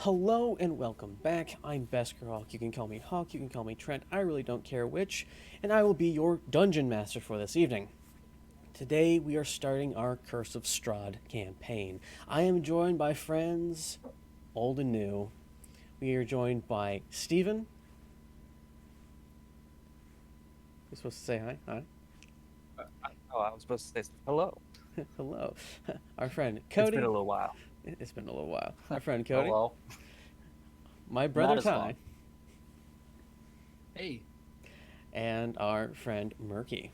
Hello and welcome back. I'm Beskerhawk. You can call me Hawk, you can call me Trent, I really don't care which, and I will be your dungeon master for this evening. Today we are starting our Curse of Strahd campaign. I am joined by friends, old and new. We are joined by Steven. You're supposed to say hi. Hi. Oh, I was supposed to say hello. Hello. Our friend It's been Cody. a little while. It's been a little while. Our friend Cody. Hello. My Not brother as Ty. long. Hey, And our friend Murky.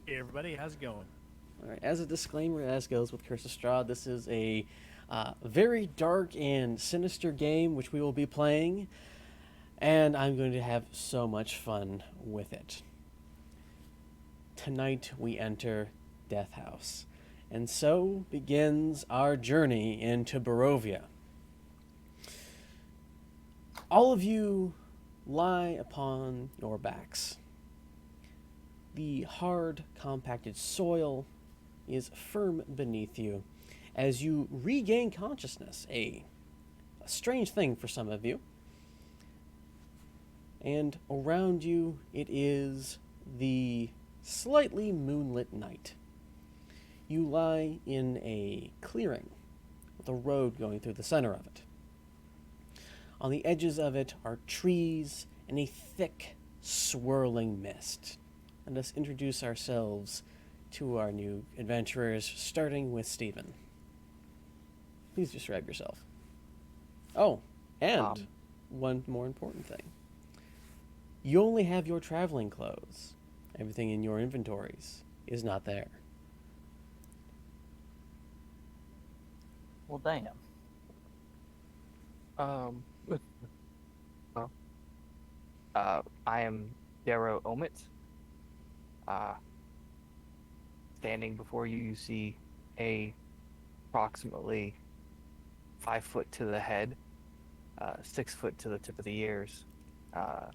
hey everybody, how's it going? All right. As a disclaimer, as goes with Curse of Strahd, this is a very dark and sinister game which we will be playing, and I'm going to have so much fun with it. Tonight we enter Death House, and so begins our journey into Barovia. All of you lie upon your backs. The hard, compacted soil is firm beneath you as you regain consciousness, a strange thing for some of you. And around you, it is the slightly moonlit night. You lie in a clearing with a road going through the center of it. On the edges of it are trees and a thick, swirling mist. Let us introduce ourselves to our new adventurers, starting with Stephen. Please describe yourself. Oh, and Um, one more important thing. You only have your traveling clothes. Everything in your inventories is not there. Well, damn. um, well, I am Darrow Omit. Uh, Standing before you, you see a approximately 5 foot to the head, 6 foot to the tip of the ears, uh,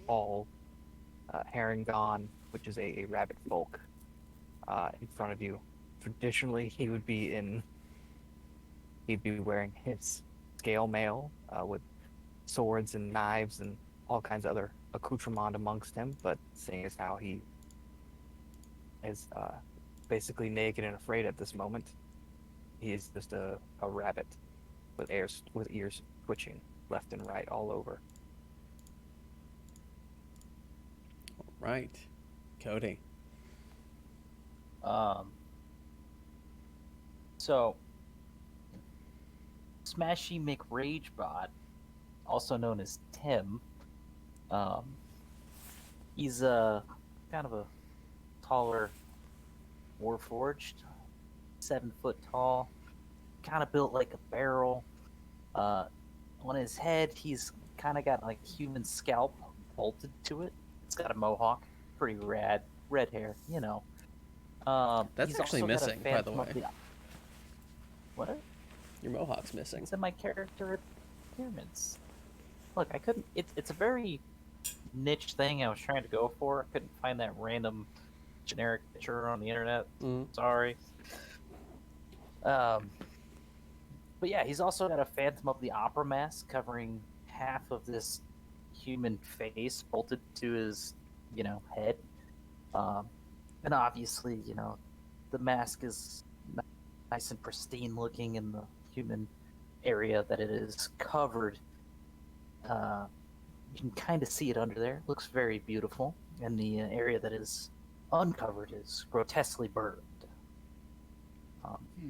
all Harengon, which is a rabbit folk, in front of you. Traditionally, he'd be wearing his scale mail with swords and knives and all kinds of other accoutrement amongst him. But seeing as how he is basically naked and afraid at this moment, he is just a rabbit with ears twitching left and right all over. Right. Cody. Um, so, Smashy McRagebot, also known as Tim, um, he's kind of a taller warforged, 7 foot tall, kind of built like a barrel. On his head, he's kind of got like a human scalp bolted to it. It's got a mohawk, pretty rad, red hair, you know. That's He's actually also got a missing, by the phantom of way. the what? Your mohawk's missing. It's in my character appearance. Look, I couldn't. It's a very niche thing I was trying to go for. I couldn't find that random generic picture on the internet. Mm. Sorry. Um, but yeah, he's also got a Phantom of the Opera mask covering half of this human face bolted to his, head. Um, and obviously, the mask is nice and pristine looking in the human area that it is covered. You can kind of see it under there. It looks very beautiful. And the area that is uncovered is grotesquely burned. Hmm.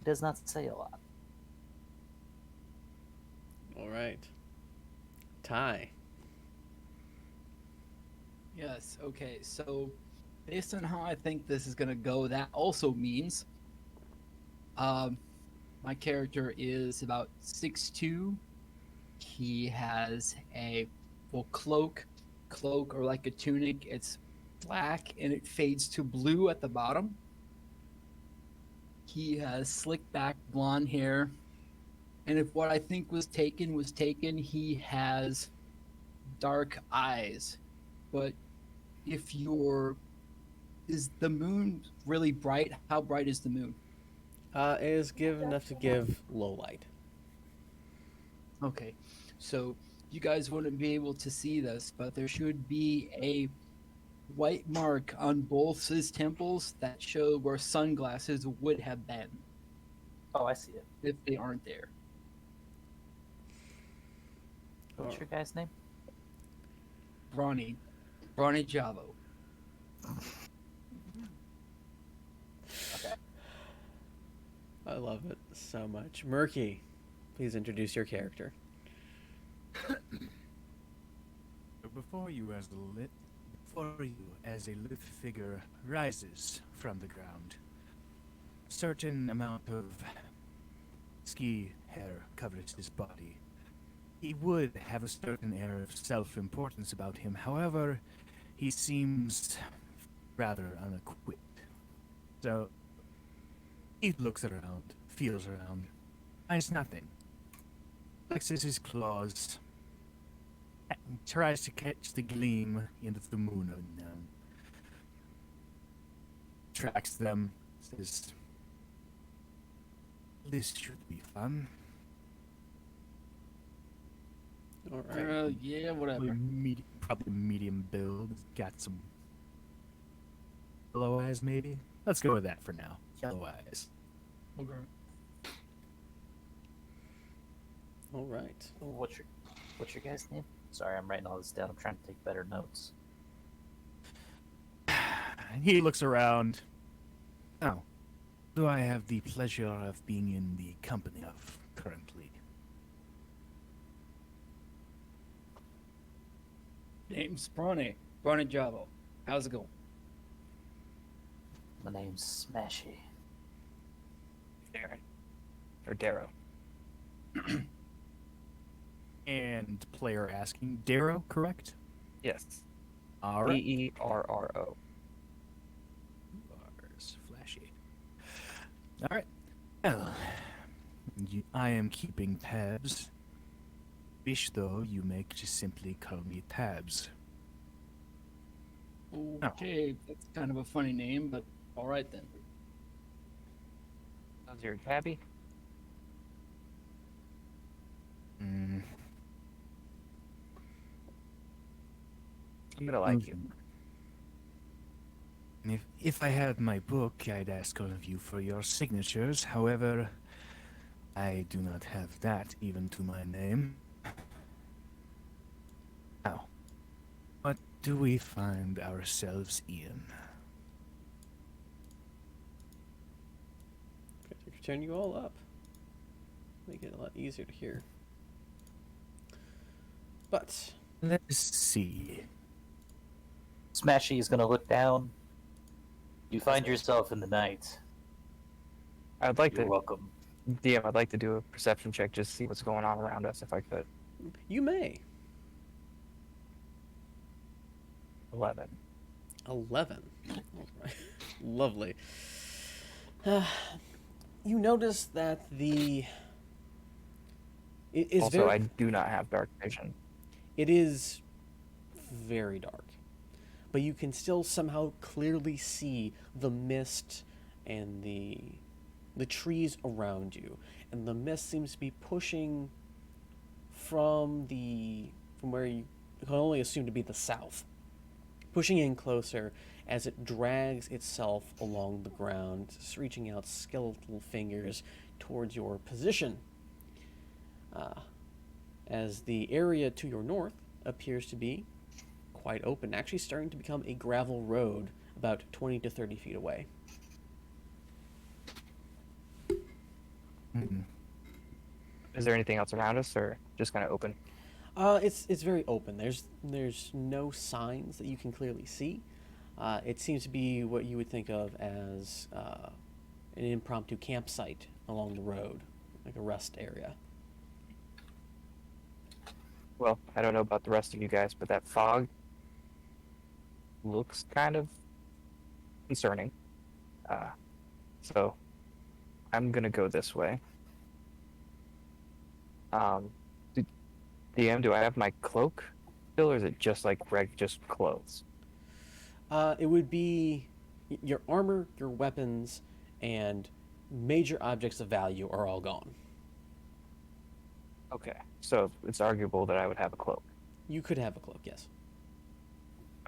It does not say a lot. All right. Ty. Yes, okay, so based on how I think this is gonna go, that also means um, my character is about 6'2". He has a cloak or like a tunic. It's black and it fades to blue at the bottom. He has slick back blonde hair, and if what I think was taken, he has dark eyes. But if you're is the moon really bright? How bright is the moon? It is give enough to give low light. Okay, so you guys wouldn't be able to see this, but there should be a white mark on both his temples that show where sunglasses would have been Oh, I see it. if they aren't there. What's your guy's name? Brawny Javo. Okay. I love it so much. Murky, please introduce your character. Before you as a lithe figure rises from the ground, a certain amount of ski hair covers his body. He would have a certain air of self-importance about him. However, he seems rather unequipped. So he looks around, feels around, finds nothing. Flexes his claws, tries to catch the gleam into the moon in them. Tracks them, says, "This should be fun." All right. Yeah, whatever. Probably medium build. Got some yellow eyes, maybe. Let's go with that for now. Yellow eyes. Okay. All right. What's your guy's name? Sorry, I'm writing all this down. I'm trying to take better notes. He looks around. Oh, do I have the pleasure of being in the company of currently? Name's Brawny Javo. How's it going? My name's Smashy. Darren. Or Darrow. And player asking, Darrow, correct? Yes. All right. Derro. Bars, flashy. All right. Well, I am keeping tabs. Wish though you may just simply call me Tabs. Okay, that's kind of a funny name, but all right then. How's your tabby? Mm. I'm gonna like you. And if I had my book, I'd ask all of you for your signatures. However, I do not have that even to my name. Now, what do we find ourselves in? Okay, to turn you all up. Make it a lot easier to hear. But Let's see. Smashy is gonna look down. You find yourself in the night. I'd like You're to, welcome. DM, I'd like to do a perception check just to see what's going on around us if I could. you may. 11. 11. All right. Lovely. You notice that Also, I do not have dark vision. it is very dark, but you can still somehow clearly see the mist and the trees around you, and the mist seems to be pushing from where you can only assume to be the south, pushing in closer as it drags itself along the ground, just reaching out skeletal fingers towards your position. As the area to your north appears to be quite open, actually starting to become a gravel road about 20 to 30 feet away. Mm-mm. Is there anything else around us, or just kind of open? It's very open. There's no signs that you can clearly see. It seems to be what you would think of as an impromptu campsite along the road, like a rest area. Well, I don't know about the rest of you guys, but that fog looks kind of concerning. So I'm gonna go this way. DM, do I have my cloak still, or is it just like just clothes? It would be your armor, your weapons, and major objects of value are all gone. Okay, so it's arguable that I would have a cloak. You could have a cloak, yes.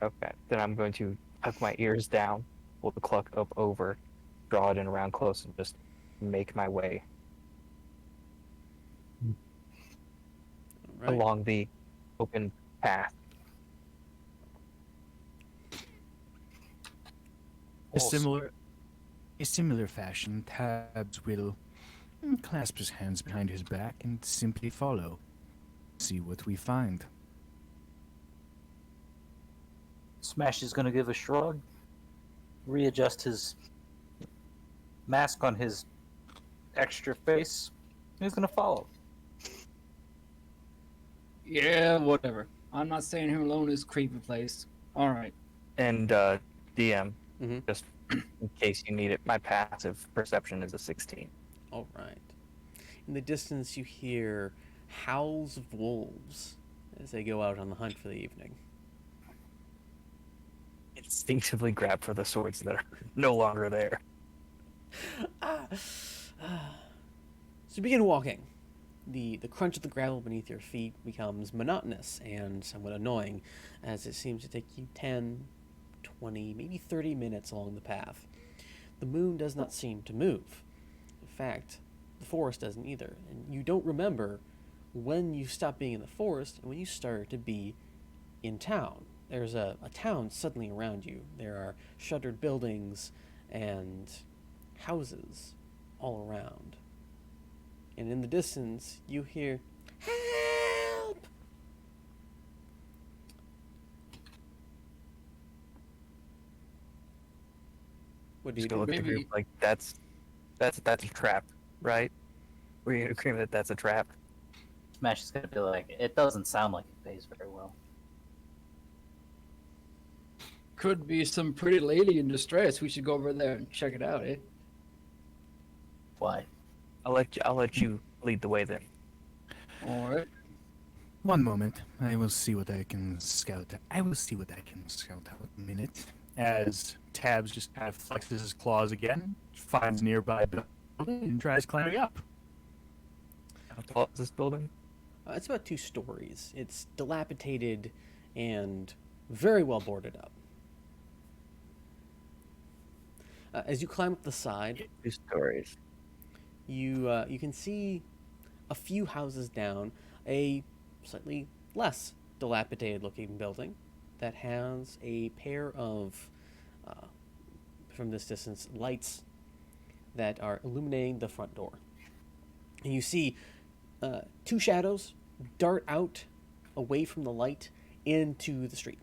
Okay, then I'm going to tuck my ears down, pull the cloak up over, draw it in around close, and just make my way All right. along the open path. A similar fashion, Tabs will clasp his hands behind his back and simply follow. See what we find. Smash is going to give a shrug, readjust his mask on his extra face. He's going to follow. Yeah, whatever. I'm not staying here alone in this creepy place. All right. And DM, Mhm. just in case you need it, my passive perception is a 16. All right. In the distance, you hear howls of wolves as they go out on the hunt for the evening. Instinctively grab for the swords that are no longer there. So you begin walking. The crunch of the gravel beneath your feet becomes monotonous and somewhat annoying, as it seems to take you 10, 20, maybe 30 minutes along the path. The moon does not seem to move. In fact, the forest doesn't either, and you don't remember when you stopped being in the forest and when you started to be in town. There's a town suddenly around you. There are shuttered buildings and houses all around. And in the distance, you hear, "Help!" What do you Just go do? look at the Maybe- group like that's a trap, right? We're in agreement that that's a trap. Smash is going to be like, it doesn't sound like it pays very well. Could be some pretty lady in distress. We should go over there and check it out, eh? Why? I'll let you lead the way then. All right. One moment. I will see what I can scout. I will see what I can scout out in a minute. As Tabs just kind of flexes his claws again, finds a nearby building, and tries climbing up. How tall is this building? It's about 2 stories. It's dilapidated and very well boarded up. As you climb up the side, 2 stories. you can see a few houses down a slightly less dilapidated looking building that has a pair of from this distance lights that are illuminating the front door, and you see 2 shadows dart out away from the light into the street.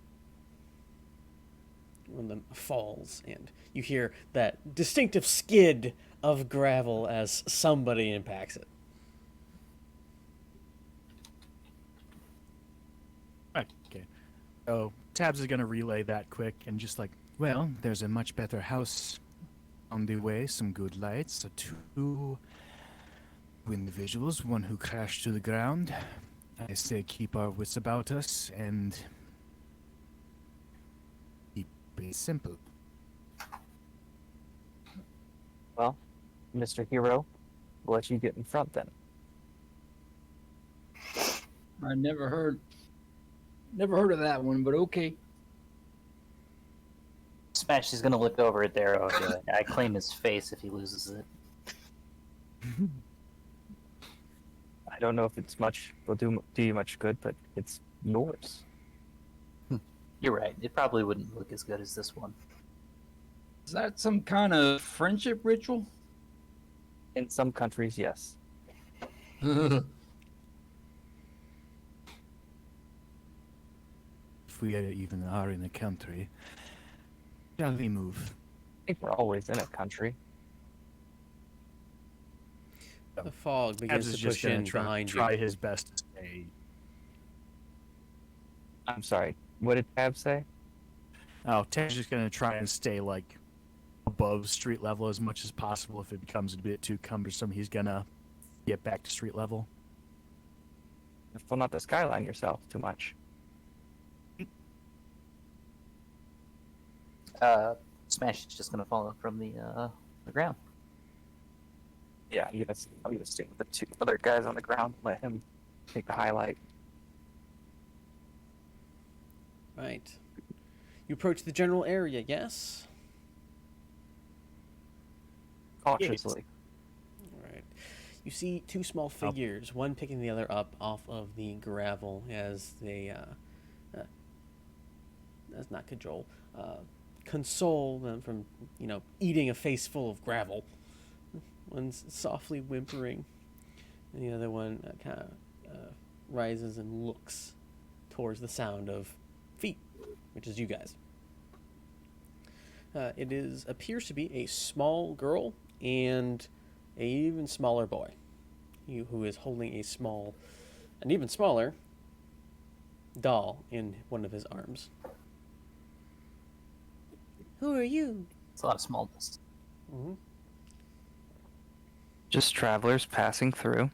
One of them falls, and you hear that distinctive skid of gravel as somebody impacts it. Okay. So Tabs is going to relay that quick and just like, well, there's a much better house on the way, some good lights, 2 individuals, one who crashed to the ground. I say keep our wits about us and keep it simple. Well, Mr. Hero, we'll let you get in front then. I never heard of that one, but okay. Smash is going to look over at Darrow and be like, I claim his face if he loses it. I don't know if it's much will do you much good, but it's yours. You're right. It probably wouldn't look as good as this one. Is that some kind of friendship ritual? In some countries, yes. If we even are in a country, shall we move? I think we're always in a country. The fog Tabs begins is to just push going in to try behind you. his best to stay. I'm sorry. What did Tab say? Oh, Tab's just going to try and stay like above street level as much as possible. If it becomes a bit too cumbersome, he's going to get back to street level. Well, not the skyline yourself too much. Smash is just going to fall from the ground. Yeah, I'm gonna stick with the two other guys on the ground. Let him take the highlight. Right. You approach the general area, yes? Cautiously. Alright. You see two small figures, one picking the other up off of the gravel as they, that's not cajole, console them from, eating a face full of gravel. One's softly whimpering, and the other one kind of rises and looks towards the sound of feet, which is you guys. It appears to be a small girl and an even smaller boy, who is holding an even smaller doll in one of his arms. Who are you? It's a lot of smallness. Mm-hmm. Just travelers passing through.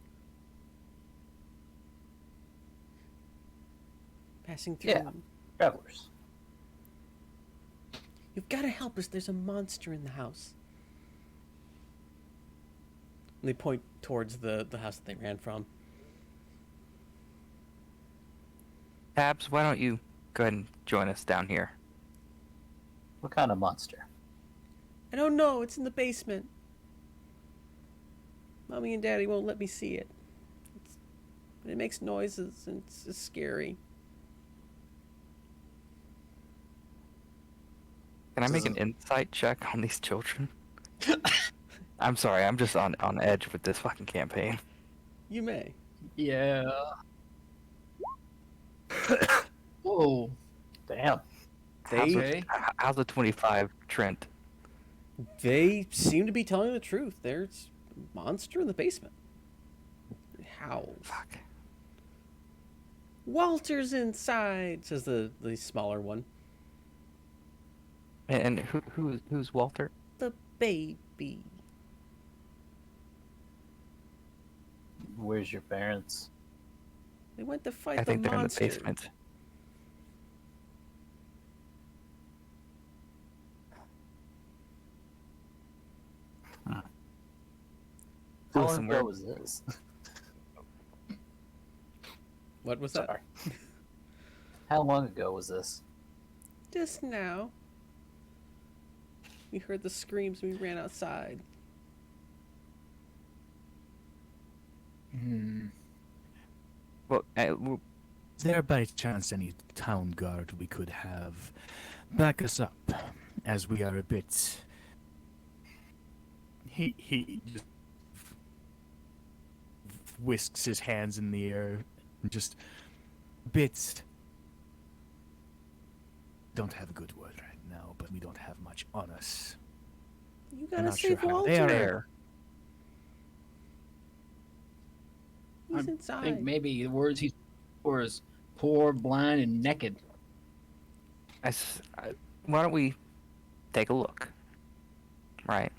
Passing through. Yeah. Travelers. You've got to help us. There's a monster in the house. And they point towards the house that they ran from. Tabs, why don't you go ahead and join us down here? What kind of monster? I don't know. It's in the basement. Mommy and Daddy won't let me see it. It makes noises and it's scary. Can I make an insight check on these children? I'm sorry, I'm just on edge with this fucking campaign. You may. Yeah. Whoa. Damn. They How's the 25, Trent? they seem to be telling the truth. There's a monster in the basement. It howls. Fuck. Walter's inside, says the smaller one. And who's Walter? The baby. Where's your parents? They went to fight I think the they're monster. in the basement. How Listen, long we're- ago was this? What was that? Sorry. How long ago was this? Just now. We heard the screams. We ran outside. Well, Is there by chance any town guard we could have back us up, as we are a bit... He just whisks his hands in the air and just bit... Don't have a good word right now, but we don't have much on us. You I'm gotta not sure save how Walter. they are. there. He's I inside. think maybe the words he for is poor, blind, and naked. Why don't we take a look? Right.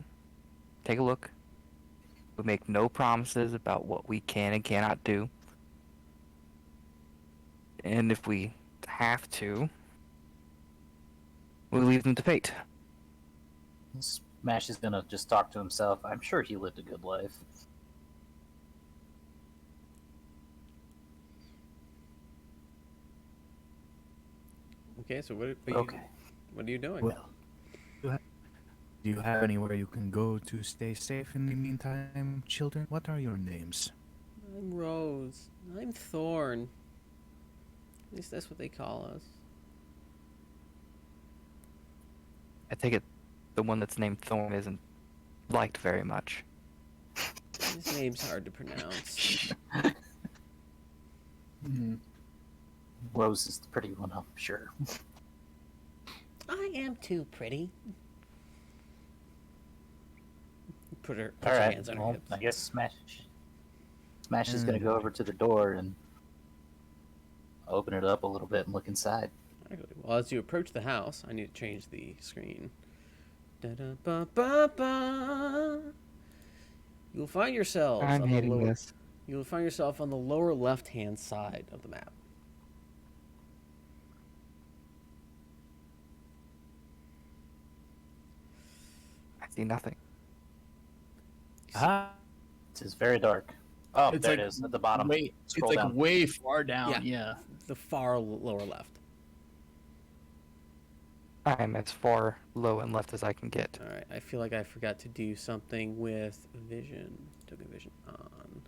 Take a look. We make no promises about what we can and cannot do. And if we have to, we leave them to fate. Smash is gonna just talk to himself. I'm sure he lived a good life. Okay, so what are you doing? Well, do you have anywhere you can go to stay safe in the meantime, children? What are your names? I'm Rose. I'm Thorn. At least that's what they call us. I take it the one that's named Thorn isn't liked very much. His name's hard to pronounce. Rose is the pretty one, I'm sure. I am too pretty. Put her All right. hands on her Well, hips. I guess Smash is gonna go over to the door and open it up a little bit and look inside. Well, as you approach the house, I need to change the screen. Da-da-ba-ba-ba. You'll find yourselves I'm on the hating lower. this. You'll find yourself on the lower left-hand side of the map. I see nothing. Ah, is very dark. Oh, It's there like it is at the bottom. Way, Scroll it's like down. way far down. Yeah. Yeah. The far lower left. I'm as far low and left as I can get. All right. I feel like I forgot to do something with vision. Token vision on.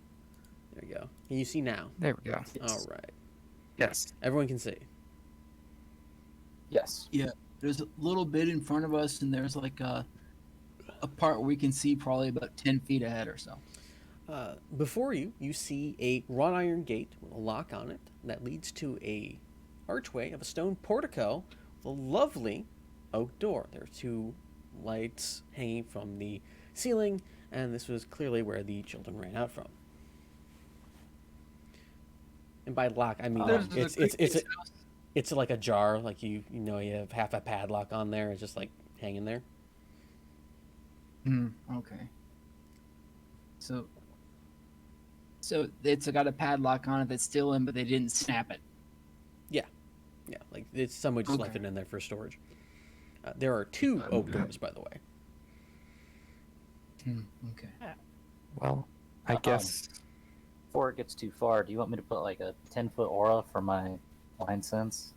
There you go. Can you see now? There we go. All right. Yes. Everyone can see. Yes. There's a little bit in front of us, and there's like a part where we can see probably about 10 feet ahead or so. Before you, you see a wrought iron gate with a lock on it that leads to a archway of a stone portico with a lovely oak door. There are two lights hanging from the ceiling, and this was clearly where the children ran out from. And by lock, I mean There's the creepiest house. it's like a jar, like you have half a padlock on there. It's just like hanging there. Okay. So it's got a padlock on it that's still in, but they didn't snap it. Yeah, like it's someone just left Okay. it in there for storage. There are two oak doors, by the way. Okay. Well, I guess. Before it gets too far, do you want me to put like a 10-foot aura for my line sense?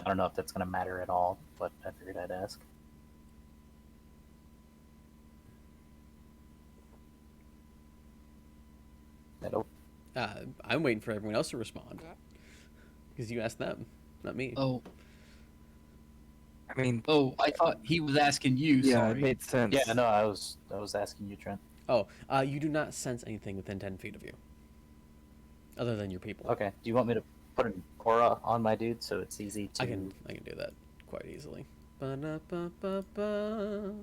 I don't know if that's going to matter at all, but I figured I'd ask. Nope. I'm waiting for everyone else to respond because you asked them, not me. Oh, I mean, I thought he was asking you. yeah, Sorry. it made sense. Yeah, no, I was asking you, Trent. Oh, you do not sense anything within 10 feet of you, other than your people. Okay. Do you want me to put an aura on my dude so it's easy to? I can do that quite easily. Ba-da-ba-ba-ba.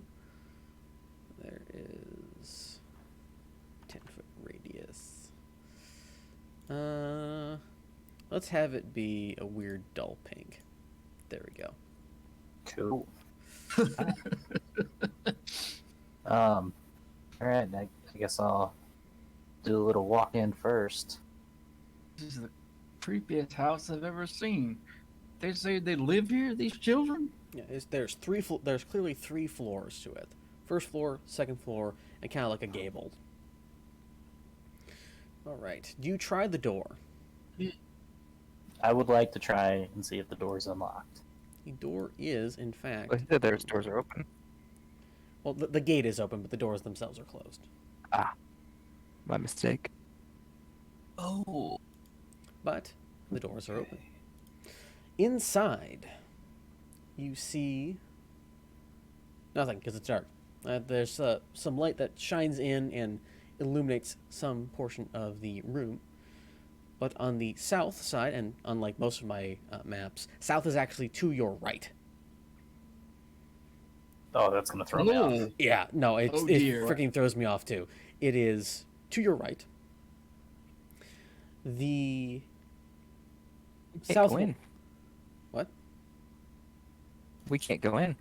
There is 10-foot radius. Let's have it be a weird dull pink. There we go. Cool. All right. I guess I'll do a little walk in first. This is the creepiest house I've ever seen. They say they live here, these children? Yeah, there's there's clearly three floors to it. First floor, second floor, and kind of like a gabled. All right. Do you try the door? I would like to try and see if the door's unlocked. The door is, in fact, Well, he said their doors are open. well, the gate is open, but the doors themselves are closed. My mistake. Oh. But the doors are open. Inside, you see nothing because it's dark. There's some light that shines in and illuminates some portion of the room. But on the south side, and unlike most of my maps, south is actually to your right. Oh, that's gonna throw me off. Yeah, no, it dear. freaking throws me off too. It is to your right. The Can't south go in. What? We can't go in.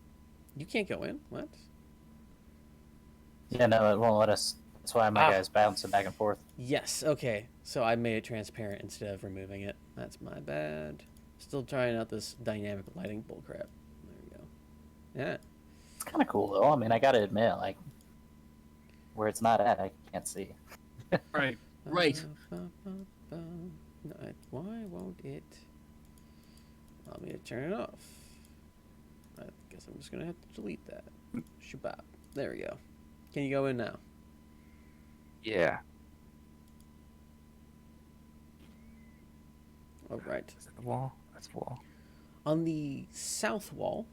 You can't go in. What? Yeah, no, it won't let us. That's why my guy's bouncing back and forth. Yes. Okay. So I made it transparent instead of removing it. That's my bad. Still trying out this dynamic lighting bullcrap. There we go. Yeah. It's kind of cool though. I mean, I gotta admit, like, where it's not at, I can't see. Right. Right. No, why won't it allow me to turn it off? I guess I'm just gonna have to delete that. Shabab. There we go. Can you go in now? Yeah. All right. Is it the wall? That's the wall. On the south wall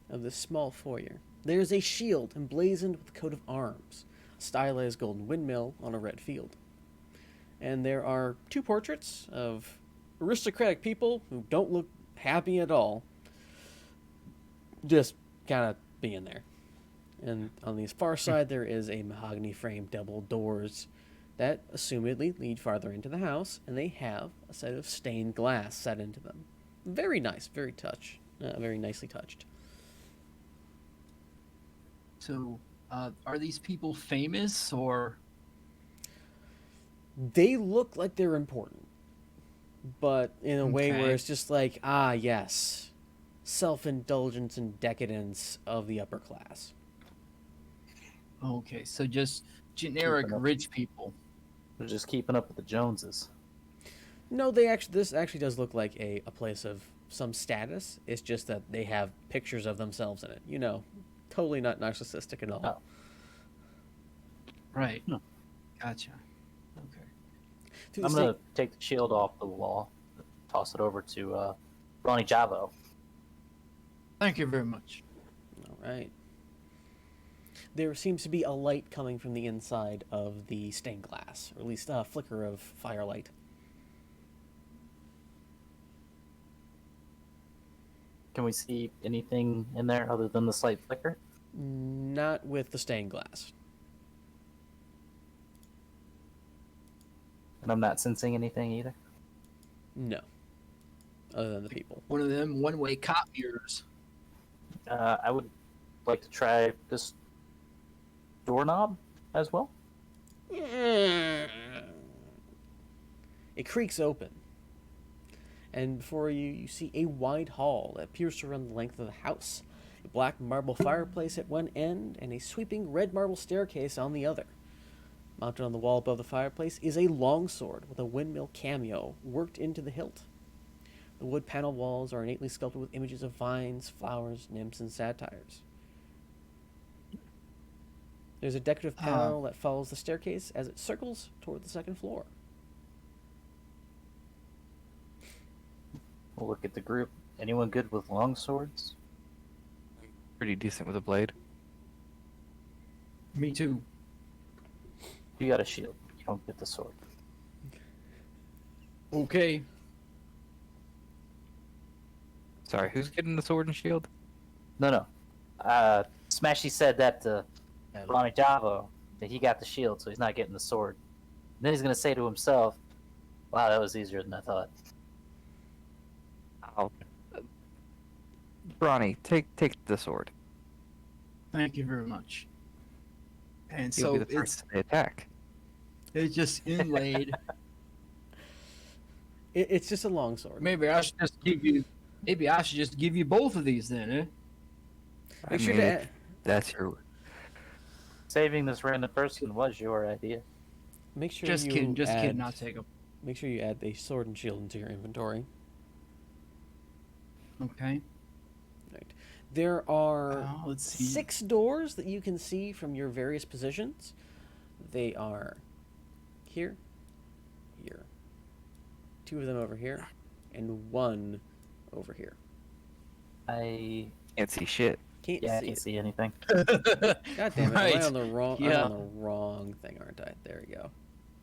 of this small foyer, there is a shield emblazoned with a coat of arms, a stylized golden windmill on a red field. And there are two portraits of aristocratic people who don't look happy at all, just kind of being there. And on the far side, there is a mahogany framed double doors that assumedly lead farther into the house, and they have a set of stained glass set into them. Very nice, very nicely touched. So, are these people famous or? They look like they're important, but in a way where Okay. it's just like, ah, yes, self-indulgence and decadence of the upper class. Okay, so just generic Keeping up. rich people. They're just keeping up with the Joneses. No, this actually does look like a place of some status. It's just that they have pictures of themselves in it. You know, totally not narcissistic at all. Oh. Right. Hmm. Gotcha. Okay. Through the I'm gonna take the shield off the wall, toss it over to Ronnie Javo. Thank you very much. All right. There seems to be a light coming from the inside of the stained glass, or at least a flicker of firelight. Can we see anything in there other than the slight flicker? Not with the stained glass. And I'm not sensing anything either. No. Other than the people. One of them one-way cop mirrors. I would like to try this doorknob as well. It creaks open. And before you, you see a wide hall that appears to run the length of the house. A black marble fireplace at one end and a sweeping red marble staircase on the other. Mounted on the wall above the fireplace is a longsword with a windmill cameo worked into the hilt. The wood panel walls are innately sculpted with images of vines, flowers, nymphs, and satyrs. There's a decorative panel that follows the staircase as it circles toward the second floor. We'll look at the group. Anyone good with long swords? Pretty decent with a blade. Me too. You got a shield. You don't get the sword. Okay. Sorry, who's getting the sword and shield? No. Smashy said that to Ronnie Javo that he got the shield, so he's not getting the sword. Then he's gonna say to himself, "Wow, that was easier than I thought." Oh, Bronny, take the sword. Thank you very much. And You'll so be the first to attack. it's just inlaid. It's just a longsword. Maybe I should just give you. Maybe I should just give you both of these then, eh? Make sure to add- that's your. Saving this random person was your idea. Make sure Just you kidding. Just add, kidding. I'll take them. Make sure you add the sword and shield into your inventory. Okay. Right. There are Let's see. 6 doors that you can see from your various positions. They are here, here, 2 of them over here, and 1 over here. I Can't see shit. Can't I see can't it. see anything. God damn it! Right. Am I on the wrong? Yeah. I'm on the wrong thing, aren't I? There we go.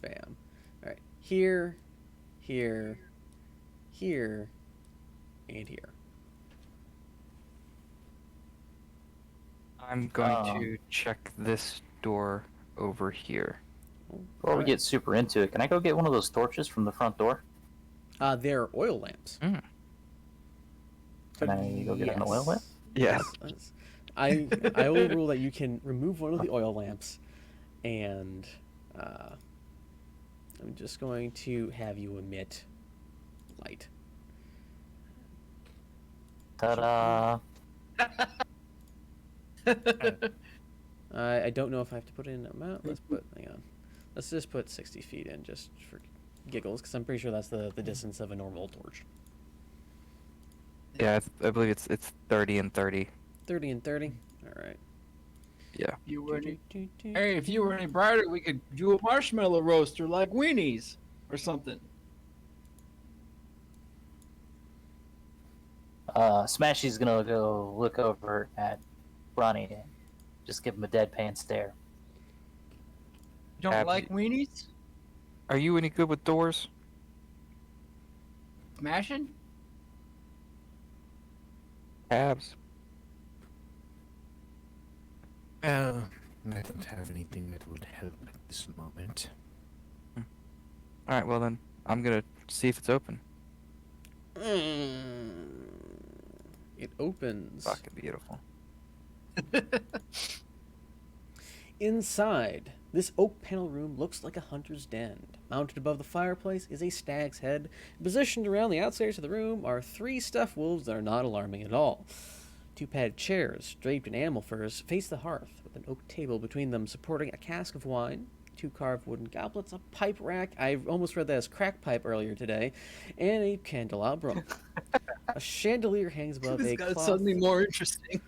Bam. All right. Here, here, here, and here. I'm going to check this door over here. Before we get super into it, can I go get one of those torches from the front door? They're oil lamps. Can I go get an oil lamp? Yeah. Yes. I will rule that you can remove one of the oil lamps, and I'm just going to have you emit light. Ta-da! I don't know if I have to put in an amount. Hang on. Let's just put 60 feet in just for giggles, because I'm pretty sure that's the distance of a normal torch. Yeah, I believe it's 30 and 30. 30 and 30. All right. Yeah. You were hey, if you were any brighter, we could do a marshmallow roaster like weenies or something. Smashy's gonna go look over at Ronnie and just give him a deadpan stare. You don't Abs- like weenies? Are you any good with doors? Smashing? Abs. Well, I don't have anything that would help at this moment. All right, well then, I'm gonna see if it's open. It opens. Fucking beautiful. Inside, this oak panel room looks like a hunter's den. Mounted above the fireplace is a stag's head. Positioned around the outskirts of the room are 3 stuffed wolves that are not alarming at all. Two padded chairs, draped in animal furs, face the hearth, with an oak table between them supporting a cask of wine, two carved wooden goblets, a pipe rack, I almost read that as crack pipe earlier today, and a candelabrum. A chandelier hangs above This a got cloth, suddenly more interesting.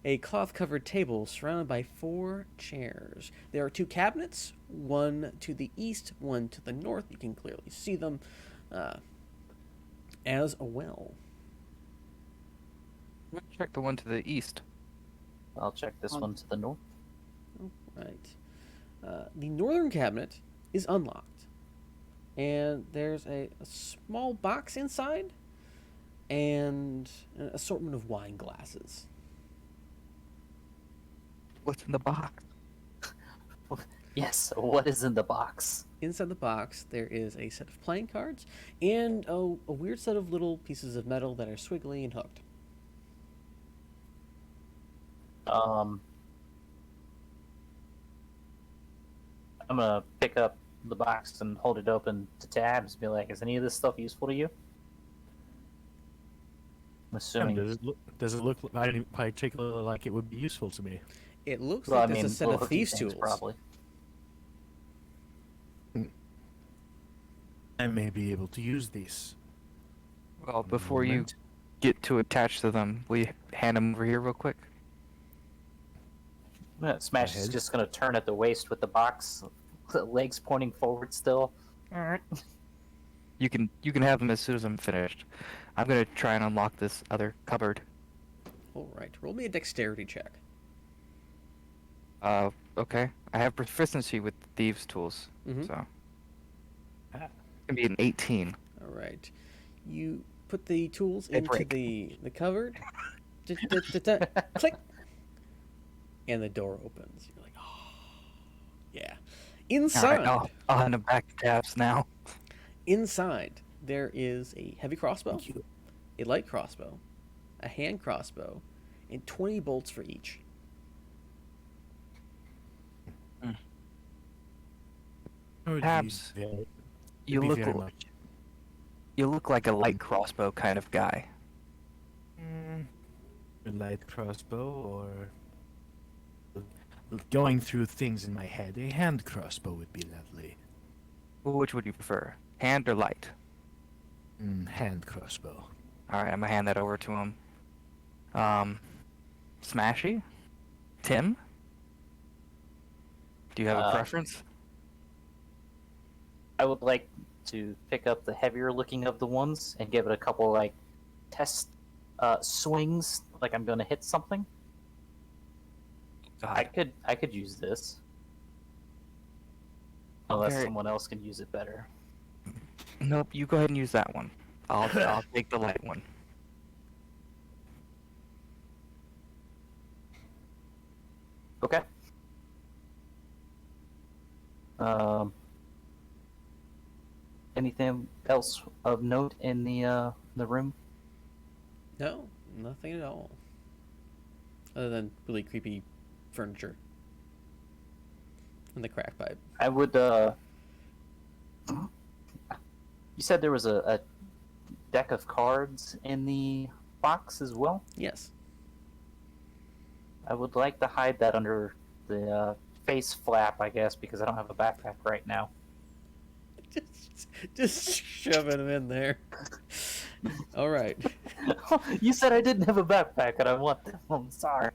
a cloth-covered table surrounded by 4 chairs. There are 2 cabinets, one to the east, one to the north. You can clearly see them as well. Check the one to the east. I'll check this one to the north. Right. The northern cabinet is unlocked, and there's a small box inside and an assortment of wine glasses. What's in the box? Yes, what is in the box? Inside the box, there is a set of playing cards and a weird set of little pieces of metal that are squiggly and hooked. I'm gonna pick up the box and hold it open to tabs and be like, is any of this stuff useful to you? I'm assuming. Does it look particularly like it would be useful to me? It looks Well, like I there's mean, a set little of hooky thieves' things, tools. probably. I may be able to use these. Well, before you Moment. get to attach to them, will you hand them over here real quick? Smash is ahead. just gonna turn at the waist with the box, legs pointing forward still. You can have them as soon as I'm finished. I'm gonna try and unlock this other cupboard. All right, roll me a dexterity check. Okay. I have proficiency with thieves' tools, Mhm. so it's gonna be an 18. All right, you put the tools They into break. the cupboard. Click, and the door opens. You're like, oh, yeah. Inside, All right, I'll hand them back to tabs now. inside there is a heavy crossbow, Thank you. a light crossbow, a hand crossbow, and 20 bolts for each. Oh, Tabs, geez, very- You thank look very l- much. you look like a light crossbow kind of guy. A light crossbow or going through things in my head. A hand crossbow would be lovely. Which would you prefer, hand or light? Hand crossbow. All right, I'm gonna hand that over to him. Smashy, Tim, do you have a preference? I would like to pick up the heavier looking of the ones and give it a couple like test swings, like I'm gonna hit something. I God. could use this. Unless Okay. someone else can use it better. Nope, you go ahead and use that one. I'll take the light one. Okay. Anything else of note in the room? No, nothing at all. Other than really creepy furniture. And the crack pipe. I would. You said there was a deck of cards in the box as well. Yes. I would like to hide that under the face flap, I guess, because I don't have a backpack right now. Just shoving them in there. All right. You said I didn't have a backpack, and I want them. I'm sorry.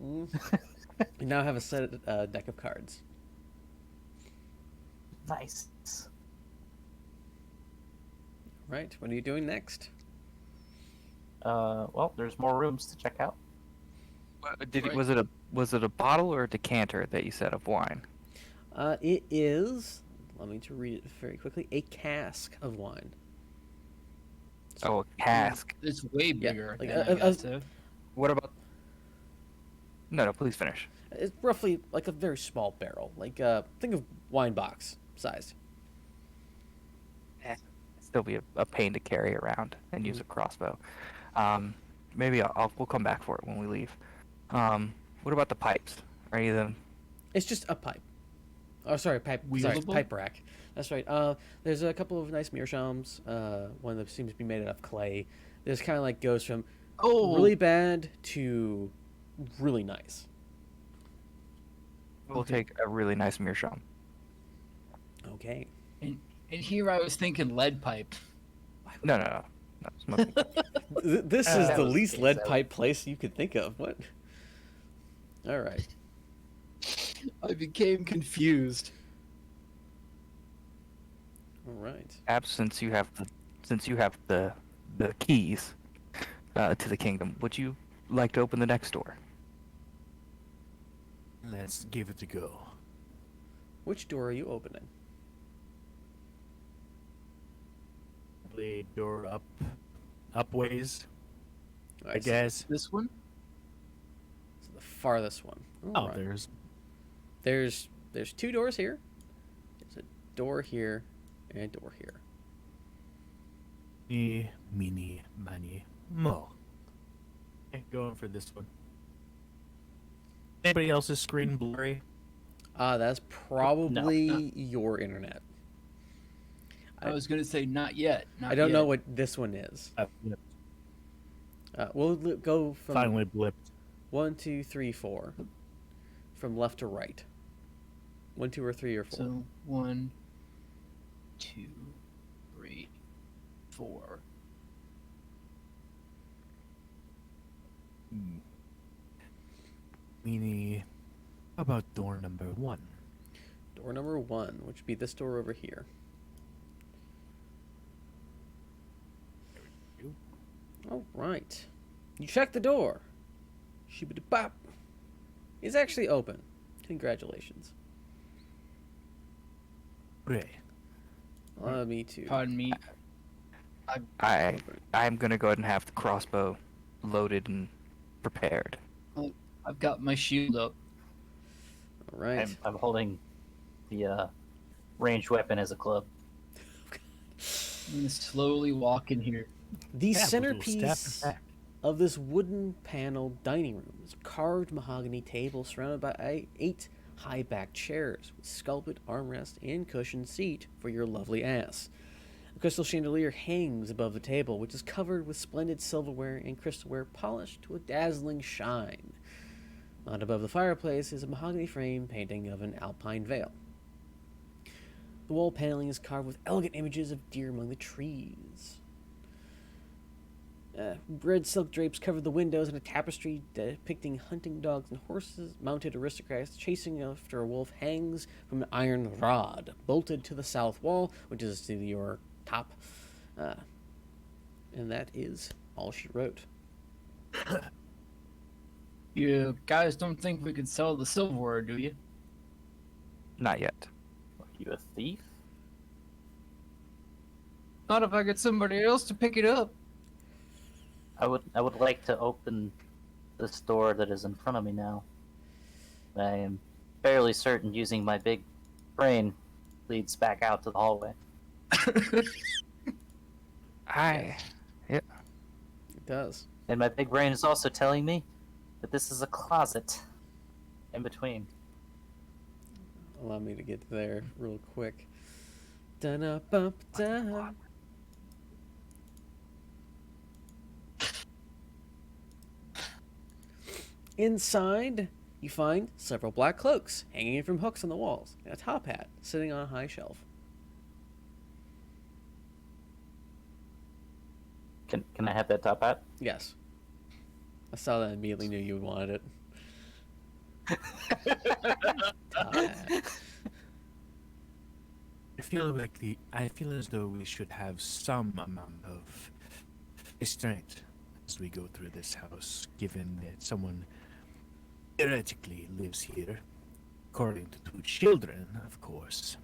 You now have a set deck of cards. Nice. Right. What are you doing next? Well, there's more rooms to check out. Right. Was it a bottle or a decanter that you said of wine? It is. Let me to read it very quickly. A cask of wine. Oh, a cask. It's way bigger like than a- I guess. What about? No, please finish. It's roughly like a very small barrel. Like think of wine box sized. Still be a pain to carry around and use a crossbow. Maybe we'll come back for it when we leave. What about the pipes? Are any of them? It's just a pipe. Oh, sorry, pipe. Sorry, Wheelable? pipe rack. That's right. There's a couple of nice meerschaums. One that seems to be made out of clay. There's kind of like goes from Oh, really bad to really nice. We'll okay. take a really nice meerschaum. Okay. And here I was thinking lead pipe. No. Smoking. This is That the was the least case, lead I would- pipe place you could think of. What? All right. I became confused. All right. Since you have the keys to the kingdom, would you like to open the next door? Let's give it a go. Which door are you opening? Probably door up ways, All I right, guess. This one? So the farthest one. Oh, All right. there's There's two doors here. There's a door here and a door here. Meeny, miny, mo. Okay, going for this one. Anybody else's screen blurry? That's probably your internet. I was gonna say not yet. Not I don't yet. know what this one is. We'll go from Finally blipped. 1, 2, 3, 4, from left to right. 1, 2, or 3 or 4. So 1, 2, 3, 4. Meeny. How about door number 1? Door number 1, which would be this door over here. All right. You check the door. Shibbity-bop. It's actually open. Congratulations. Hooray. Allow me to. Pardon me. I'm gonna go ahead and have the crossbow loaded and prepared. I've got my shield up. All right. I'm holding the ranged weapon as a club. I'm gonna slowly walk in here. The Yeah, with a little centerpiece staff and of this wooden paneled dining room is a carved mahogany table surrounded by 8 high-backed chairs with sculpted armrest and cushioned seat for your lovely ass. A crystal chandelier hangs above the table, which is covered with splendid silverware and crystalware polished to a dazzling shine. Mounted above the fireplace is a mahogany frame painting of an alpine vale. The wall paneling is carved with elegant images of deer among the trees. Red silk drapes cover the windows, and a tapestry depicting hunting dogs and horses mounted aristocrats chasing after a wolf hangs from an iron rod bolted to the south wall, which is to your top. And that is all she wrote. You guys don't think we could sell the silverware, do you? Not yet. Are you a thief? Not if I get somebody else to pick it up. I would like to open this door that is in front of me now. I am fairly certain using my big brain leads back out to the hallway. It does. And my big brain is also telling me that this is a closet in between. Allow me to get there real quick. Da-da-bump-da. Inside, you find several black cloaks hanging from hooks on the walls, and a top hat sitting on a high shelf. Can I have that top hat? Yes. I saw that and immediately knew you wanted it. Top hat. I feel as though we should have some amount of restraint as we go through this house, given that someone theoretically lives here, according to 2 children, of course.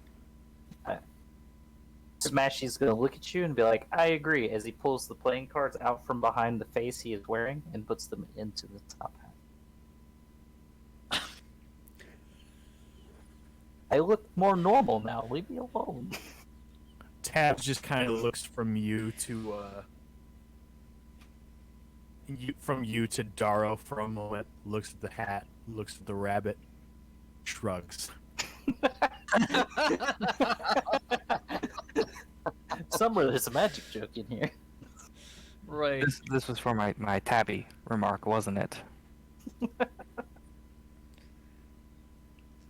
Smashy's gonna look at you and be like, I agree, as he pulls the playing cards out from behind the face he is wearing and puts them into the top hat. I look more normal now. Leave me alone. Tabs just kind of looks from you to Darrow for a moment, looks at the hat, looks at the rabbit, shrugs. Somewhere there's a magic joke in here. Right. This was for my tabby remark, wasn't it?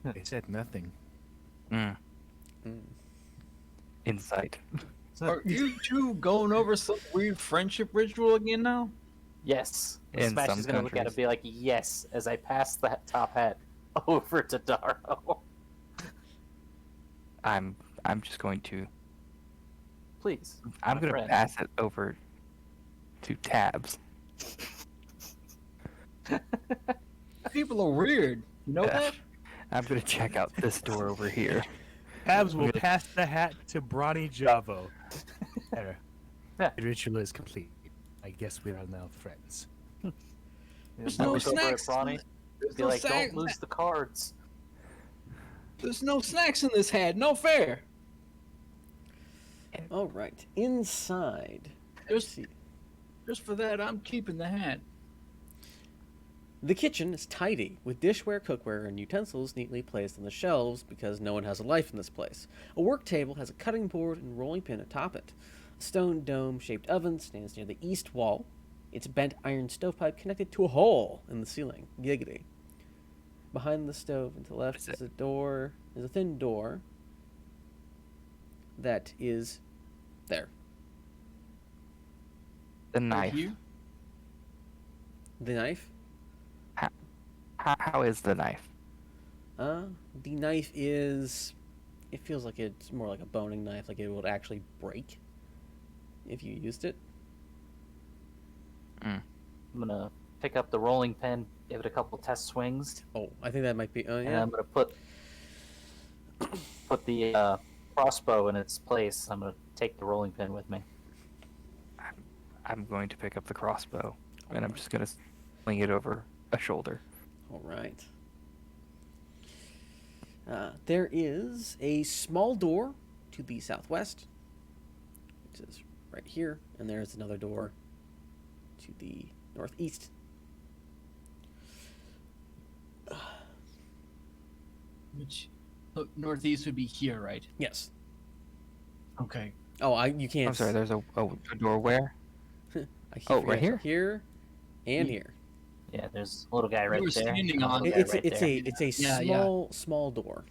They said nothing. Mm. Mm. Insight. Are you two going over some weird friendship ritual again now? Yes. In Smash some is gonna look at it countries. and be like, yes, as I pass that top hat over to Daro. I'm just going to Please. I'm my gonna friend. pass it over to Tabs. People are weird. You know Yeah. that? I'm gonna check out this door over here. Tabs will Okay. pass the hat to Brawny Javo. There. Yeah. The ritual is complete. I guess we are now friends. There's I no look over at snacks. Brawny, There's be no like, snacks. don't lose the cards. There's no snacks in this hat. No fair. All right. Inside. Let's Just, see. just for that, I'm keeping the hat. The kitchen is tidy, with dishware, cookware, and utensils neatly placed on the shelves because no one has a life in this place. A work table has a cutting board and rolling pin atop it. A stone dome-shaped oven stands near the east wall. Its bent iron stovepipe connected to a hole in the ceiling. Giggity. Behind the stove and to the left Is is a door. There's a thin door that is there. The Right knife. here. The knife. How is the knife? The knife is. It feels like it's more like a boning knife, like it would actually break if you used it. I'm gonna pick up the rolling pin, give it a couple test swings, Oh, I think that might be. Oh and yeah. I'm gonna put the crossbow in its place. I'm gonna take the rolling pin with me. I'm going to pick up the crossbow, and I'm just gonna sling it over a shoulder. All right. There is a small door to the southwest, which is right here, and there's another door to the northeast. Which, look, northeast would be here, right? Yes. Okay. Oh, you can't. I'm sorry. There's a door where? I keep Oh, right forgetting. here? Here, and here. Yeah, there's a little guy right were there. standing and a on little It- guy it's right there. it's a Yeah, yeah. small door.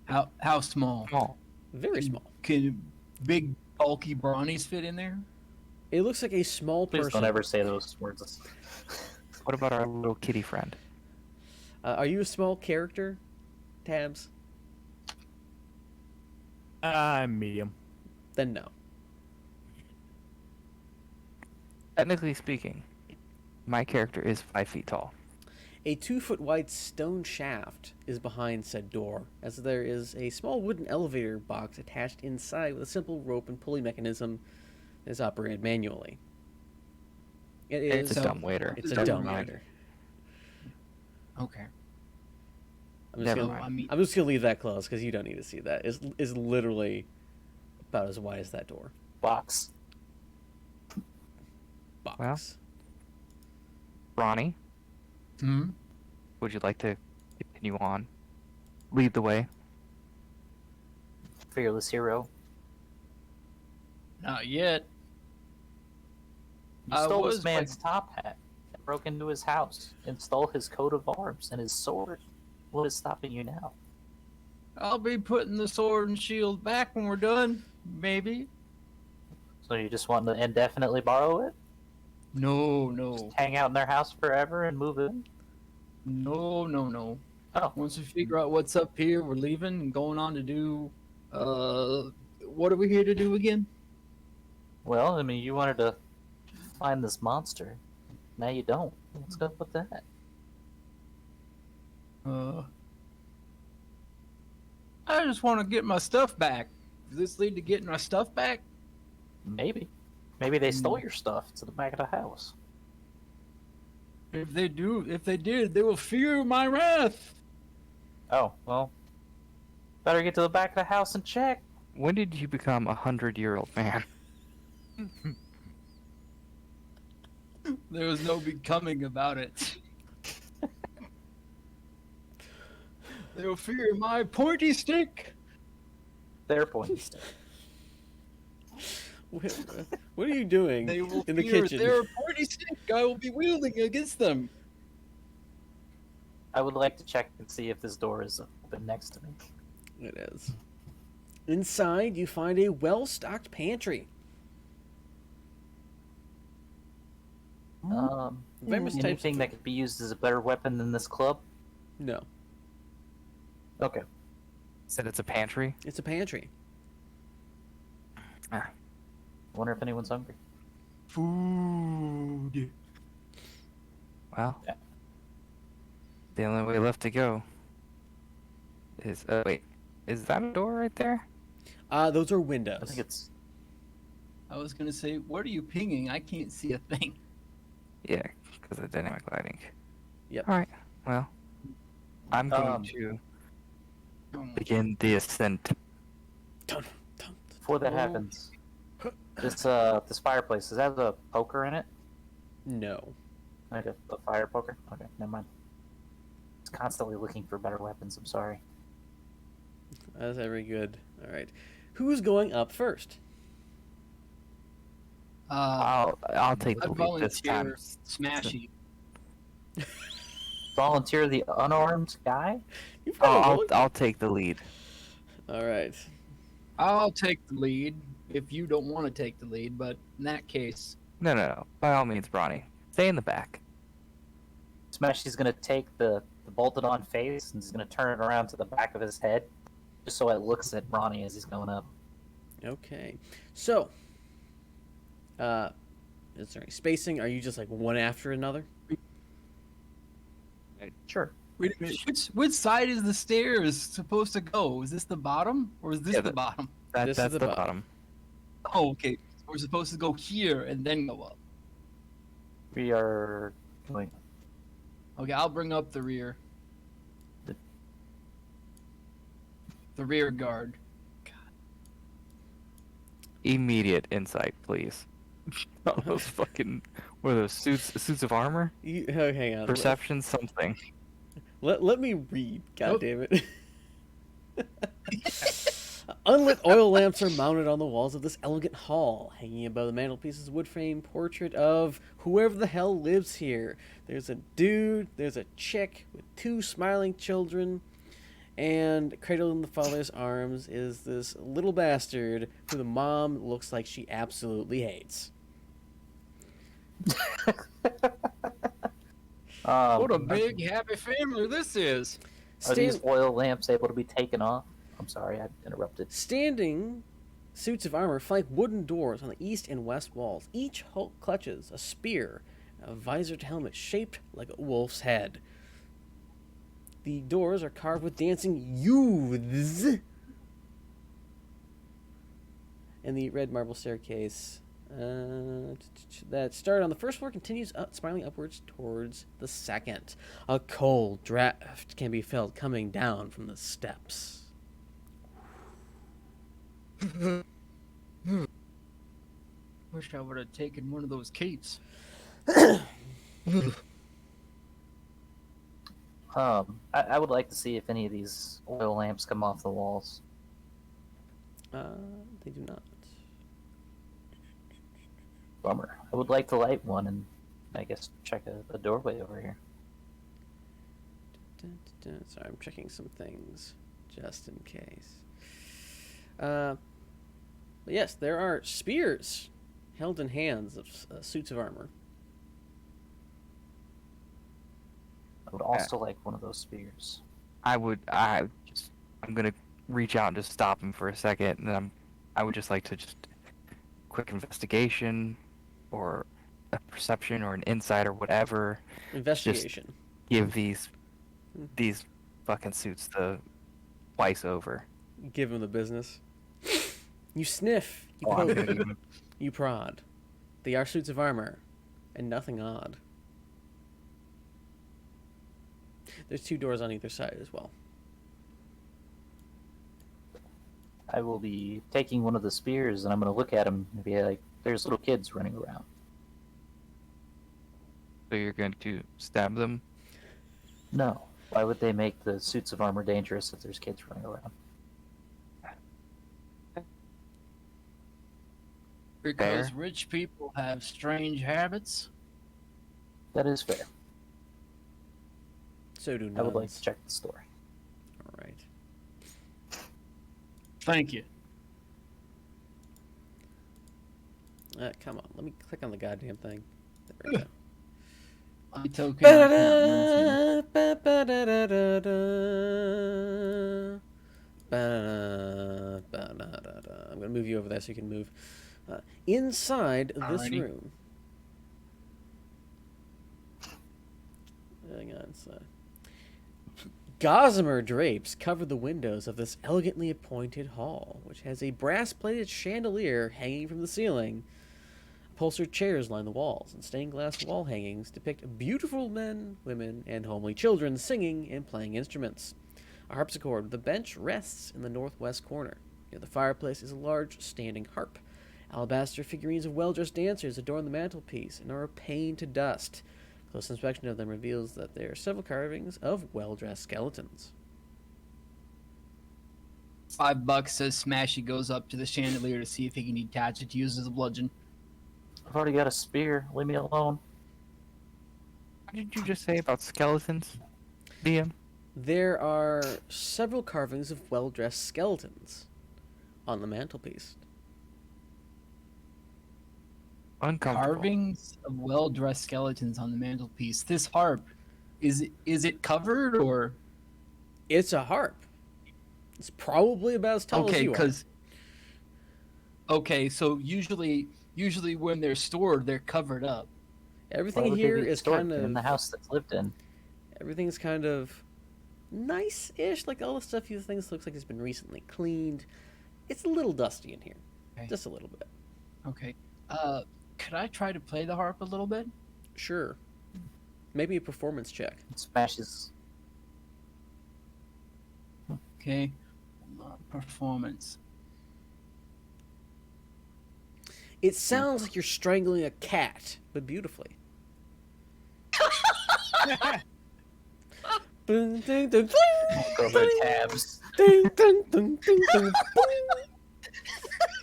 How small? Oh, Very small. Can big bulky brawnies fit in there? It looks like a small Please person. don't ever say those words. what about our little kitty friend? Are you a small character, Tabs? I'm medium. Then no. Technically speaking, my character is 5 feet tall. A 2-foot wide stone shaft is behind said door, as there is a small wooden elevator box attached inside with a simple rope and pulley mechanism that is operated manually. It is It's a dumb waiter. It's a Never dumb mind. waiter. Okay. Never gonna, mind. I mean, I'm just gonna leave that closed because you don't need to see that. It's literally about as wide as that door Box. box. Well. Ronnie, hmm? would you like to continue on? Lead the way. Fearless hero. Not yet. You I stole was this man's top hat, and broke into his house, and stole his coat of arms and his sword. What is stopping you now? I'll be putting the sword and shield back when we're done. Maybe. So you just want to indefinitely borrow it? No. Hang out in their house forever and move in? No. Oh, Once we figure out what's up here, we're leaving and going on to do. What are we here to do again? well, I mean, you wanted to find this monster. Now you don't. What's up with that? I just want to get my stuff back. Does this lead to getting my stuff back? Maybe. Maybe they stole your stuff to the back of the house. If they did, they will fear my wrath. Oh, well. Better get to the back of the house and check. When did you become a 100-year-old man? There was no becoming about it. They will fear my pointy stick. Their pointy stick. What are you doing They will in the fear kitchen? their party stick I will be wielding against them. I would like to check and see if this door is open next to me. It is. Inside, you find a well-stocked pantry. Various types Anything of that could be used as a better weapon than this club? No, Okay. Said it's a pantry. it's a pantry. I wonder if anyone's hungry. Food. Well, Yeah. the only way left to go is wait, is that a door right there? Those are I windows. think it's I was gonna say, what are you pinging? I can't see a thing. Yeah, because of dynamic lighting. Yep. All right. Well, I'm going to begin the ascent. Dun, dun. before that Oh. happens. This fireplace, does that have a poker in it? No. Like a fire poker? Okay, never mind. It's constantly looking for better weapons, I'm sorry. That's very good. All right. Who's going up first? I'll take I the lead this time. volunteer Smashy. Volunteer the unarmed guy? You've got a roll. I'll take the lead. All right. I'll take the lead if you don't want to take the lead, but in that case, No. By all means, Bronny, stay in the back. Smashy's gonna take the bolted on face and he's gonna turn it around to the back of his head just so it looks at Ronnie as he's going up. Okay. So, is there any spacing? Are you just like one after another? Sure. wait a minute. Which side is the stairs supposed to go? Is this the bottom or is this Yeah, the bottom? This is That's the the bottom. bottom. Oh, okay. We're supposed to go here and then go up. We are going. Okay, I'll bring up the rear. The- The rear guard. Immediate insight, please. All those fucking what are those suits of armor? Oh, hang on. Perception, something. Let me read. God Nope. damn it. Unlit oil lamps are mounted on the walls of this elegant hall. Hanging above the mantelpiece is a wood frame portrait of whoever the hell lives here. There's a dude, there's a chick with two smiling children, and cradled in the father's arms is this little bastard who the mom looks like she absolutely hates. What a big happy family this is. Are these Stan- oil lamps able to be taken off? I'm sorry, I interrupted. Standing suits of armor flank wooden doors on the east and west walls. Each Hulk clutches a spear, a visored helmet shaped like a wolf's head. The doors are carved with dancing youths. And the red marble staircase that started on the first floor continues up, spiraling upwards towards the second. A cold draft can be felt coming down from the steps. Wish I would have taken one of those capes. I would like to see if any of these oil lamps come off the walls. They do not. Bummer. I would like to light one and I guess check a doorway over here. Sorry, I'm checking some things just in case. But yes, there are spears held in hands of suits of armor. I would also like one of those spears. I'm gonna reach out and just stop him for a second, and then I would just like to just quick investigation, or a perception, or an insight, or whatever. Investigation. Give these fucking suits the twice over. Give him the business. You sniff. You Oh, I'm poke. gonna give him- You prod. They are suits of armor, and nothing odd. There's two doors on either side as well. I will be taking one of the spears and I'm going to look at them and be like, there's little kids running around. So you're going to stab them? No. Why would they make the suits of armor dangerous if there's kids running around? Because Fair. rich people have strange habits. That is fair. So do I would like to nuns. check the story. All right. Thank you. Come on. Let me click on the goddamn thing. There we go. I token I cannot move him. I'm going to move you over there so you can move. Inside this Alrighty. room. Hang on. Gossamer drapes cover the windows of this elegantly appointed hall, which has a brass-plated chandelier hanging from the ceiling. Upholstered chairs line the walls, and stained glass wall hangings depict beautiful men, women, and homely children singing and playing instruments. A harpsichord with a bench rests in the northwest corner. Near the fireplace is a large standing harp. Alabaster figurines of well-dressed dancers adorn the mantelpiece and are a pain to dust. Close inspection of them reveals that there are several carvings of well-dressed skeletons. $5 says Smashy goes up to the chandelier to see if he can detach it to use as a bludgeon. I've already got a spear. Leave me alone. What did you just say about skeletons, DM? There are several carvings of well-dressed skeletons on the mantelpiece. Uncomfortable. Carvings of well-dressed skeletons on the mantelpiece. This harp, is it covered or? It's a harp. It's probably about as tall as Okay, you are. because. Okay, so usually when they're stored, they're covered up. Why Everything would here they be is stored kind of in the house that's lived in? everything's kind of nice-ish. Like all the stuff you things looks like it's been recently cleaned. It's a little dusty in here, Okay. just a little bit. Okay. Could I try to play the harp a little bit? Sure. Maybe a performance check. It smashes. Okay. Performance. It sounds like you're strangling a cat, but beautifully. Dun, dun, dun, Go the tabs. dun, dun, dun, dun, dun, dun.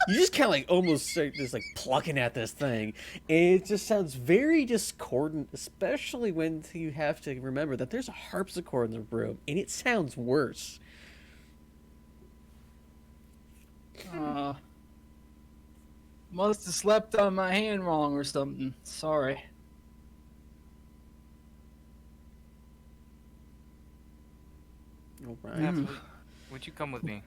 You just kind of like almost start just like plucking at this thing, and it just sounds very discordant, especially when you have to remember that there's a harpsichord in the room, and it sounds worse. Must have slept on my hand wrong or something. Sorry. All right. Absolutely. Would you come with me?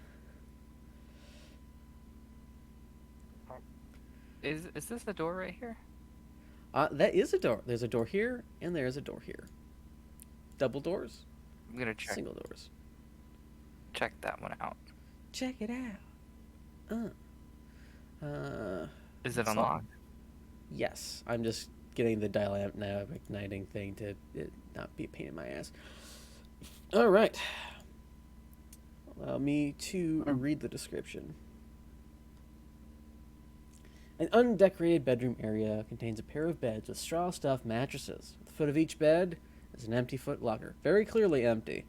Is this the door right here? That is a door. There's a door here, and there's a door here. Double doors, I'm gonna single doors. check that one out. Check it out. Is it It's unlocked? Yes, I'm just getting the dynamic igniting thing to not be a pain in my ass. All right. Allow me to read the description. An undecorated bedroom area contains a pair of beds with straw stuffed mattresses. At the foot of each bed is an empty footlocker, very clearly empty.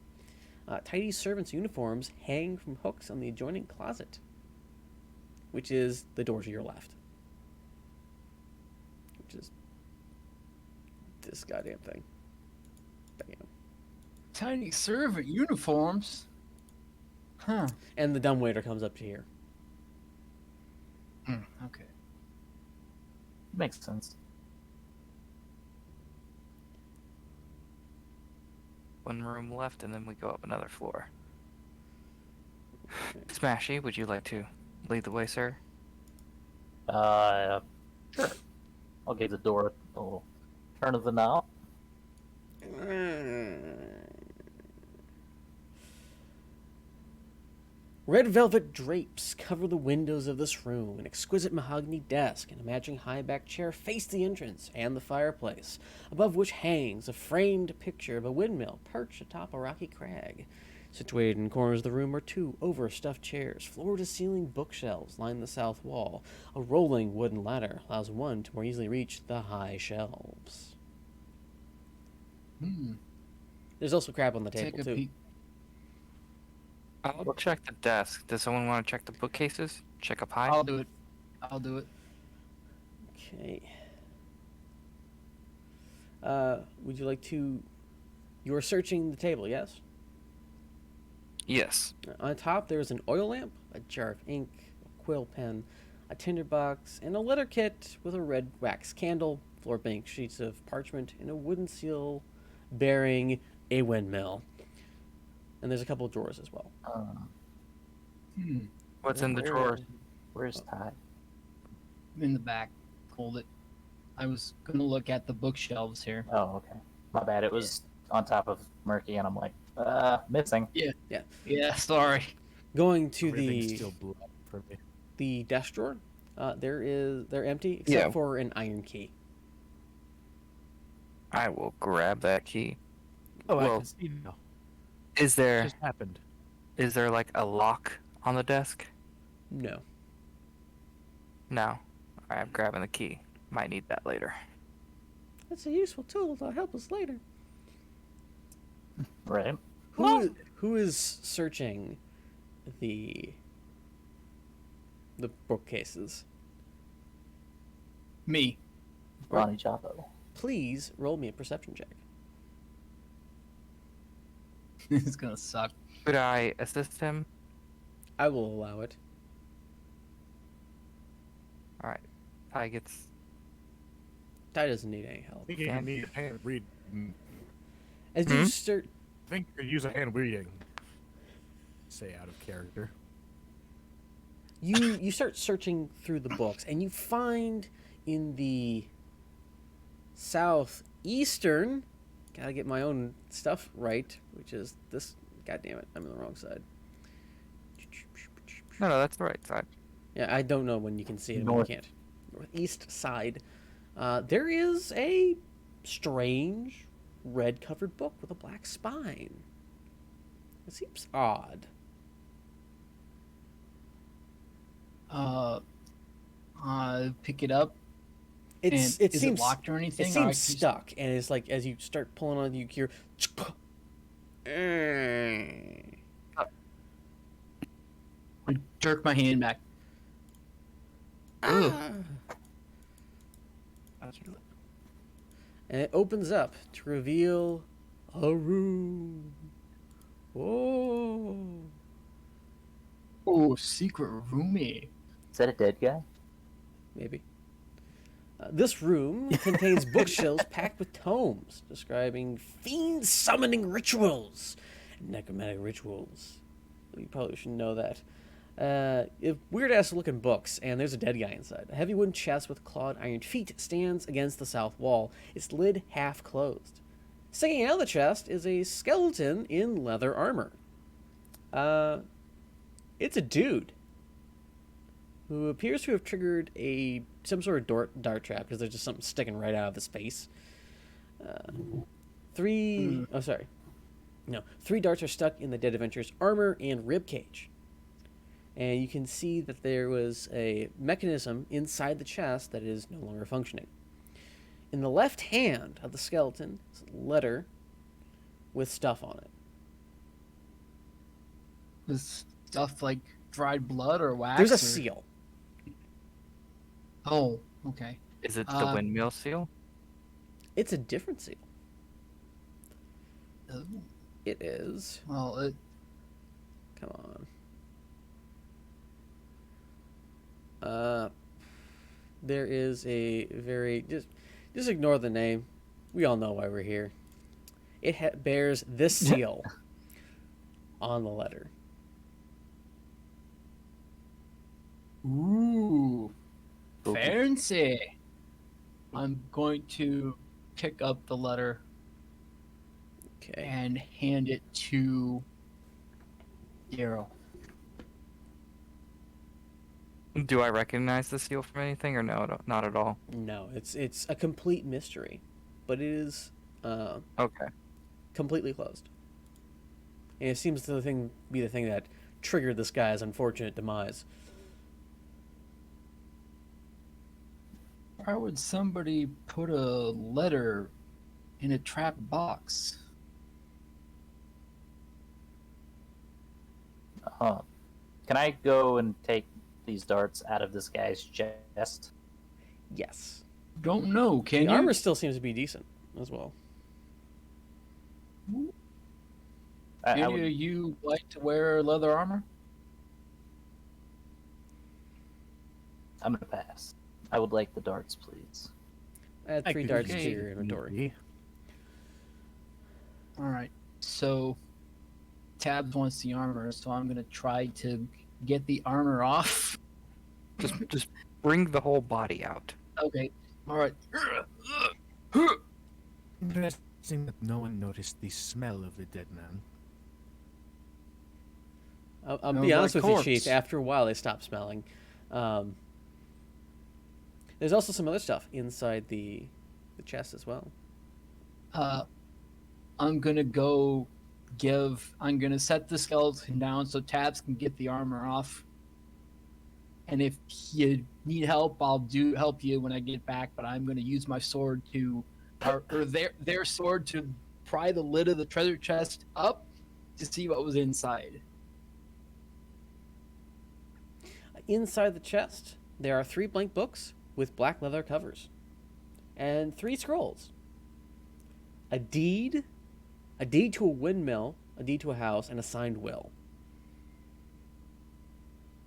Tidy servants' uniforms hang from hooks on the adjoining closet, which is the door to your left. Which is this goddamn thing. Bam. Tiny servant uniforms. Huh. And the dumbwaiter comes up to here. Okay. Makes sense. One room left, and then we go up another floor. Smashy, would you like to lead the way, sir? Sure. I'll give the door a little turn of the knob. Red velvet drapes cover the windows of this room. An exquisite mahogany desk and a matching high-back chair face the entrance and the fireplace, above which hangs a framed picture of a windmill perched atop a rocky crag. Situated in corners of the room are two overstuffed chairs. Floor-to-ceiling bookshelves line the south wall. A rolling wooden ladder allows one to more easily reach the high shelves. There's also crap on the Take table, a too. peek. I'll check the desk. Does someone want to check the bookcases? Check up high? I'll do it. Okay. Would you like to... You're searching the table, yes? Yes. On top, there's an oil lamp, a jar of ink, a quill pen, a tinderbox, and a letter kit with a red wax candle, floor bank sheets of parchment, and a wooden seal bearing a windmill. And there's a couple of drawers as well. What's in the drawers? Where's Ty? In the back. Hold it. I was gonna look at the bookshelves here. Oh, okay. My bad. It was on top of Murky, and I'm like, missing. Yeah, sorry. Going to Everything's still blood for me. the desk drawer, they're empty except for an iron key. I will grab that key. Oh, I Well, can see now. Is What there just happened? like a lock on the desk? No. No. Alright, I'm grabbing the key. Might need that later. That's a useful tool to help us later. Right. Who is searching the bookcases? Me. Ronnie Chapo. Please roll me a perception check. It's gonna suck. Could I assist him? I will allow it. Alright. Ty gets... Ty doesn't need any help. I think you need a hand read. As you start, I think you could use a hand reading. Say out of character. you start searching through the books, and you find in the southeastern, gotta get my own stuff right, which is this. God damn it, I'm on the wrong side. No, that's the right side. Yeah, I don't know when you can see it and when North. you can't. Northeast side. There is a strange red-covered book with a black spine. It seems odd. Pick it up. It Is seems it locked or anything? It or I seems can just- stuck, and it's like as you start pulling on, you hear. I jerk my hand back. And it opens up to reveal a room. Oh. Oh, secret roomie. Is that a dead guy? Maybe. This room contains bookshelves packed with tomes describing fiend summoning rituals and necromantic rituals. You probably should know that. Weird ass looking books, and there's a dead guy inside. A heavy wooden chest with clawed iron feet stands against the south wall, its lid half closed. Sticking out of the chest is a skeleton in leather armor. It's a dude who appears to have triggered some sort of dart trap because there's just something sticking right out of his face. Three darts are stuck in the dead adventurer's armor and rib cage. And you can see that there was a mechanism inside the chest that is no longer functioning. In the left hand of the skeleton is a letter with stuff on it. Is stuff like dried blood or wax? There's a or- seal. Oh, okay. Is it the windmill seal? It's a different seal. Oh, It is. well, Come on. There is a very just ignore the name. We all know why we're here. It bears this seal on the letter. ooh, Spooky. fancy. I'm going to pick up the letter Okay. and hand it to Darrow. Do I recognize the seal from anything, or no, not at all? No, it's a complete mystery, but it is Okay. completely closed. And it seems to be the thing that triggered this guy's unfortunate demise. Why would somebody put a letter in a trap box? Can I go and take these darts out of this guy's chest? Yes. Don't know. Can The you? armor still seems to be decent as well. I Any would, of you like to wear leather armor? I'm gonna pass. I would like the darts, please. Add I 3 could darts use to it your if inventory. need be. All right. So Tabs wants the armor, so I'm gonna try to get the armor off. Just bring the whole body out. Okay. All right. Interesting that no one noticed the smell of the dead man. I'll No, be but honest with you, corpse. Chief. After a while, they stop smelling. There's also some other stuff inside the chest as well. I'm gonna I'm gonna set the skeleton down so Tabs can get the armor off. And if you need help, I'll help you when I get back. But I'm gonna use my sword or their sword to pry the lid of the treasure chest up to see what was inside. Inside the chest, there are 3 blank books with black leather covers, and 3 scrolls. A deed to a windmill, a deed to a house, and a signed will.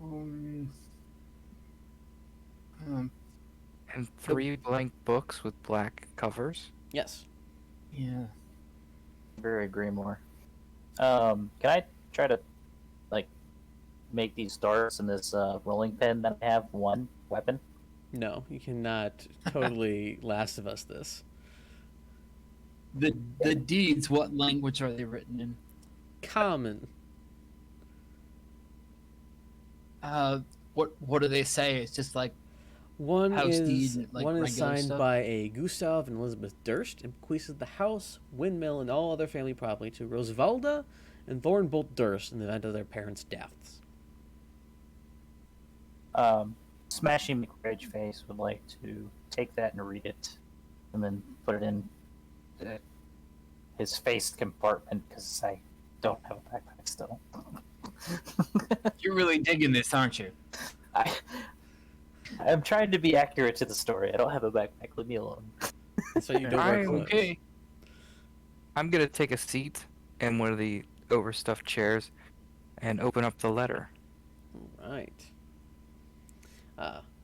Um, And 3 blank books with black covers. Yes. yeah. Very agree more. Can I try to make these darts and this rolling pin that I have one weapon? No, you cannot totally Last of Us this. The deeds. What language are they written in? Common. What do they say? It's just like One House is deed, like one is regular signed stuff? by a Gustav and Elizabeth Durst and bequeaths the house, windmill, and all other family property to Rosevalda and Thornbolt Durst in the event of their parents' deaths. Smashing McRage Face would like to take that and read it, and then put it in his face compartment because I don't have a backpack still. you're really digging this, aren't you? I'm trying to be accurate to the story. I don't have a backpack. Leave me alone. So you don't wear clothes. Okay. I'm gonna take a seat in one of the overstuffed chairs and open up the letter. Right.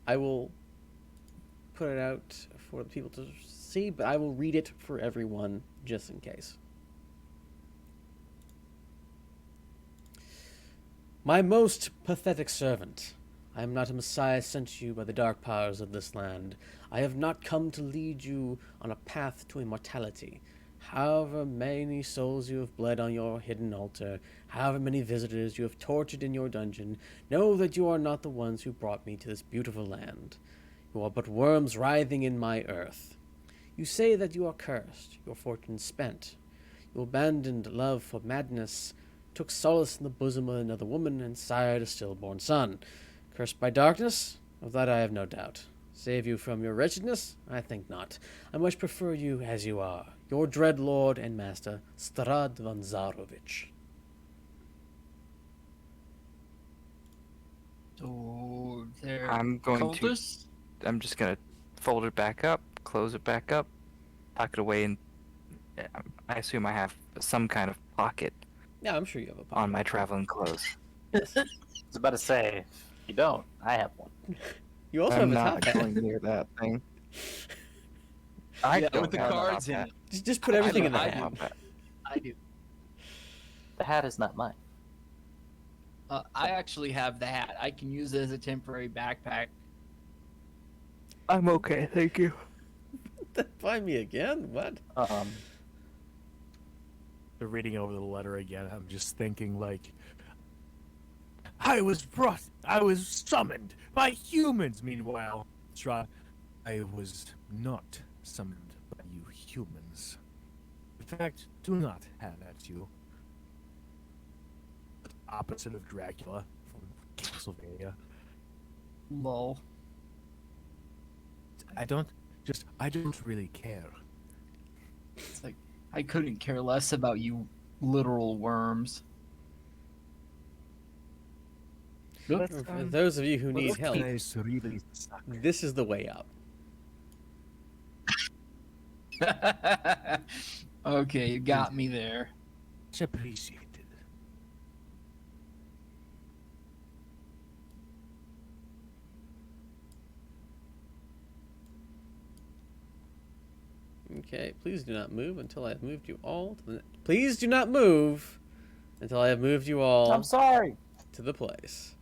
I will put it out for the people to see, but I will read it for everyone just in case. My most pathetic servant, I am not a messiah sent you by the dark powers of this land. I have not come to lead you on a path to immortality. However many souls you have bled on your hidden altar, however many visitors you have tortured in your dungeon, know that you are not the ones who brought me to this beautiful land. You are but worms writhing in my earth. You say that you are cursed, your fortune spent. You abandoned love for madness, took solace in the bosom of another woman, and sired a stillborn son. Cursed by darkness? Of that I have no doubt. Save you from your wretchedness? I think not. I much prefer you as you are, your dread lord and master, Strahd von Zarovich. So they're I'm cultists? just gonna fold it back up, close it back up, tuck it away, and I assume I have some kind of pocket Yeah, I'm sure you have a pocket. on my traveling clothes. I was about to say, if you don't, I have one. You also I'm have a not top hat. going near that thing. Yeah, don't with the have a cards top in hat. it. Just put everything in the I hat. do. I do. The hat is not mine. I actually have the hat. I can use it as a temporary backpack. I'm okay, thank you. Find me again? What? Reading over the letter again, I'm just thinking I was summoned by humans. Meanwhile, Strahd, I was not summoned by you humans. In fact, do not have at you. Opposite of Dracula from Castlevania. Lol. I don't really care. It's like I couldn't care less about you literal worms. For those of you who need help, Guys really suck. this is the way up. Okay, you got me there. Much appreciated. Okay, please do not move until I have moved you all to the... Please do not move until I have moved you all I'm sorry. to the place.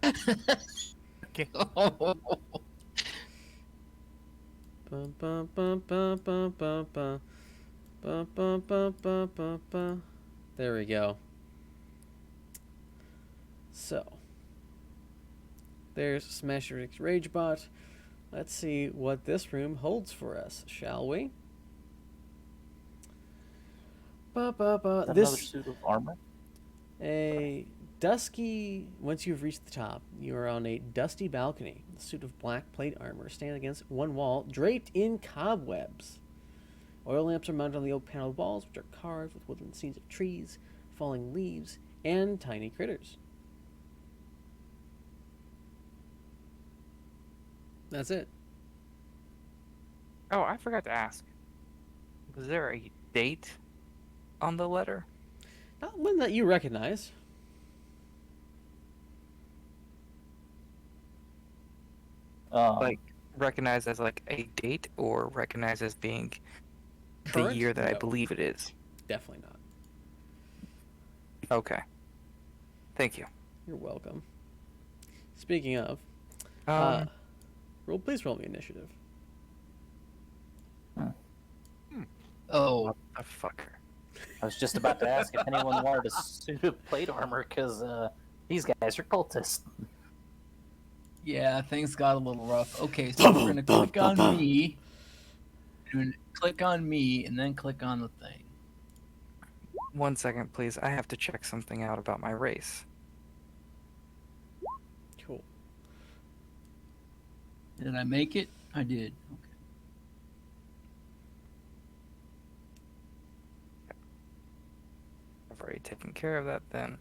Okay. Bum, bum, bum, bum, bum, bum, bum. Bum, bum, bum, bum, bum, bum. There we go. So, there's Smasher's Ragebot. Let's see what this room holds for us, shall we? Is that another suit of armor? A dusky. Once you've reached the top, you are on a dusty balcony. The suit of black plate armor stands against one wall, draped in cobwebs. Oil lamps are mounted on the oak paneled walls, which are carved with woodland scenes of trees, falling leaves, and tiny critters. That's it. Oh, I forgot to ask. Was there a date on the letter? Not one that you recognize. Like, recognized as like a date, or recognized as being the Current? year that I No. believe it is? Definitely not. Okay. Thank you. You're welcome. Speaking of, Um, please roll me initiative. Oh, a fucker. I was just about to ask if anyone wanted a suit of plate armor, because these guys are cultists. yeah, things got a little rough. Okay, so we're gonna click on me. We're gonna click on me, and then click on the thing. 1 second, please. I have to check something out about my race. Cool. Did I make it? I did. Okay. I've already taken care of that then.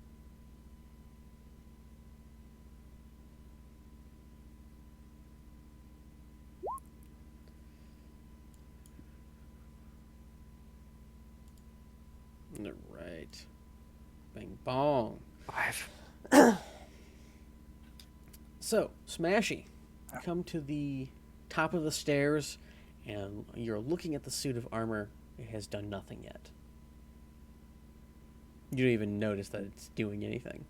Alright. Bang bong. 5. So, Smashy, you come to the top of the stairs, and you're looking at the suit of armor. It has done nothing yet. You don't even notice that it's doing anything.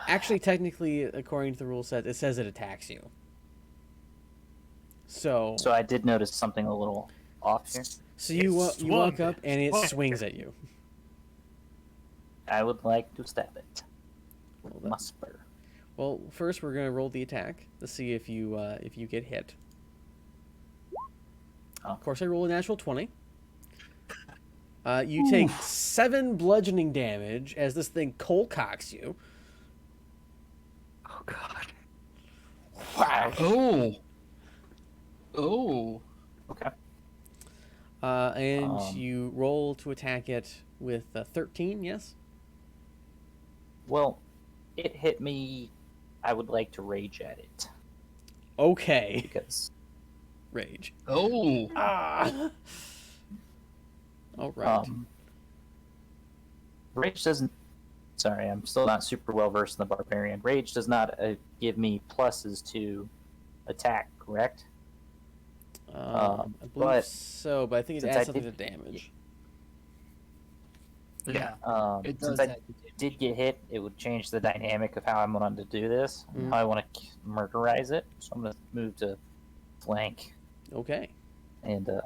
Actually, technically, according to the rule set, it says it attacks you. So So I did notice something a little off here. you walk swung. up, and it Swung. swings at you. I would like to stab it. Roll With that. my spur. Well, first we're gonna roll the attack to see if you get hit. Oh. Of course, I roll a natural 20. You take 7 bludgeoning damage as this thing cold-cocks you. Oh god. Wow. Oh. Oh. Okay. And you roll to attack it with 13, yes? Well, it hit me. I would like to rage at it Okay. because Rage. Oh. Ah. All right. rage doesn't. Sorry, I'm still not super well versed in the barbarian. Rage does not give me pluses to attack, correct? I believe but so, but I think it since adds I something to did- damage. Yeah. It does Since I that. did get hit, it would change the dynamic of how I'm going to do this. Mhm. How I want to murderize it. So I'm going to move to flank. Okay. And do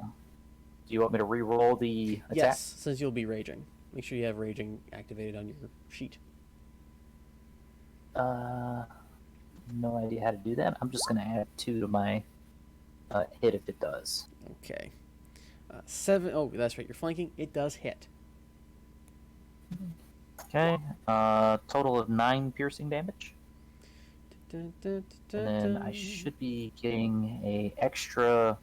you want me to re-roll the attack? Yes, since you'll be raging. Make sure you have raging activated on your sheet. No idea how to do that. I'm just going to add 2 to my hit if it does. Okay. 7. Oh, that's right. You're flanking. It does hit. Okay. Total of 9 piercing damage. Dun, dun, dun, And then I dun. should be getting a extra.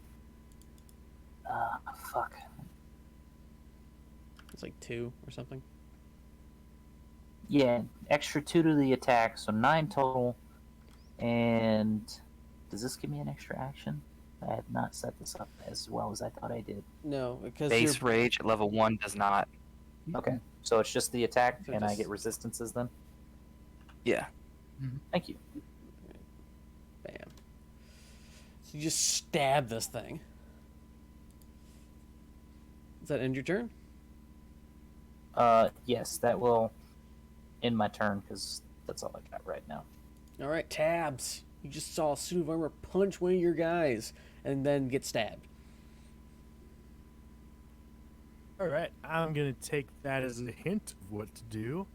Fuck. It's like 2 or something. Yeah, extra 2 to the attack, so 9 total. And does this give me an extra action? I have not set this up as well as I thought I did. No, because Base rage at level 1 does not. Okay, so it's just the attack, So and I just- get resistances then? Yeah. Thank you. Bam. So you just stab this thing. Does that end your turn? Yes, that will end my turn, because that's all I got right now. All right, Tabs. You just saw a suit of armor punch one of your guys and then get stabbed. All right, I'm gonna take that as a hint of what to do.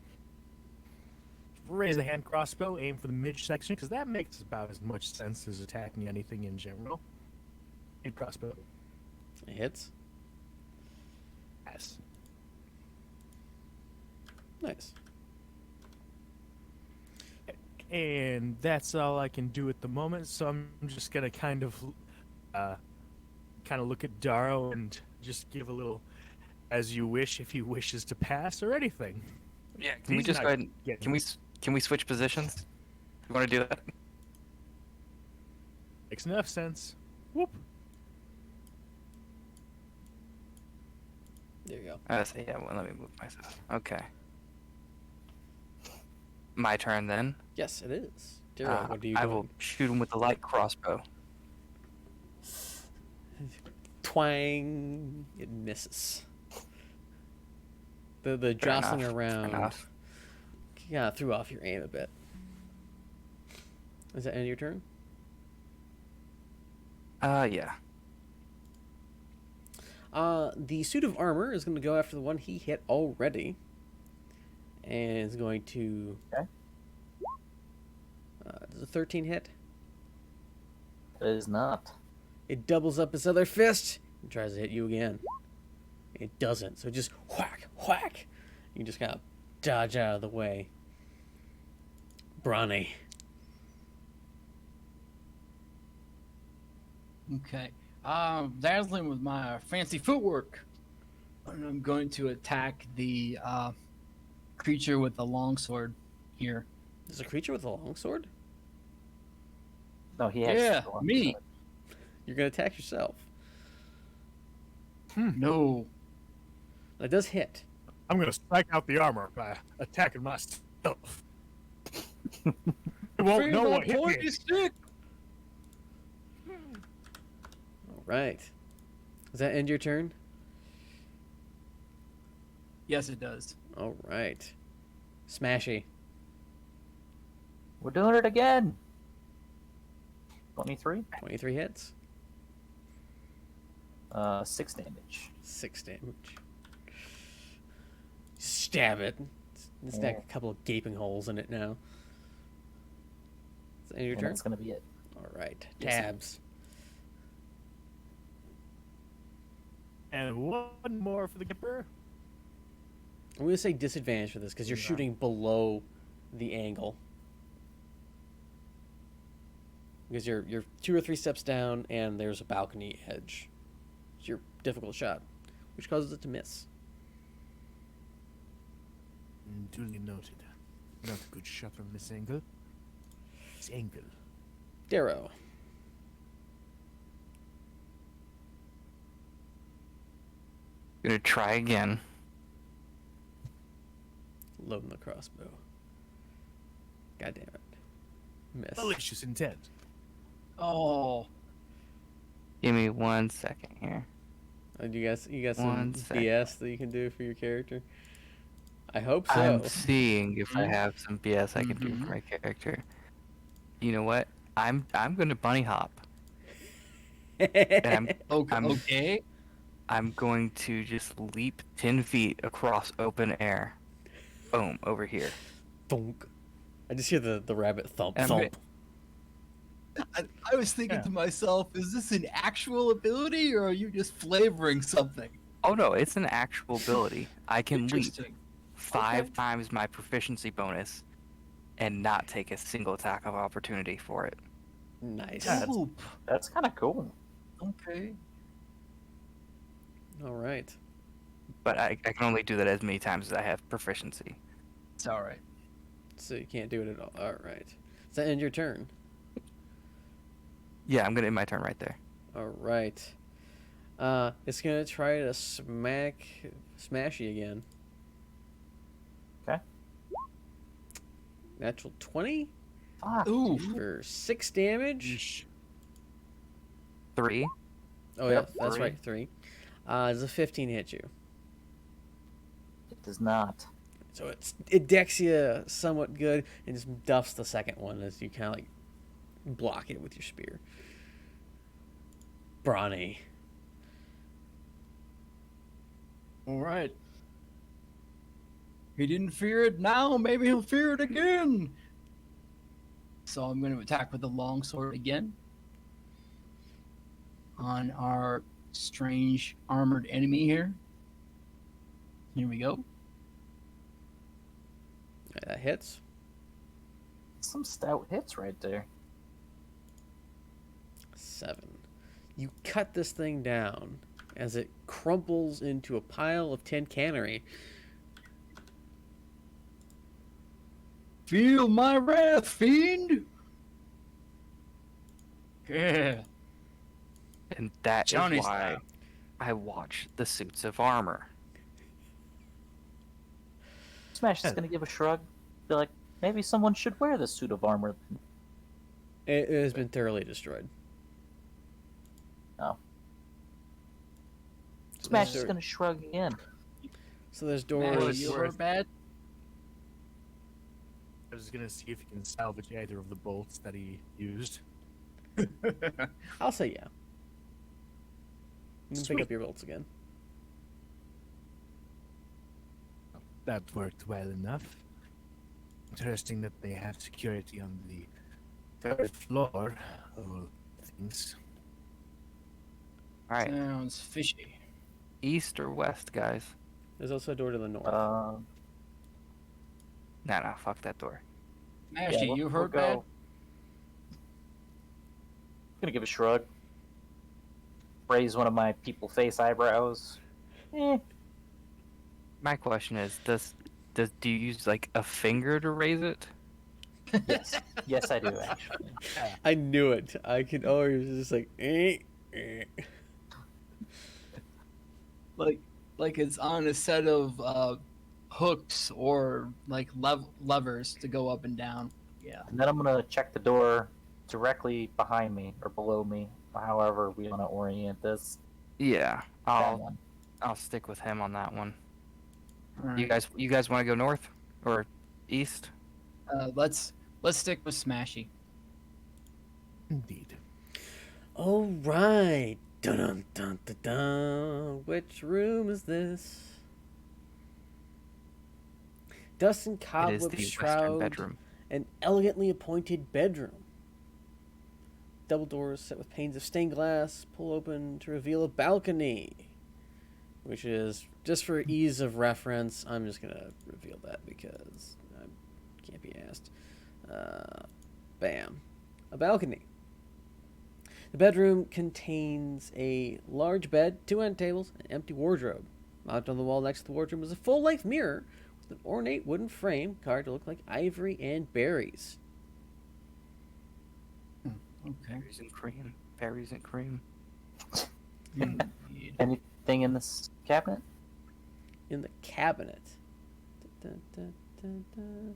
Raise a hand crossbow, aim for the midsection, because that makes about as much sense as attacking anything in general. Hand crossbow. It hits. Yes. Nice. And that's all I can do at the moment, so I'm just gonna kind of look at Darrow and just give a little "as you wish" if he wishes to pass or anything. Yeah. Can we He's just not go ahead and getting- can we switch positions? You want to do that? Makes enough sense. Whoop. There you go. Say yeah. Well, let me move myself. Okay. My turn then. Yes, it is. Darrow, what do you I do? will shoot him with the light crossbow. Twang. It misses. The Fair jostling enough, fair around enough. kind of threw off your aim a bit. Is that end of your turn? Yeah. The suit of armor is going to go after the one he hit already. And is going to... Okay. Does a 13 hit? It is not. It doubles up his other fist and tries to hit you again. It doesn't, so just whack, whack. You just kind of dodge out of the way. Brawny. Okay. Dazzling with my fancy footwork. And I'm going to attack the creature with the longsword here. There's a creature with a longsword? No, he has. Yeah, the one. me. You're going to attack yourself. No. That does hit. I'm gonna strike out the armor by attacking myself. You won't know what hit me. stick. All right. Does that end your turn? Yes, it does. All right. Smashy. We're doing it again. 23. 23 hits. 6 damage. 6 damage. Stab it. It's got a couple of gaping holes in it now. Is that end your And turn? that's gonna be it. All right. Yes. Tabs. And one more for the Gipper. I'm going to say disadvantage for this because you're Yeah. shooting below the angle. Because you're 2 or 3 steps down and there's a balcony edge. It's your difficult shot, which causes it to miss. Duly noted. Not a good shot from this angle. This angle. Darrow. Gonna try again. Loading the crossbow. God damn it. Miss. Malicious intent. Oh. Give me 1 second here. You got some One second. BS that you can do for your character? I hope so. I'm seeing if I Mhm. have some BS I can do Mhm. for my character. You know what? I'm gonna bunny hop. And Okay. I'm- Okay. I'm going to just leap 10 feet across open air. Boom, over here. Thunk. I just hear the rabbit thump And thump. I was thinking Yeah. to myself, is this an actual ability or are you just flavoring something? Oh no, it's an actual ability. I can leap Interesting. 5 Okay. times my proficiency bonus and not take a single attack of opportunity for it. Nice. Yeah. Dope. That's kind of cool. Okay. All right. But I can only do that as many times as I have proficiency. It's all right. So you can't do it at all. All right. Does that end your turn? Yeah, I'm gonna end my turn right there. All right. It's gonna try to smashy again. Okay. Natural 20 Fuck. Ooh. for 6 damage. Yeesh. 3. Oh Yep, yeah, that's 3. right, 3. Does a 15 hit you? It does not. So it decks you somewhat good and just duffs the second one as you kind of like block it with your spear. Brawny. All right. He didn't fear it now. Maybe he'll fear it again. So I'm going to attack with the longsword again on our strange armored enemy here. Here we go. That hits. Some stout hits right there. 7. You cut this thing down as it crumples into a pile of tin cannery. Feel my wrath, fiend. Yeah. And that is Johnny why style. I watch the Suits of Armor. Smash is gonna give a shrug. Be like, maybe someone should wear this suit of armor. It has been thoroughly destroyed. Oh. So Smash there's is gonna shrug again. So there's Man, doors. you were bad. I was gonna see if he can salvage either of the bolts that he used. I'll say yeah. You can pick Sweet. up your bolts again. That worked well enough. Interesting that they have security on the third floor of all things. All right, Sounds fishy. east or west, guys? There's also a door to the north. Nah, fuck that door. Mashy, we'll- you we'll heard go. bad? Gonna give a shrug. Raise one of my people face eyebrows. My question is, do you use like a finger to raise it? Yes. Yes, I do, actually. I knew it. I could always just like. Like it's on a set of hooks or like levers to go up and down. Yeah. And then I'm gonna check the door directly behind me or below me, however we want to orient this. Yeah, That one. I'll stick with him on that one. All You right. guys want to go north or east? Let's stick with Smashy. Indeed. All right. Dun dun dun dun dun. Which room is this? Dust and It is cobwebs the western shroud bedroom. an elegantly appointed bedroom. Double doors set with panes of stained glass pull open to reveal a balcony, which is, just for ease of reference, I'm just going to reveal that because I can't be asked. Bam. A balcony. The bedroom contains a large bed, 2 end tables, and an empty wardrobe. Mounted on the wall next to the wardrobe is a full-length mirror with an ornate wooden frame carved to look like ivory and berries. Okay. Berries and cream. Berries and cream. Indeed. Anything in this cabinet? In the cabinet. Dun, dun, dun, dun.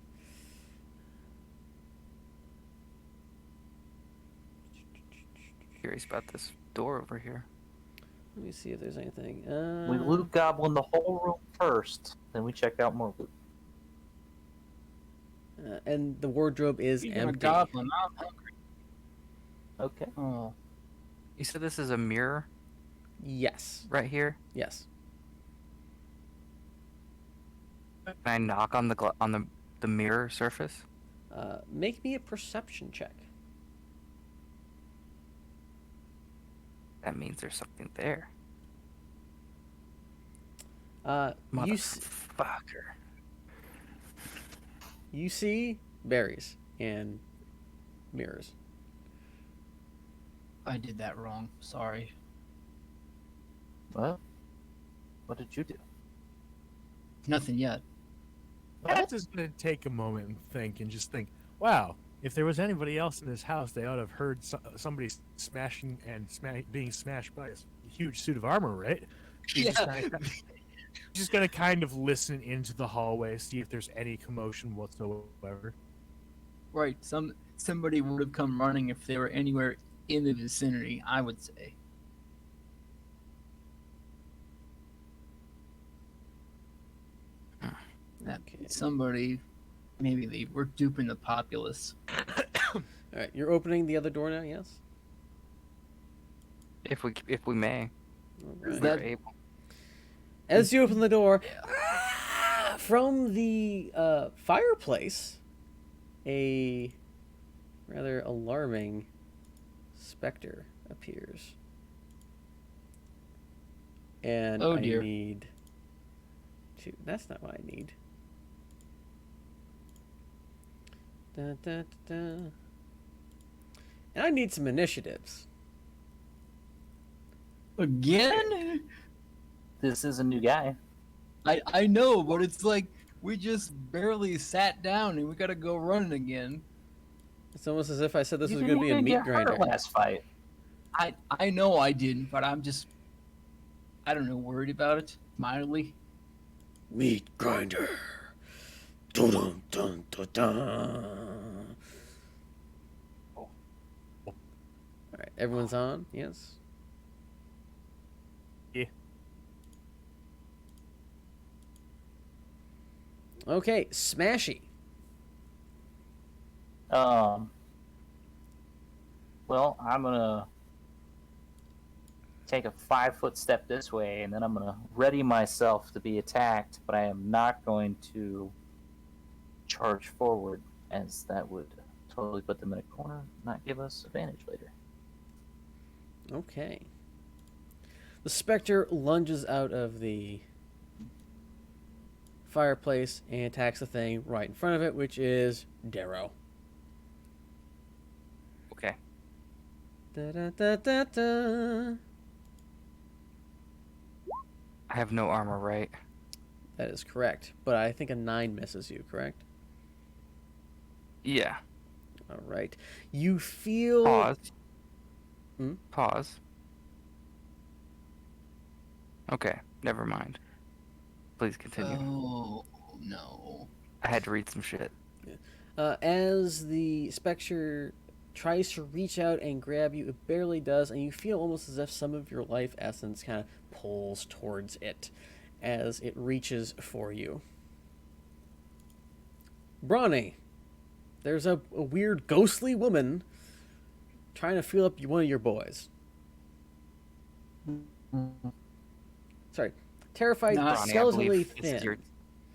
Curious about this door over here. Let me see if there's anything. We loot goblin the whole room first, then we check out more loot. And the wardrobe is Even a empty. goblin. I'm hungry. Okay. Oh. You said this is a mirror Yes. right here. Yes. Can I knock on the mirror surface? Make me a perception check. That means there's something there. Motherfucker. You see berries and mirrors. I did that wrong. Sorry. Well, what did you do? Nothing yet. I'm just gonna take a moment and think, wow, If there was anybody else in this house, they ought to have heard somebody smashing and being smashed by a huge suit of armor, right? He's just gonna kind of listen into the hallway, see if there's any commotion whatsoever. Right. Somebody would have come running if they were anywhere in the vicinity, I would say. That Okay. somebody, maybe they were duping the populace. All right, you're opening the other door now. Yes. If we may, All if right. we're able. As you open the door, Yeah. from the fireplace, a rather alarming specter appears. And Oh, I dear. need to. That's not what I need. Da, da, da, da. And I need some initiatives. Again? This is a new guy. I know, but it's like we just barely sat down and we gotta go running again. It's almost as if I said this You was going to didn't be a even meat get grinder. hurt last fight. I know I didn't, but I'm just, I don't know, worried about it mildly. Meat grinder. Dun dun dun dun dun. All right, everyone's on. Yes. Yeah. Okay, Smashy. Well, I'm gonna take a 5-foot step this way, and then I'm gonna ready myself to be attacked, but I am not going to charge forward, as that would totally put them in a corner, not give us advantage later. Okay. The specter lunges out of the fireplace and attacks the thing right in front of it, which is Darrow. Okay. Da, da, da, da, da. I have no armor, right? That is correct, but I think a 9 misses you, correct? Yeah. All right. You feel... Pause. Hmm? Pause. Okay, never mind. Please continue. Oh no. I had to read some shit. As the spectre tries to reach out and grab you, it barely does, and you feel almost as if some of your life essence kind of pulls towards it as it reaches for you. Brawny, there's a weird ghostly woman trying to feel up one of your boys. Sorry. Terrified, Nah, Ronnie, I skeletally believe thin. it's your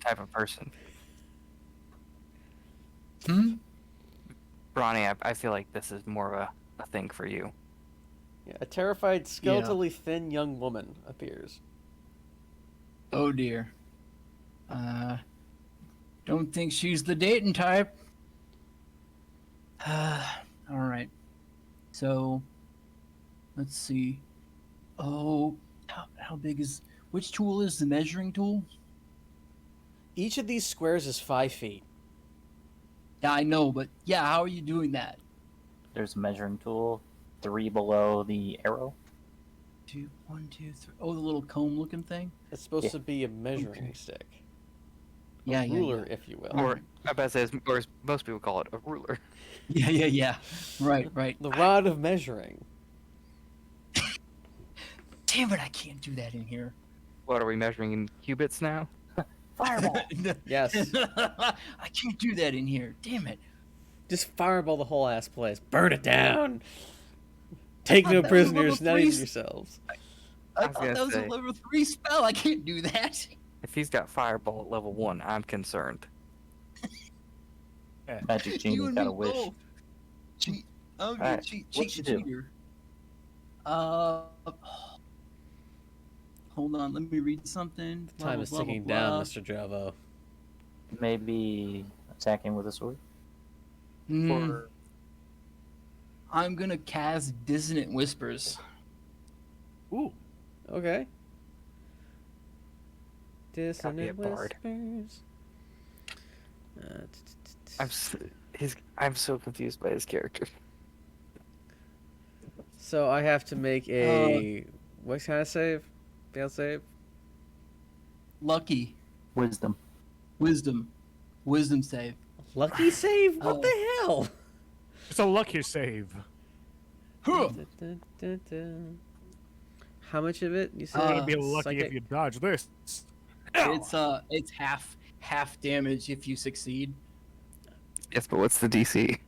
type of person. Hmm? Ronnie, I feel like this is more of a thing for you. Yeah, a terrified, skeletally thin young woman appears. Oh dear. Don't think she's the dating type. Alright. So, let's see. Oh, how big is... Which tool is the measuring tool? Each of these squares is 5 feet. Yeah, I know, but yeah, how are you doing that? There's a measuring tool, 3 below the arrow. 2, 1, 2, 3. Oh, the little comb-looking thing. It's supposed Yeah. to be a measuring Okay. stick. Yeah, A yeah, ruler, yeah. if you will. Or, I bet it says, or as most people call it, a ruler. Yeah. Right. The rod of measuring. Damn it, I can't do that in here. What are we measuring in cubits now? Fireball! Yes. I can't do that in here. Damn it. Just fireball the whole ass place. Burn it down. Take thought no that was prisoners, level none of 3. yourselves. I was thought gonna that was say. a level 3 spell. I can't do that. If he's got fireball at level 1, I'm concerned. Magic You Genie and got me a wish. both. Cheat. I'm gonna Alright, cheat what'd the you do? cheater. Hold on, let me read something. Time Blah, is blah, blah, ticking blah, down, blah. Mr. Javo. Maybe attacking with a sword? Hmm. Or I'm gonna cast Dissonant Whispers. Ooh. Okay. Gotta be a Dissonant bard. whispers. I'm so confused by his character. So I have to make a what kind of save? Fail save? Lucky. Wisdom. Wisdom save. Lucky save? What the hell? It's a lucky save. Huh. How much of it? You said You're gonna be lucky psychic? if you dodge this. It's half damage if you succeed. Yes, but what's the DC?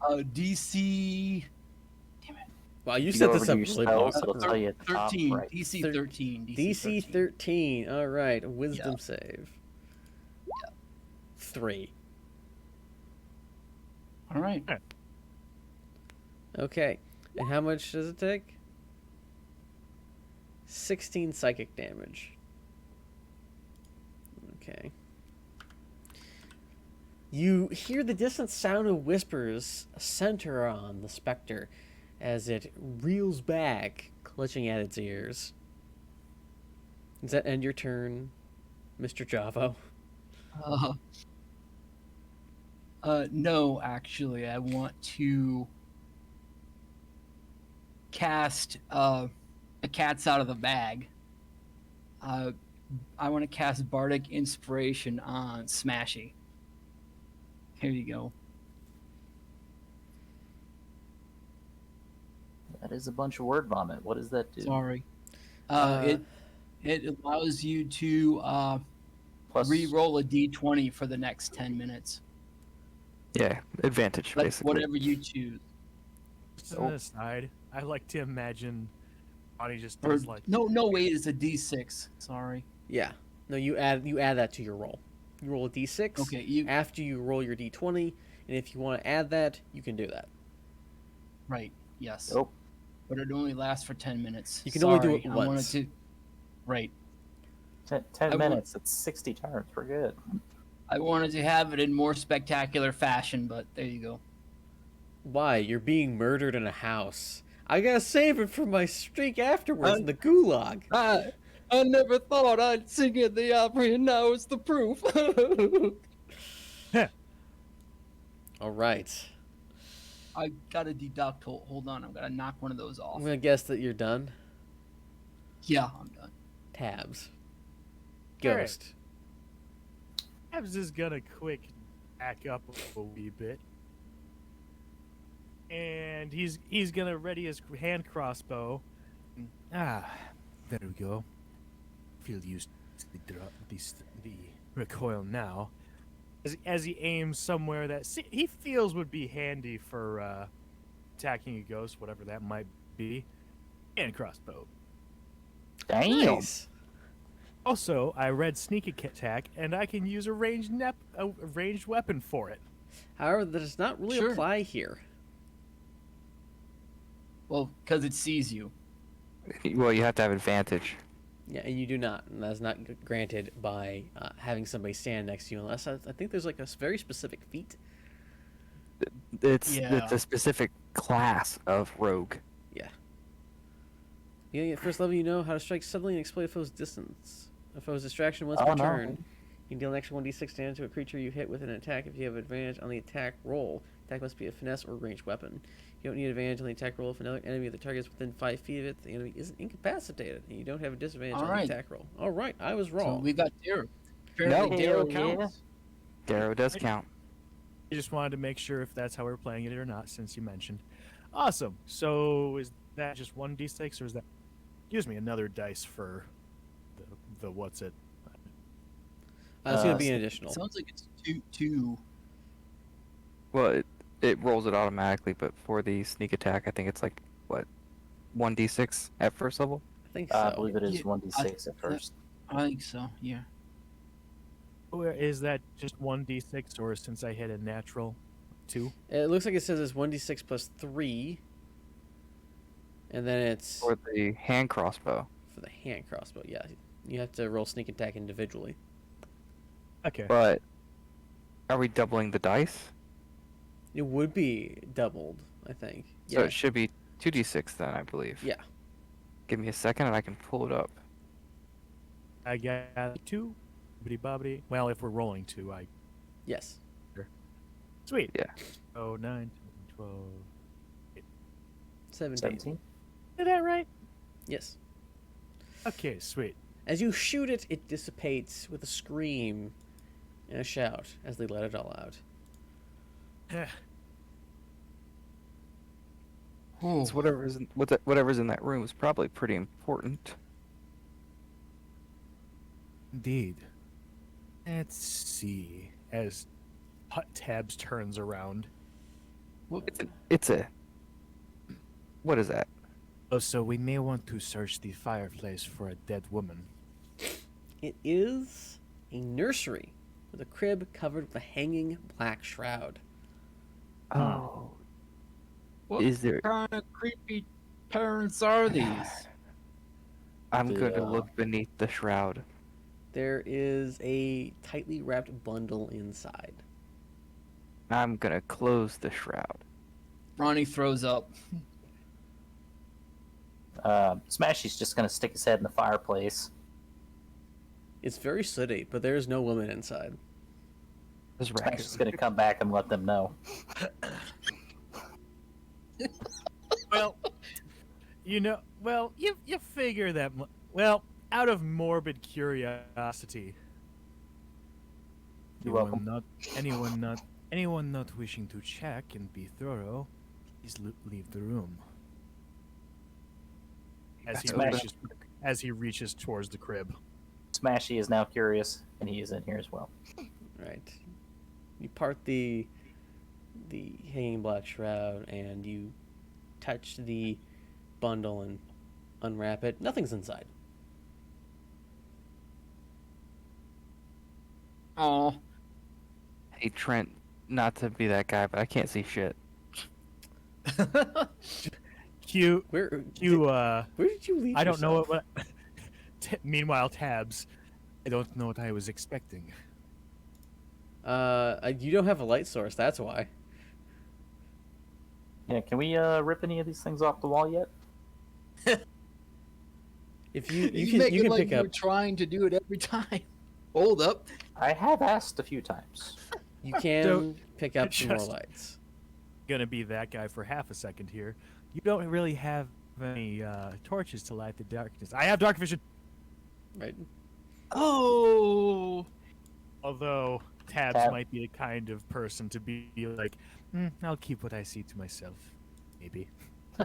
DC Wow, you You set go this over up to your really spells, well. it'll tell you at the top 13. right. DC Thir- 13. DC 13. All right, wisdom Yeah. save. 3. All right. Okay, and how much does it take? 16 psychic damage. Okay. You hear the distant sound of whispers center on the specter as it reels back, clutching at its ears. Does that end your turn, Mr. Javo? No, actually, I want to cast a cat's out of the bag. I want to cast Bardic Inspiration on Smashy. Here you go. That is a bunch of word vomit. What does that do? Sorry. Uh, It allows you to Plus, re-roll a d20 for the next 10 minutes. Yeah, advantage, Like basically. whatever you choose. Just an aside, I like to imagine Bonnie just Or does like no, wait, it's a d6. Sorry. Yeah. No, you add that to your roll. You roll a d6 Okay, after you roll your d20, and if you want to add that, you can do that. right. Yes. Nope. But it only lasts for 10 minutes. You can only do Sorry, it I wanted once. to. Right. 10 I want- minutes. It's 60 turns. We're good. I wanted to have it in more spectacular fashion, but there you go. Why? You're being murdered in a house. I gotta save it for my streak afterwards in the gulag. I never thought I'd sing at the Opry, and now it's the proof. All right. I gotta deduct. Hold on, I'm gonna knock one of those off. I'm gonna guess that you're done. Yeah, I'm done. Tabs. All right. Ghost. Abs is gonna quick back up a wee bit. And he's gonna ready his hand crossbow. Ah, there we go. Feel used to the recoil now. As he aims somewhere that he feels would be handy for attacking a ghost, whatever that might be. And crossbow. Damn. Nice. Also, I read sneak attack, and I can use a ranged weapon for it. However, that does not really Sure. apply here. Well, because it sees you. Well, you have to have advantage. Yeah, and you do not. And that's not granted by having somebody stand next to you, unless I think there's like a very specific feat. It's Yeah. a specific class of rogue. Beginning at first level, you know how to strike suddenly and exploit a foe's distance. A foe's distraction once Oh, per no. turn. You can deal an extra 1d6 damage to a creature you hit with an attack if you have advantage on the attack roll. Attack must be a finesse or ranged weapon. You don't need advantage on the attack roll if another enemy of the target is within 5 feet of it. The enemy isn't incapacitated, and you don't have a disadvantage on Alright. the attack roll. All right, I was So wrong. we got Darrow. Apparently, No. Darrow Hell yeah. counts. Darrow does count. I just wanted to make sure if that's how we're playing it or not, since you mentioned. Awesome. So is that just 1d6, or is that? Excuse me, another dice for the what's it? It's going to be so- an additional. Sounds like it's two. Well, it rolls it automatically, but for the sneak attack, I think it's like, what, 1d6 at first level? I think I so. believe it is Yeah, 1d6 at first. I think so. Yeah. Or is that just 1d6, or since I hit a natural 2? It looks like it says it's 1d6 plus 3. And then it's Or the hand crossbow. for the hand crossbow. Yeah, you have to roll sneak attack individually. Okay. But are we doubling the dice? It would be doubled, I think. So Yeah. it should be 2d6 then, I believe. Yeah. Give me a second and I can pull it up. I got 2. Bibbidi bobbidi. Well, if we're rolling 2, Yes. Sweet. Yeah. Oh, 9, 12. 17. 17. Did that right? Yes. Okay, sweet. As you shoot it, it dissipates with a scream and a shout as they let it all out. So whatever's in that room is probably pretty important. Indeed. Let's see. As Tabs turns around. It's a. What is that? Oh, so we may want to search the fireplace for a dead woman. It is a nursery with a crib covered with a hanging black shroud. Oh. What Is there? kind of creepy parents are these? I'm going to Yeah. look beneath the shroud. There is a tightly wrapped bundle inside. I'm going to close the shroud. Ronnie throws up. Smashy's just gonna stick his head in the fireplace. It's very sooty, but there is no woman inside. There's Smashy's raccoon. gonna come back and let them know. Well, you figure that. Well, out of morbid curiosity. You're welcome. Anyone not wishing to check and be thorough, please leave the room. As he reaches towards the crib. Smashy is now curious, and he is in here as well. Right. You part the hanging black shroud and you touch the bundle and unwrap it. Nothing's inside. Oh, Hey, Trent, not to be that guy, but I can't see shit. Cute. Where Where did you leave? I don't know yourself? what. Meanwhile, Tabs, I don't know what I was expecting. You don't have a light source. That's why. Yeah, can we rip any of these things off the wall yet? If you make you it can like pick you're up. trying to do it every time. Hold up. I have asked a few times. You can Don't- pick up some more just- lights. Gonna be that guy for half a second here. You don't really have any torches to light the darkness. I have dark vision. Right. Oh. Although Tabs Tab- might be the kind of person to be like, I'll keep what I see to myself. Maybe.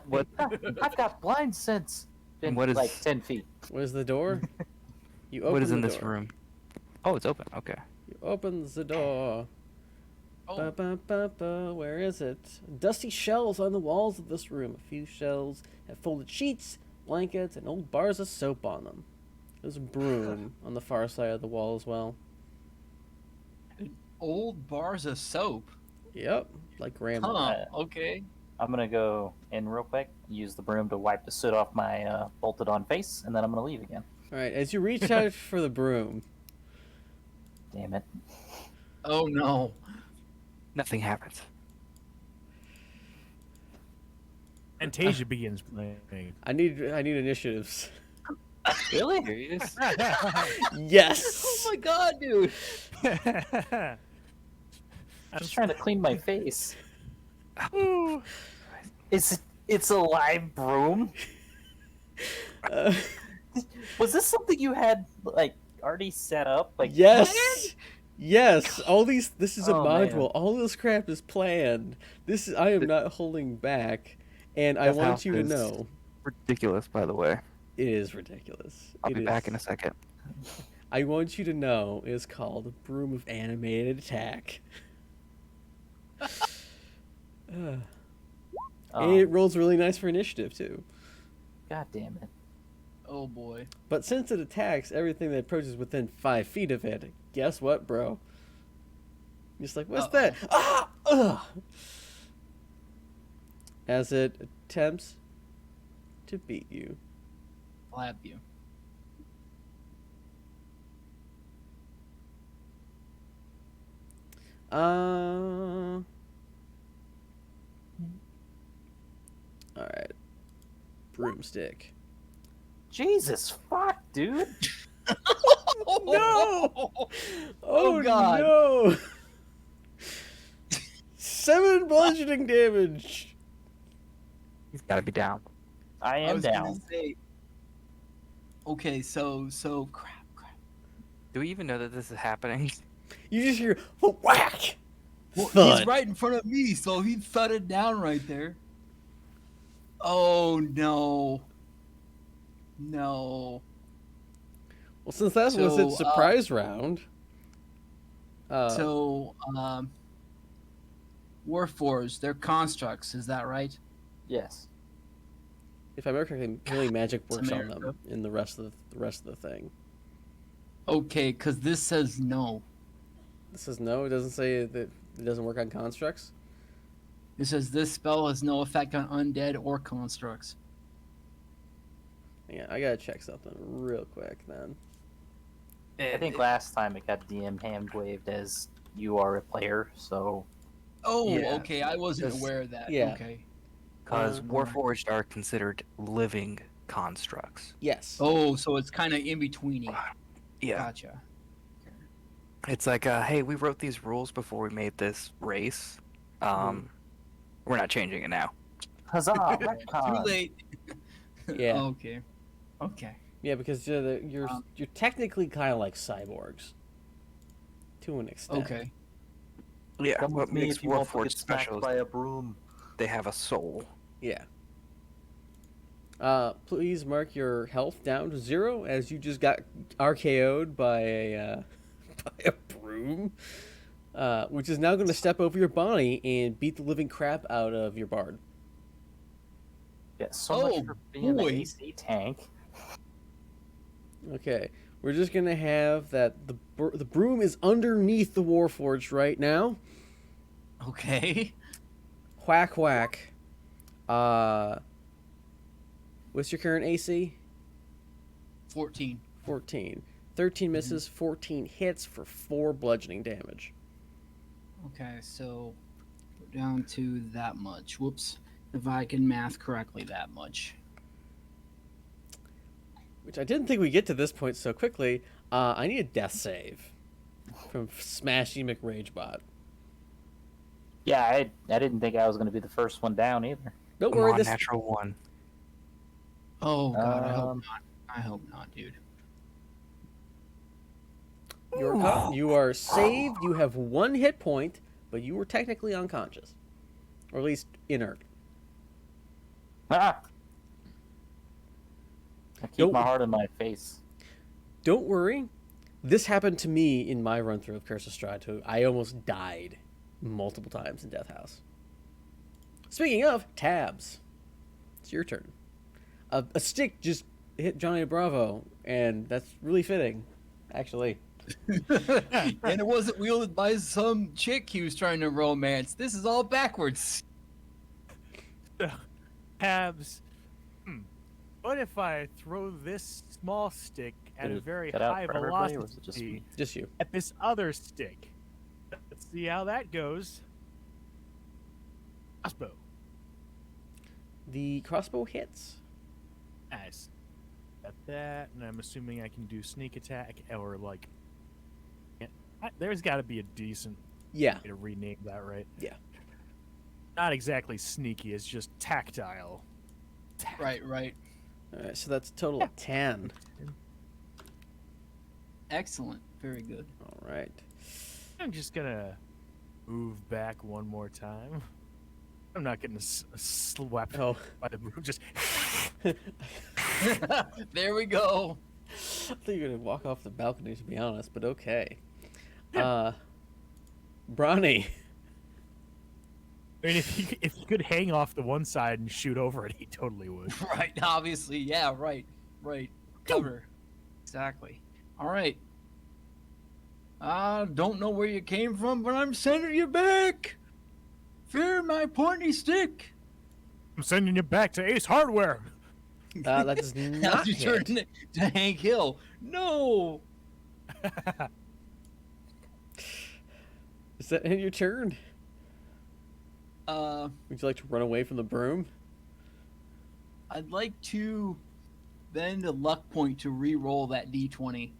What? I've got blind sense. In What is- like 10 feet. Where's the door? You open What is in the this door. room? Oh, it's open. Okay. You open the door. Oh. Ba, ba, ba, ba. Where is it? Dusty shelves on the walls of this room. A few shelves have folded sheets, blankets, and old bars of soap on them. There's a broom on the far side of the wall as well. Old bars of soap. Yep, like grandma. Huh. Okay. I'm gonna go in real quick, use the broom to wipe the soot off my bolted on face, and then I'm gonna leave again. All right, as you reach out for the broom, Damn it. Oh no. Nothing happens. And Tasia begins playing. I need initiatives. Really? Serious? Yes. Oh my god, dude. I'm Just trying to clean my face. Ooh. It's a live broom? Uh, Was this something you had like already set up? Like yes. Yes. This is a Oh, man. module. All this crap is planned. I am not holding back, and I That want house you to is know Ridiculous, by the way. it is ridiculous. I'll It be back is. in a second. I want you to know it is called Broom of Animated Attack. And it rolls really nice for initiative too. God damn it. Oh boy. But since it attacks everything that approaches within 5 feet of it, guess what, bro? Just like, what's that? Ah! Ugh! As it attempts to beat you. Slap you. Alright. Broomstick. Jesus fuck, dude. No! Oh, God. no! 7 bludgeoning damage. He's got to be down. I I am was gonna down. say. Okay, so crap. Do we even know that this is happening? You just hear whack. Well, Thud. he's right in front of me, so he thudded down right there. Oh no. No. Well, since that was So, its surprise round. Warforged, they're constructs, is that right? Yes. If I remember correctly, healing magic works on America. them in the rest of the thing. Okay, because this says no. This says no. It doesn't say that it doesn't work on constructs. It says this spell has no effect on undead or constructs. Yeah, I gotta check something real quick then. I think last time it got DM hand waved as you are a player, so Oh, Yeah. okay, I wasn't This- aware of that. yeah. Okay. Because Uh-huh. Warforged are considered living constructs. Yes. Oh, so it's kind of in betweeny. Yeah. Gotcha. It's like, hey, we wrote these rules before we made this race. We're not changing it now. huzzah! Too retcon. late. Yeah. Okay. Okay. Yeah, because you're technically kind of like cyborgs. To an extent. Okay. Yeah. Come What with me makes if you want to Warforged get smacked special by is a broom. they have a soul. Yeah. Please mark your health down to 0 as you just got RKO'd by a by a broom, which is now going to step over your body and beat the living crap out of your bard. Yeah, so much Oh, for being boy. an AC tank. Okay, we're just going to have that the broom is underneath the Warforged right now. Okay. Whack whack. What's your current AC? 14. 14. 13 misses, 14 hits for 4 bludgeoning damage. Okay, so we're down to that much. Whoops. If I can math correctly, that much. Which I didn't think we'd get to this point so quickly. I need a death save from Smashy McRagebot. Yeah, I didn't think I was going to be the first one down either. Don't Come worry, on, this natural one. Oh god, I hope Um, not. I hope not, dude. you are saved. You have 1 hit point, but you were technically unconscious, or at least inert. Ah! I keep Don't- my heart in my face. Don't worry. This happened to me in my run through of Curse of Strahd too. I almost died multiple times in Death House. Speaking of tabs, it's your turn. A stick just hit Johnny Bravo, and that's really fitting, actually. And it wasn't wielded by some chick he was trying to romance. This is all backwards. Tabs. What if I throw this small stick at Did a it very cut out high for everybody, or was it just velocity me? Just you. at this other stick? Let's see how that goes. Crossbow. The crossbow hits. Nice. Got that, and I'm assuming I can do sneak attack or like. Yeah, there's got to be a decent Yeah. way to rename that, right? Yeah. Not exactly sneaky. It's just tactile. Right, right. All right, so that's a total of 10. Excellent. Very good. All right. I'm just gonna move back one more time. I'm not getting swept Oh, by the broom. Just There we go. I thought you were gonna walk off the balcony, to be honest, but okay. Bronny. I mean, if you could hang off the one side and shoot over it, he totally would. Right, obviously. Yeah, right. Right. Cover. Exactly. All right. I don't know where you came from, but I'm sending you back. Fear my pointy stick. I'm sending you back to Ace Hardware. That does not As you hit. turn to Hank Hill. No. Is that end your turn? Uh, Would you like to run away from the broom? I'd like to bend a luck point to re-roll that d20.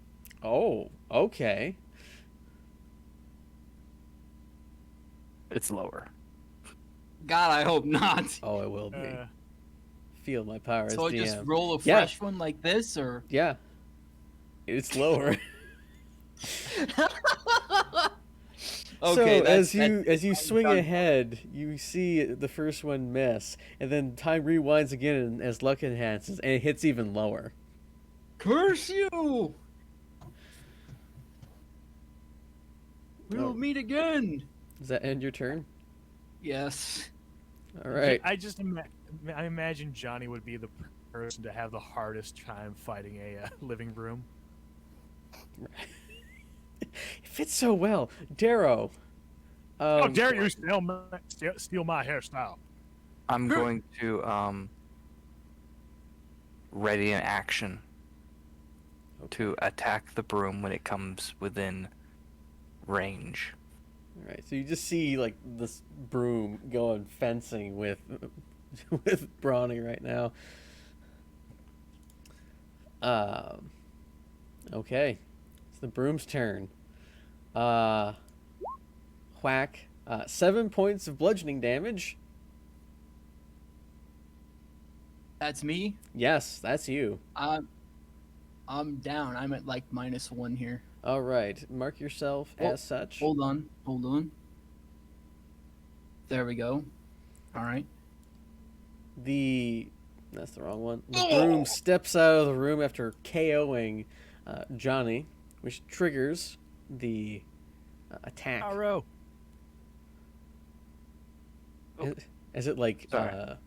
Oh, okay. It's lower. God, I hope not. Oh, it will be. Uh, Feel my power as So I DM. just roll a Yeah. fresh one like this, or Yeah. It's lower. okay? So that's, as you swing done. ahead, you see the first one miss, and then time rewinds again and as luck enhances, and it hits even lower. Curse you! We Oh. will meet again. Does that end your turn? Yes. All right. I imagine Johnny would be the person to have the hardest time fighting a living broom. It fits so well, Darrow. How dare you steal my hairstyle? I'm going to ready an action to attack the broom when it comes within range. All right. So you just see like this broom going fencing with with Brawny right now. Okay. It's the broom's turn. Whack. 7 points of bludgeoning damage. That's me. Yes, that's you. I'm down. I'm at like -1 here. All right. Mark yourself Oh, as such. Hold on. There we go. All right. That's the wrong one. The broom steps out of the room after KOing Johnny, which triggers the attack. Arrow. As it like Sorry.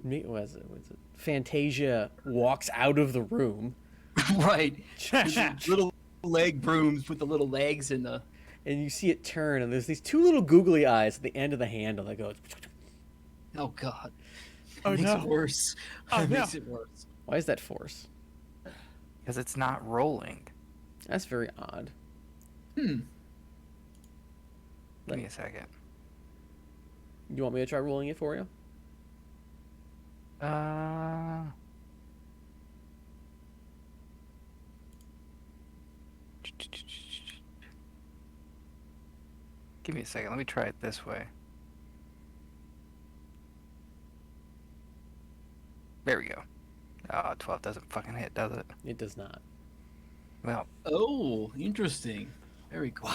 what is it? Fantasia walks out of the room, Right. Little leg brooms with the little legs and the. and you see it turn, and there's these two little googly eyes at the end of the handle that goes. Oh God. Oh, It makes no. it worse. Oh, It no. makes it worse. Why is that force? Because it's not rolling. That's very odd. Give me a second. You want me to try rolling it for you? Give me a second. Let me try it this way. There we go. Oh, 12 doesn't fucking hit, does it? It does not. Well, Oh, interesting. Very cool.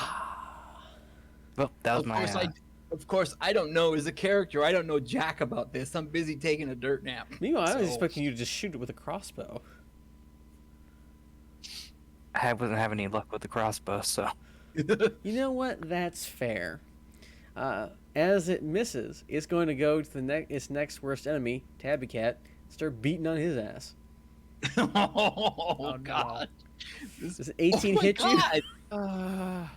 well, that was my. Of course, I don't know as a character. I don't know jack about this. I'm busy taking a dirt nap. Meanwhile, I was So- expecting you to just shoot it with a crossbow. I wasn't having any luck with the crossbow, so. You know what? That's fair. As it misses, it's going to go to its next worst enemy, Tabby Cat, start beating on his ass. Oh, no. God. Does 18 Oh my hit you? God.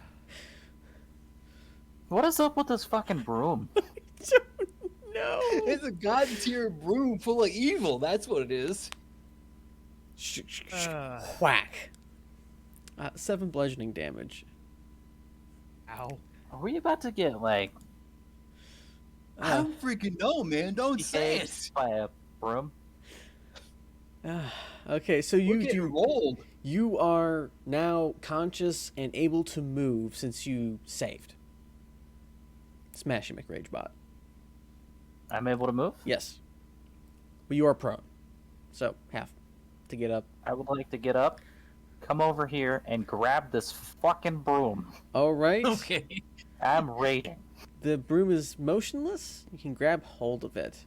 What is up with this fucking broom? No. It's a god tier broom full of evil. That's what it is. Whack. 7 bludgeoning damage. Ow. Are we about to get like I don't freaking know, man. Don't say it. engaged by a broom? Okay, so We're getting rolled. you are now conscious and able to move since you saved. Smash him, McRagebot. I'm able to move. Yes. But you are prone. So, have to get up. I would like to get up, come over here, and grab this fucking broom. All right. Okay. I'm raiding. The broom is motionless. You can grab hold of it.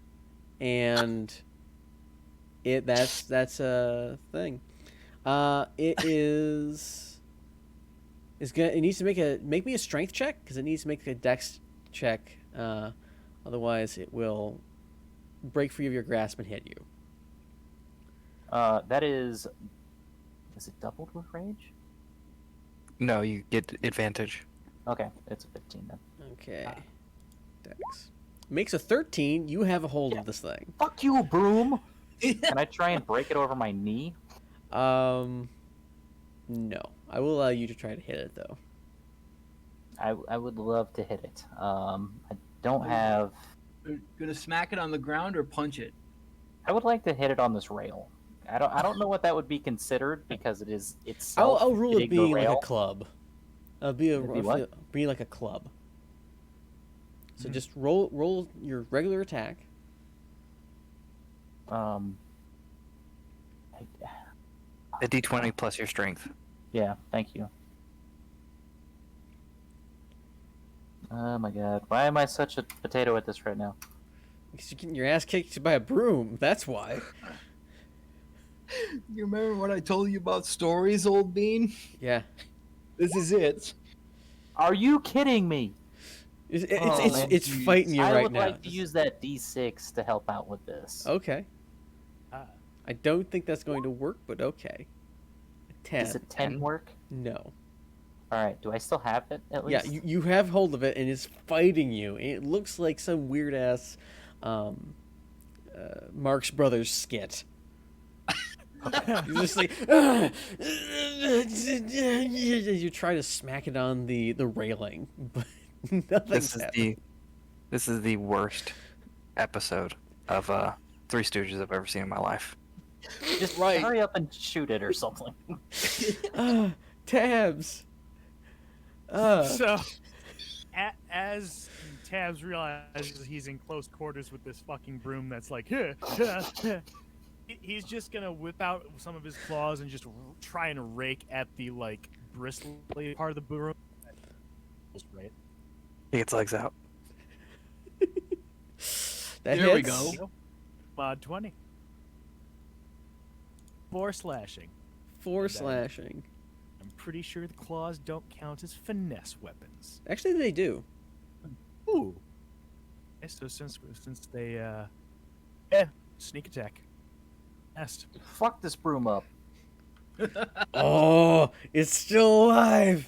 And that's a thing. It needs to make me a strength check because it needs to make a dex check. Otherwise it will break free of your grasp and hit you. That is it doubled with rage? No, you get advantage. Okay, it's a 15 then. Okay. Dex. Makes a 13. You have a hold of this thing. Fuck you, broom! Can I try and break it over my knee? No. I will allow you to try to hit it though. I would love to hit it. I don't have. You're gonna smack it on the ground or punch it? I would like to hit it on this rail. I don't know what that would be considered because it's. I'll rule it hitting the being like rail. a club. It'd be what? Be like a club. So just roll your regular attack. Um. A d20 plus your strength. Yeah. Thank you. Oh my god. Why am I such a potato at this right now? Because you're getting your ass kicked by a broom. That's why. You remember what I told you about stories, old bean? Yeah. This is it. Are you kidding me? It's fighting you I right would now. like to use that D6 to help out with this. Okay. I don't think that's going to work, but okay. 10. Does a 10 work? No. Alright, do I still have it at Yeah, least? you have hold of it, and it's fighting you. It looks like some weird-ass Marx Brothers skit. You're just like... you try to smack it on the railing, but nothing's happening. This is the worst episode of Three Stooges I've ever seen in my life. Just Right. hurry up and shoot it or something. Tabs. So, as Tabs realizes he's in close quarters with this fucking broom that's like, he's just gonna whip out some of his claws and just try and rake at the, like, bristly part of the broom. Right? He gets legs out. That There we hits. go. Mod 20. 4 slashing. 4 slashing. I'm pretty sure the claws don't count as finesse weapons. Actually, they do. Ooh. Okay, so since they sneak attack. Nest. Fuck this broom up. Oh, it's still alive.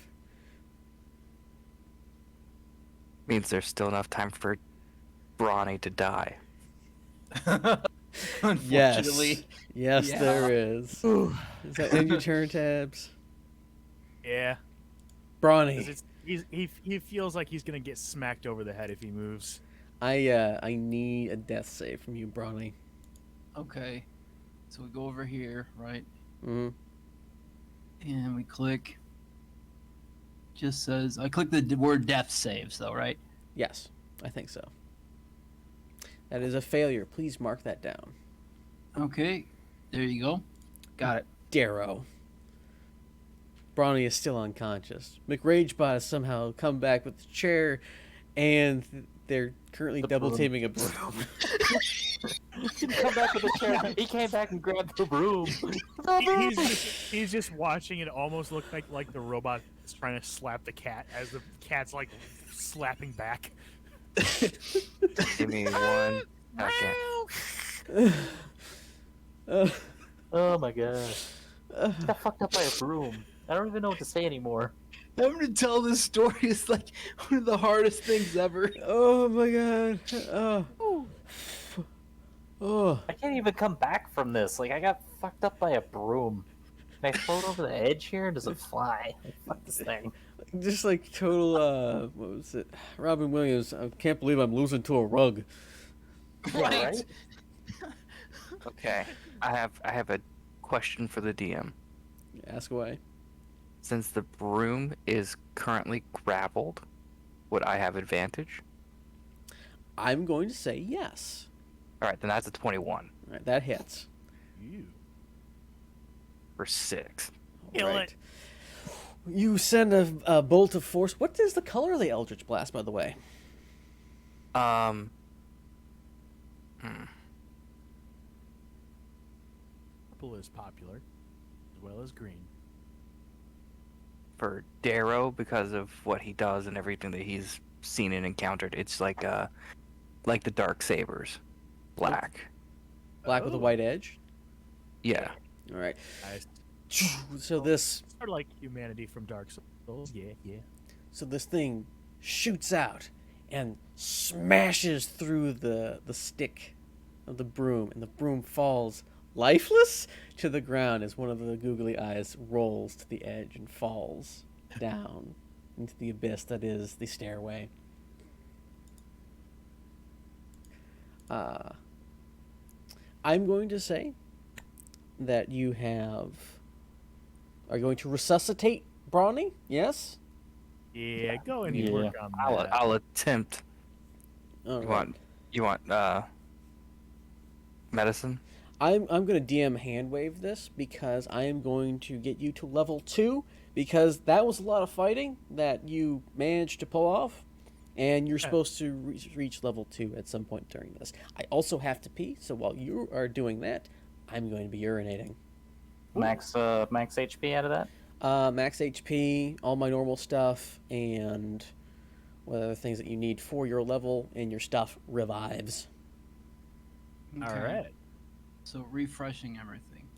Means there's still enough time for Brawny to die. Unfortunately. Yes, Yeah. there is. Is that end your turn, Tabs? Yeah. Brawny, 'Cause he feels like he's gonna get smacked over the head if he moves. I need a death save from you, Brawny. Okay. So we go over here, right? Mm-hmm. And we click. Just says I click the word death saves though, right? Yes, I think so. That is a failure. Please mark that down. Okay. There you go. Got it. Darrow. Brawny is still unconscious. McRagebot has somehow come back with the chair, and they're currently double teaming a broom. He didn't come back with a chair. He came back and grabbed the broom. He's just watching it almost look like the robot is trying to slap the cat as the cat's like slapping back. Give me 1 second. Oh my god. He got fucked up by a broom. I don't even know what to say anymore. Having to tell this story is like one of the hardest things ever. Oh my god. Oh. I can't even come back from this. Like, I got fucked up by a broom. Can I float over the edge here, or does it fly? Like, fuck this thing. Just like total, what was it? Robin Williams, I can't believe I'm losing to a rug. Yeah, right? Okay, I have a question for the DM. Ask away. Since the broom is currently grappled, would I have advantage? I'm going to say yes. All right, then that's a 21 All right, that hits. You. for 6. Kill Right. it. You send a bolt of force. What is the color of the Eldritch Blast, by the way? Purple is popular, as well as green. For Darrow, because of what he does and everything that he's seen and encountered, it's like the dark sabers, black. Black with a white edge. Yeah. All right. Nice. So this Sort of like humanity from Dark Souls. Yeah. So this thing shoots out and smashes through the stick of the broom, and the broom falls lifeless to the ground as one of the googly eyes rolls to the edge and falls down into the abyss that is the stairway. I'm going to say that you are going to resuscitate Brawny, yes? Yeah, go and Yeah. work on that. I'll attempt All You right. want medicine? I'm going to DM hand wave this because I am going to get you to level 2 because that was a lot of fighting that you managed to pull off, and you're supposed to reach level 2 at some point during this. I also have to pee, so while you are doing that, I'm going to be urinating. Max HP out of that. Max HP, all my normal stuff, and what other things that you need for your level, and your stuff revives. All Okay. right. So refreshing everything.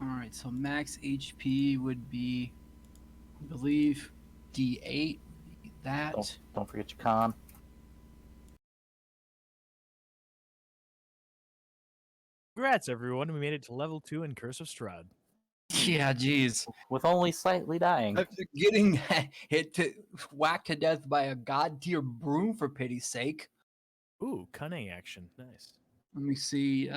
All right. So max HP would be, I believe, D8. That. Don't forget your con. Congrats, everyone. We made it to level 2 in Curse of Strahd. Yeah. Jeez. With only slightly dying. After getting whacked to death by a god tier broom, for pity's sake. Ooh, cunning action. Nice. Let me see.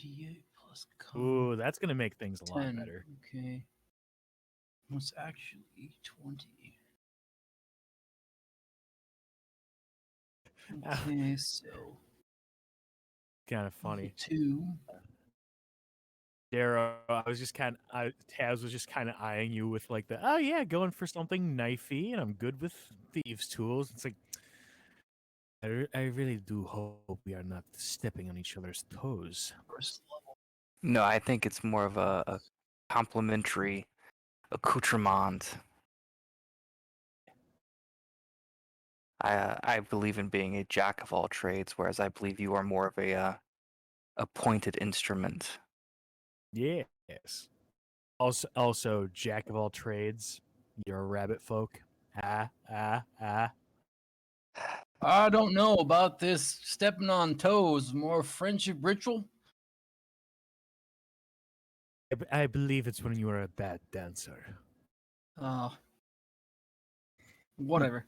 D8 plus con. Ooh, that's gonna make things a lot 10. better. Okay. What's actually 20? Okay, so Kind of funny. 2. Darrow, Taz was just kind of eyeing you with like the, oh yeah, going for something knifey, and I'm good with thieves' tools. It's like, I really do hope we are not stepping on each other's toes. First level. No, I think it's more of a complementary accoutrement. I believe in being a jack of all trades, whereas I believe you are more of a pointed instrument. Yes. Also, jack of all trades. You're a rabbit folk. Ah. I don't know about this stepping on toes. More friendship ritual? I believe it's when you are a bad dancer. Whatever.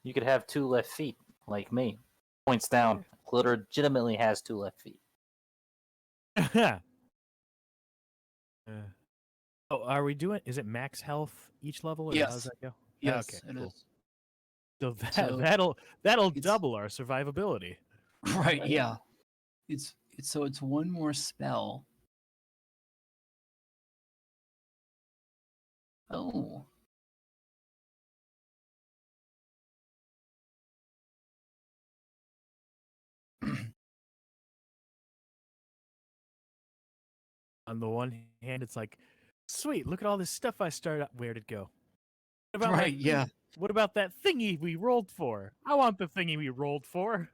You could have 2 left feet, like me. Points down. Legitimately has 2 left feet. Oh, are we doing? Is it max health each level, or how Yes. does that go? Yes, Okay, it cool. is. So So, that'll it's- double our survivability. Right, yeah. It's one more spell. Oh. On the one hand, it's like, sweet, look at all this stuff I started up. Where'd it go? What about Right, yeah. What about that thingy we rolled for? I want the thingy we rolled for.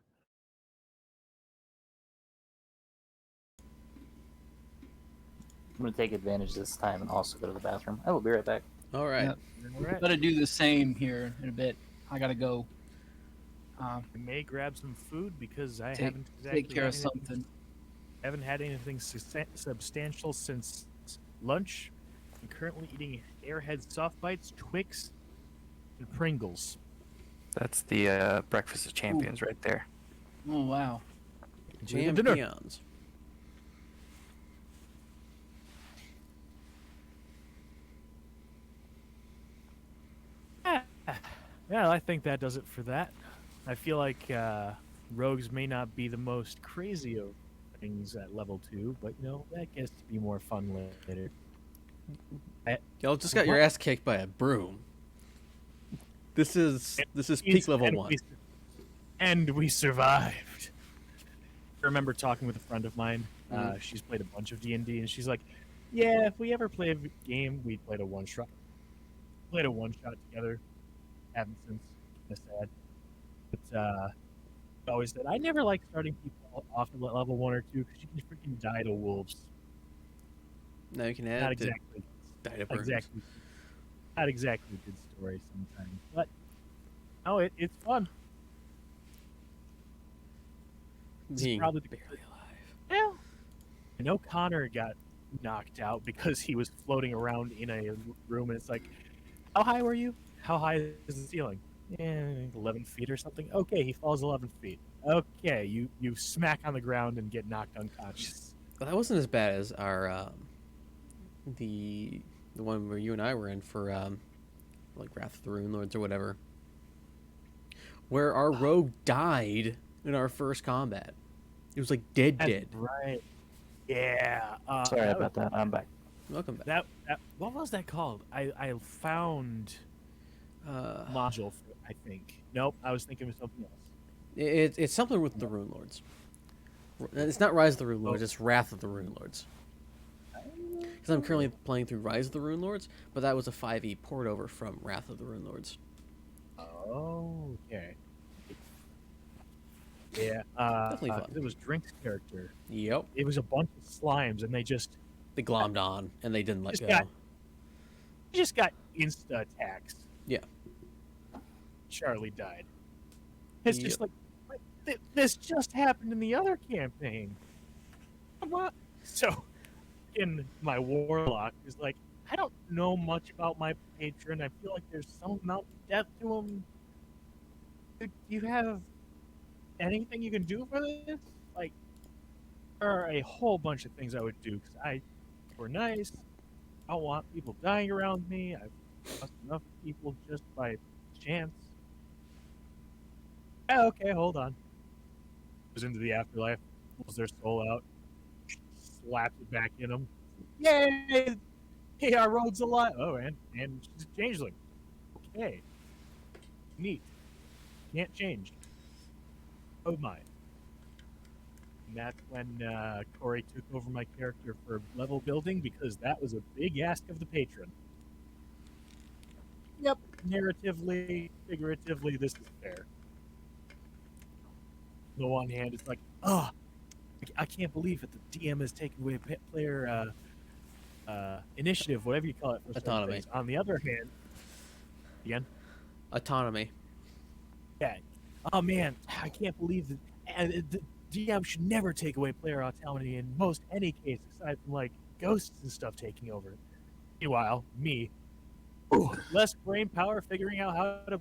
I'm going to take advantage this time and also go to the bathroom. I will be right back. All right. Yep. All right. Gotta do the same here in a bit. I gotta go. I may grab some food because I Take- haven't exactly Take care of had something. haven't had anything substantial since lunch. I'm currently eating Airhead soft bites, Twix, and Pringles. That's the breakfast of champions right there. Oh, wow. Enjoy the dinner. Champions. Yeah, I think that does it for that. I feel like rogues may not be the most crazy of things at level 2, but that gets to be more fun later. Y'all just got your ass kicked by a broom. This is peak level 1. And we survived. I remember talking with a friend of mine. Mhm. She's played a bunch of D&D, and she's like, "Yeah, if we ever play a game, we played a one shot. Played a one shot together. Haven't since. Kind of sad. But always said I never like starting people off at level 1 or 2 because you can freaking die to wolves. Now you can Not add to exactly, die to burns. not exactly a good story sometimes, but no, it's fun. Being probably barely alive. Yeah. I know Connor got knocked out because he was floating around in a room, and it's like, how high were you? How high is the ceiling? 11 feet or something. Okay, he falls 11 feet. Okay, you smack on the ground and get knocked unconscious. Well, that wasn't as bad as our the one where you and I were in for like Wrath of the Rune Lords or whatever, where our rogue died in our first combat. It was like dead. Right. Yeah. Sorry about that. I'm back. Welcome back. That what was that called? I found module for it, I think. Nope, I was thinking of something else. It's something with the Rune Lords. It's not Rise of the Rune Lords. It's Wrath of the Rune Lords. Because I'm currently playing through Rise of the Rune Lords, but that was a 5e port over from Wrath of the Rune Lords. Oh, okay. Yeah, Definitely fun. it was Drink's character. Yep. It was a bunch of slimes, and they glommed on, and they didn't let just go. just got insta attacks. Yeah. Charlie died. It's Yep. just like, this just happened in the other campaign. Come on. So, in my warlock is like, I don't know much about my patron. I feel like there's some amount of depth to him. Do you have anything you can do for this? Like, there are a whole bunch of things I would do because we're nice. I don't want people dying around me. I've lost enough people just by chance. Yeah, okay, hold on. Goes into the afterlife, pulls their soul out, slaps it back in them. Yay! Hey, our road's alive. Oh, and she's a changeling. Okay. Neat. Can't change. Oh my. And that's when Corey took over my character for level building because that was a big ask of the patron. Yep, narratively, figuratively, this is fair. On the one hand, it's like, oh, I can't believe it. The DM has taken away player initiative, whatever you call it. For Autonomy. things. On the other hand, again, Autonomy. yeah. Oh man, I can't believe that. And the DM should never take away player autonomy in most any case, aside from like ghosts and stuff taking over. Meanwhile, me, less brain power figuring out how to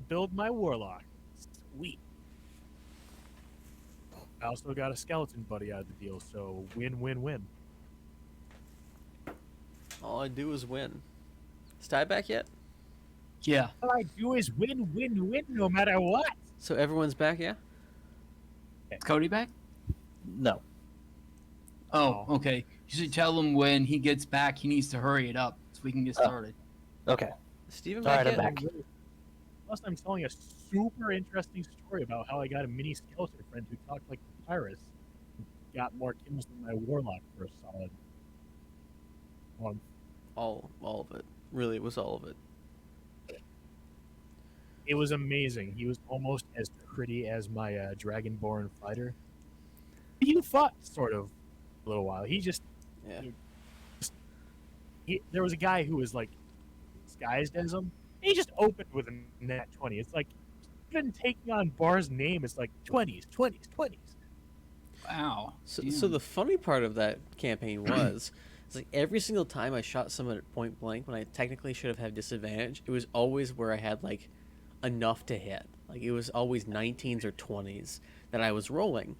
build my warlock. Sweet. I also got a skeleton buddy out of the deal, so win-win-win. All I do is win. Is Ty back yet? Yeah. All I do is win-win-win no matter what. So everyone's back, yeah? Is Cody back? No. Oh, okay. You should tell him when he gets back, he needs to hurry it up so we can get started. Okay. Is Steven All back right, I'm yet? back. Plus, I'm telling a super interesting story about how I got a mini skeleton friend who talked like a papyrus. Got more kills than my warlock for a solid month. All of it. Really, it was all of it. It was amazing. He was almost as pretty as my dragonborn fighter. He fought sort of a little while. He just Yeah. there was a guy who was like disguised as him. He just opened with a nat 20. It's like even taking on Bar's name is like 20s. Wow. So the funny part of that campaign was, it's like every single time I shot someone at point blank when I technically should have had disadvantage, it was always where I had like enough to hit. Like it was always 19s or 20s that I was rolling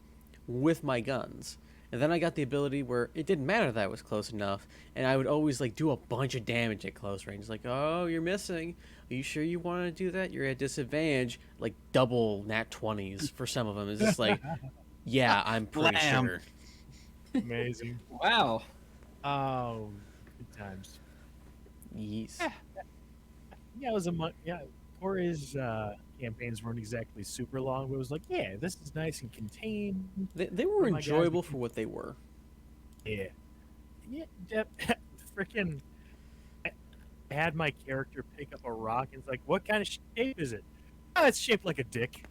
with my guns. And then I got the ability where it didn't matter that I was close enough, and I would always like do a bunch of damage at close range. Like, oh, you're missing. Are you sure you want to do that? You're at disadvantage. Like double nat 20s for some of them. It's just like, yeah, I'm pretty Blam. sure. Amazing. Wow. Oh, good times. Yes. Yeah, it was a month. Yeah, Corey's campaigns weren't exactly super long, but it was like, yeah, this is nice and contained. They were Oh my God, enjoyable we for what they were. Yeah. Yeah, freaking. I had my character pick up a rock and it's like, what kind of shape is it? Oh, it's shaped like a dick.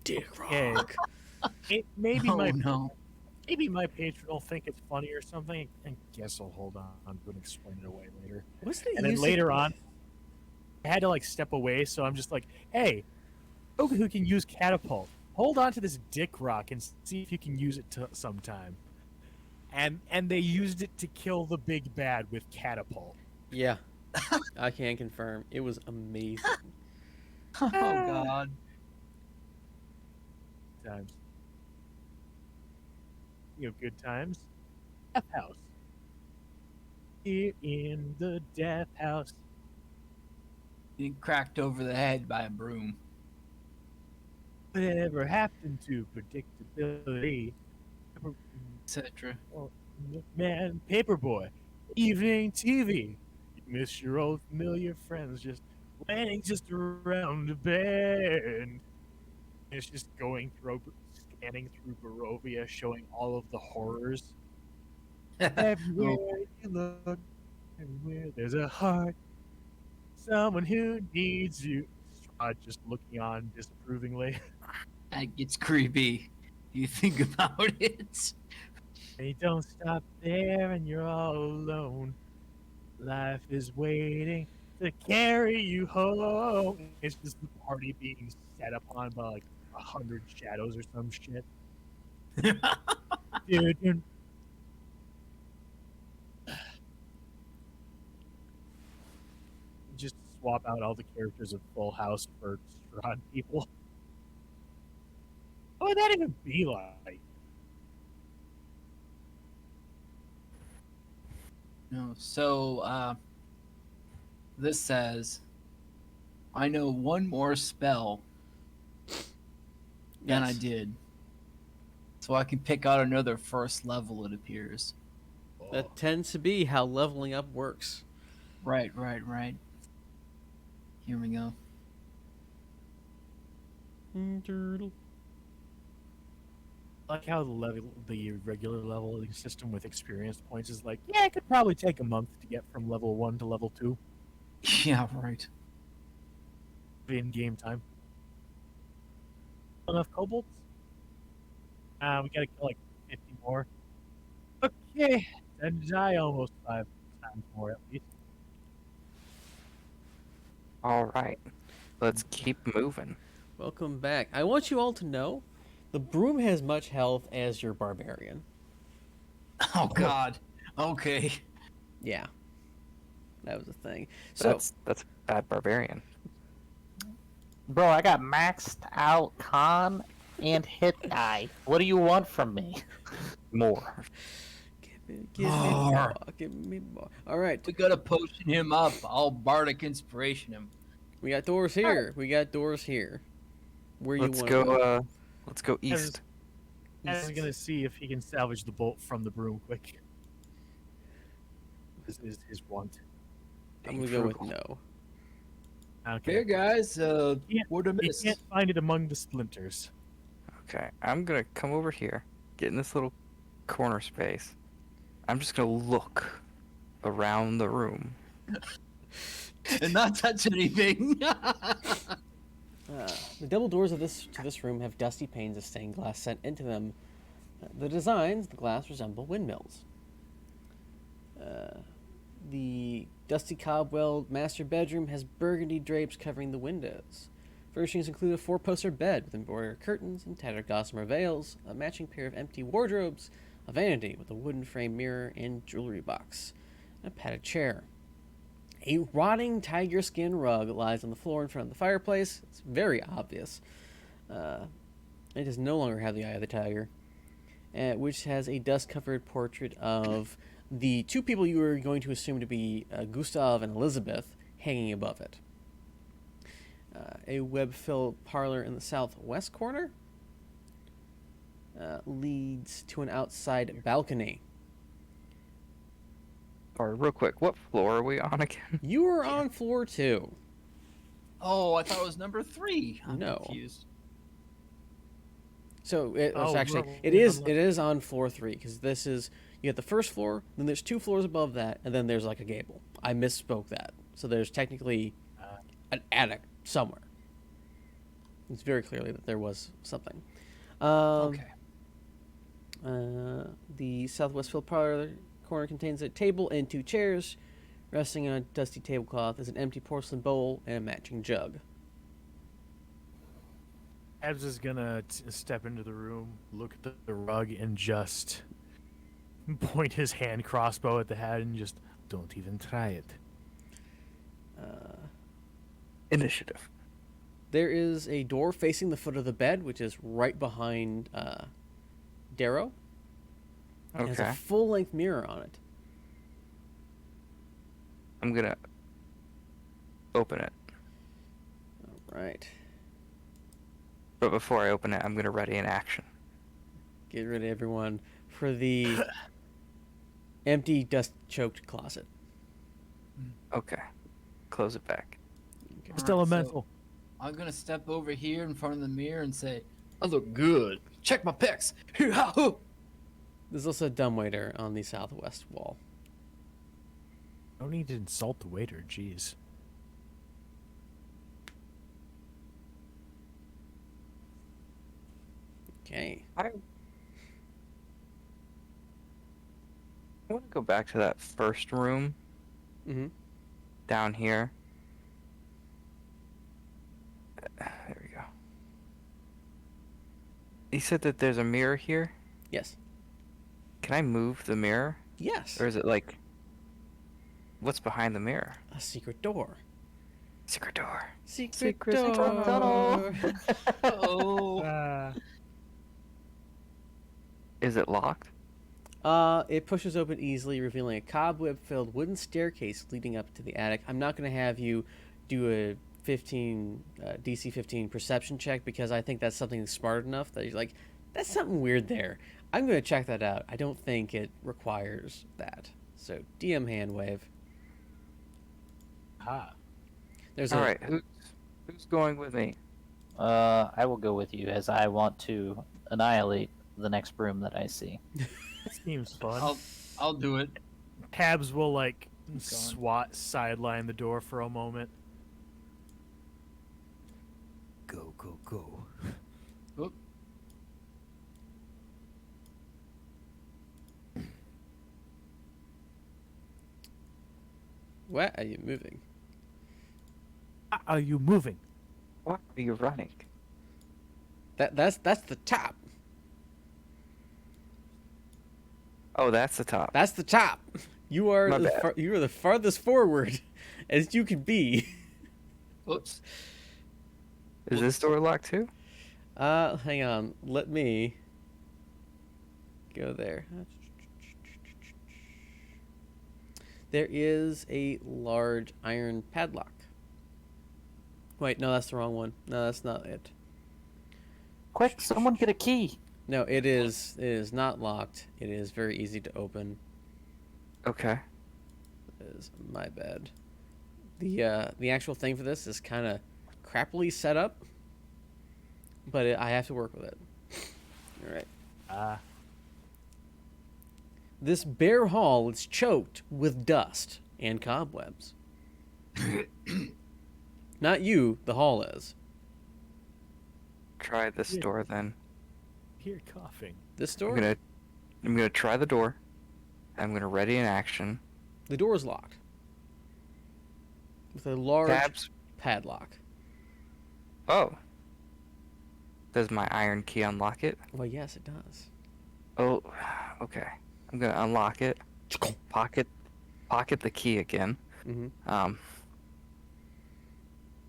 Dick Okay. rock. Maybe Oh my no. maybe my patron will think it's funny or something. I guess I'll hold on. I'm going to explain it away later. What's the And then use later of... on, I had to like step away, so I'm just like, hey, who can use catapult? Hold on to this dick rock and see if you can use it sometime. And they used it to kill the big bad with catapult. Yeah, I can confirm. It was amazing. Oh god. Times. You know, good times. Death house. Here in the death house. Being cracked over the head by a broom. Whatever happened to predictability? Etc. Man, Paperboy, evening TV. You miss your old familiar friends just laying just around a bend. It's just scanning through Barovia, showing all of the horrors. Everywhere you look, everywhere there's a heart. Someone who needs you. Strahd just looking on disapprovingly. That gets creepy. You think about it. And you don't stop there and you're all alone. Life is waiting to carry you home. It's just the party being set upon by like 100 shadows or some shit. Dude. Just swap out all the characters of Full House for Strahd people. What would that even be like? No. So, this says, I know one more spell than I Yes. did. So I can pick out another first level, it appears. That tends to be how leveling up works. Right. Here we go. Turtle. I like how the regular leveling system with experience points is like, yeah, it could probably take a month to get from level 1 to level 2 Yeah, right. in game time. Enough kobolds? We gotta kill like 50 more. Okay, and die almost 5 times more at least. All right, let's keep moving. Welcome back. I want you all to know the broom has much health as your barbarian. Oh god. Okay. Yeah. That was a thing. So, That's a bad barbarian. Bro, I got maxed out con and hit die. What do you want from me? More. give me More. more. Give me more. All right. We gotta potion him up. I'll bardic inspiration him. We got doors here. We got doors here. Where you Let's want go. to go? Let's go east. I'm gonna see if he can salvage the bolt from the broom quick. This is his want. I'm going to go with no. Okay. Here, guys. Yeah, What a He miss. can't find it among the splinters. Okay, I'm gonna come over here, get in this little corner space. I'm just gonna look around the room. And not touch anything. The double doors of this room have dusty panes of stained glass set into them. The designs, the glass resemble windmills. The dusty cobweb master bedroom has burgundy drapes covering the windows. Furnishings include a four-poster bed with embroidered curtains and tattered gossamer veils, a matching pair of empty wardrobes, a vanity with a wooden frame mirror and jewelry box, and a padded chair. A rotting tiger skin rug lies on the floor in front of the fireplace. It's very obvious. It does no longer have the eye of the tiger, which has a dust-covered portrait of the two people you were going to assume to be Gustav and Elizabeth hanging above it. A web-filled parlor in the southwest corner leads to an outside balcony. Sorry, real quick, what floor are we on again? You are on floor 2. Oh, I thought it was number 3. I'm No. confused. So it is on floor 3 because this is you got the first floor, then there's 2 floors above that, and then there's like a gable. I misspoke that. So there's technically an attic somewhere. It's very clearly that there was something. Okay. The southwest field parlor corner contains a table and 2 chairs. Resting on a dusty tablecloth is an empty porcelain bowl and a matching jug. Abs is gonna step into the room, look at the rug, and just point his hand crossbow at the head and just, don't even try it. Initiative. There is a door facing the foot of the bed, which is right behind Darrow. It has a Okay. full-length mirror on it. I'm gonna open it. All right. But before I open it, I'm gonna ready an action. Get rid of everyone for the empty, dust-choked closet. Okay. Close it back. Okay. Just Alright, so elemental. I'm gonna step over here in front of the mirror and say, "I look good. Check my pecs." Hoo-ha-hoo. There's also a dumbwaiter on the southwest wall. No need to insult the waiter, jeez. Okay. I want to go back to that first room Mm-hmm. down here. There we go. You said that there's a mirror here? Yes. Can I move the mirror? Yes. Or is it like... What's behind the mirror? A secret door. Secret door. Secret tunnel. Oh. Is it locked? It pushes open easily, revealing a cobweb-filled wooden staircase leading up to the attic. I'm not going to have you do a DC 15 perception check because I think that's something smart enough that you're like, that's something weird there. I'm going to check that out. I don't think it requires that. So, DM hand wave. Ah. There's All right. Who's going with me? I will go with you as I want to annihilate the next broom that I see. Seems fun. I'll do it. Tabs will like sideline the door for a moment. Go, go, go. Oop. What are you moving? Are you moving? Why are you running? That's the top. Oh, that's the top. That's the top. You are My bad. you are the farthest forward as you can be. Oops. Is this door locked too? Hang on. Let me go there. There is a large iron padlock. Wait, no, that's the wrong one. No, that's not it. Quick, someone get a key. No, it is not locked. It is very easy to open. Okay. It is my bad. The actual thing for this is kind of crappily set up, but I have to work with it. All right. This bare hall is choked with dust and cobwebs. Not you, the hall is. Try this Yeah. door then. Hear coughing. This I'm door? gonna try the door. I'm gonna ready an action. The door is locked. With a large Tabs. padlock. Oh. Does my iron key unlock it? Well, yes, it does. Oh, okay. I'm gonna unlock it. Pocket the key again. Mm-hmm.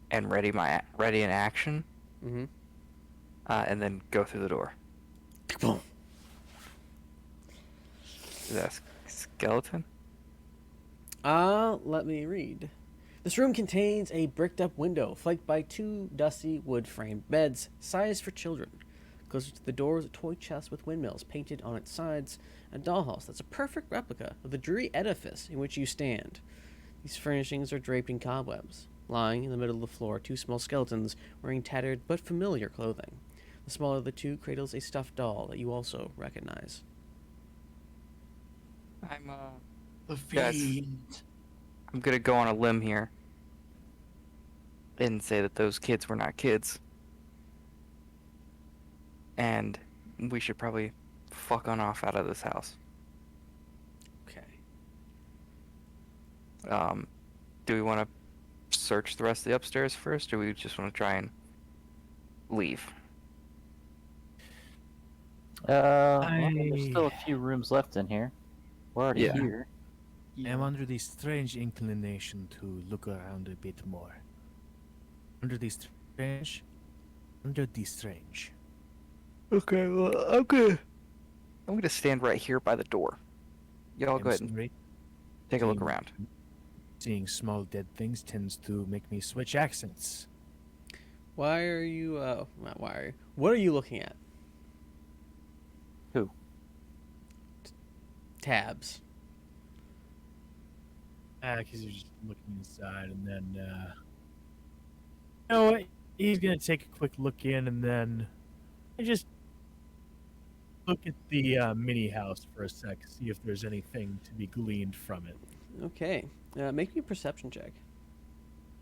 And ready an action. Mm-hmm. And then go through the door. Boom. Is that a skeleton? Let me read. This room contains a bricked-up window flanked by 2 dusty wood-framed beds, sized for children. Closer to the door is a toy chest with windmills painted on its sides, and a dollhouse that's a perfect replica of the dreary edifice in which you stand. These furnishings are draped in cobwebs. Lying in the middle of the floor are 2 small skeletons wearing tattered but familiar clothing. The smaller of the 2 cradles a stuffed doll that you also recognize. The Yes. fiend. I'm gonna go on a limb here and say that those kids were not kids. and we should probably fuck on off out of this house. Okay. Do we want to search the rest of the upstairs first, or we just want to try and leave? Well, there's still a few rooms left in here. We're already Yeah. here. I am under the strange inclination to look around a bit more. Under the strange. Okay, well, I'm gonna stand right here by the door. Y'all go ahead and Sorry. take a look Seeing- around. Seeing small dead things tends to make me switch accents. What are you looking at? Who? Tabs. Because you're just looking inside, and then, you know what? He's gonna take a quick look in, and then just look at the mini house for a sec, see if there's anything to be gleaned from it. Okay. Make me a perception check.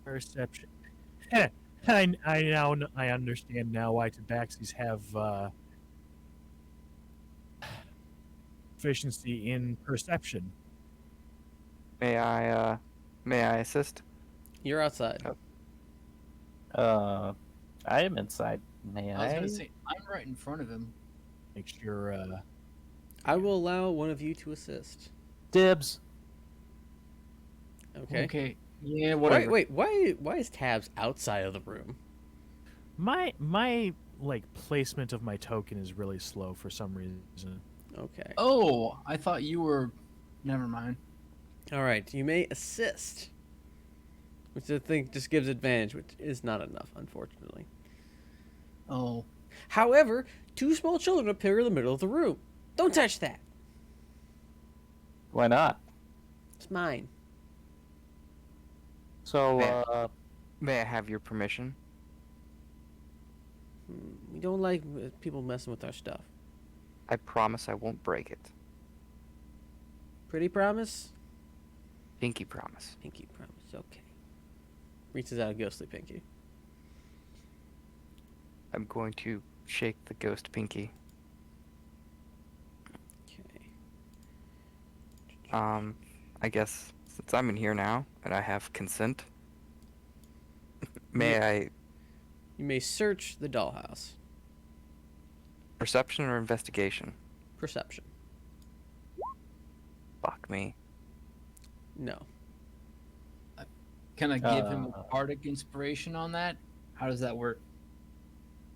Perception. I understand now why tabaxis have proficiency in perception. May I assist? You're outside. Oh. I am inside. May I was I? gonna say I'm right in front of him. Make sure. I will allow one of you to assist. Dibs. Okay. Okay. Yeah. Whatever. Wait. Why is Tabs outside of the room? My like placement of my token is really slow for some reason. Okay. Oh, I thought you were. Never mind. All right. You may assist, which I think just gives advantage, which is not enough, unfortunately. Oh. However, two small children appear in the middle of the room. Don't touch that. Why not? It's mine. So, May I have your permission? We don't like people messing with our stuff. I promise I won't break it. Pretty promise? Pinky promise. Pinky promise. Okay. Reaches out a ghostly pinky. I'm going to shake the ghost pinky. Okay. I guess since I'm in here now and I have consent, may I You may search the dollhouse. perception or investigation? Perception. Fuck me. No. Can I give him a bardic inspiration on that? How does that work?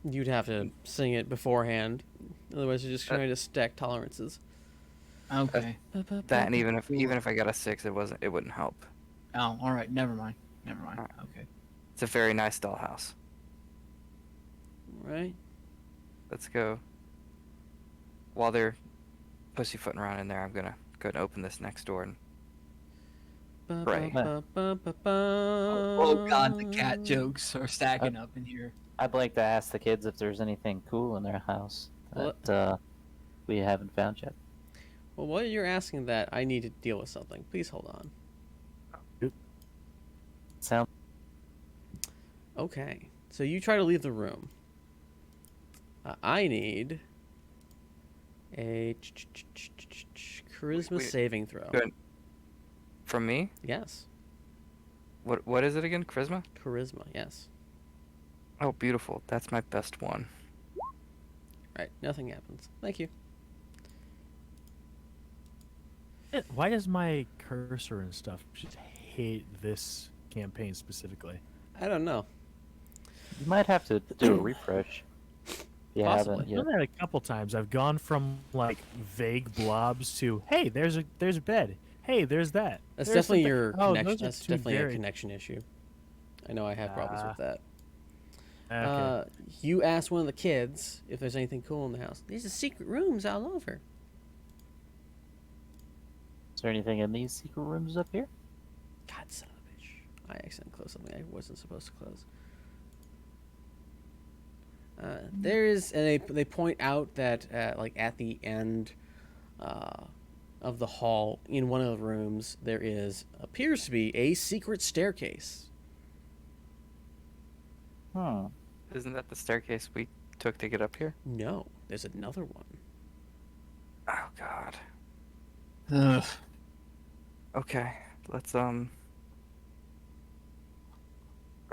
You'd have to sing it beforehand. Otherwise, you're just trying to stack tolerances. Okay. That, and even if I got a 6, it wouldn't help. Oh, all right. Never mind. Okay. It's a very nice dollhouse. Right? Let's go. While they're pussyfooting around in there, I'm gonna go and open this next door and Right. Oh God, the cat jokes are stacking up in here. I'd like to ask the kids if there's anything cool in their house that we haven't found yet. Well, while you're asking that, I need to deal with something. Please hold on. Sound Okay. So you try to leave the room. I need a charisma Wait. saving throw. Good. From me? Yes. What is it again? Charisma? Charisma, yes. Oh, beautiful. That's my best one. Right, nothing happens. Thank you. Why does my cursor and stuff just hate this campaign specifically? I don't know. You might have to do a refresh. You Possibly. haven't I've yet. done that a couple times. I've gone from like vague blobs to hey, there's a bed. Hey, there's that. That's There's definitely something- your Oh, connection. those are That's two definitely a very- connection issue. I know I have problems with that. Okay. You asked one of the kids if there's anything cool in the house. These are secret rooms all over. Is there anything in these secret rooms up here? God, son of a bitch. I accidentally closed something I wasn't supposed to close. There is, and they point out that like at the end of the hall, in one of the rooms, there appears to be a secret staircase. Hmm. Isn't that the staircase we took to get up here? No, there's another one. Oh God. Ugh. Okay, let's All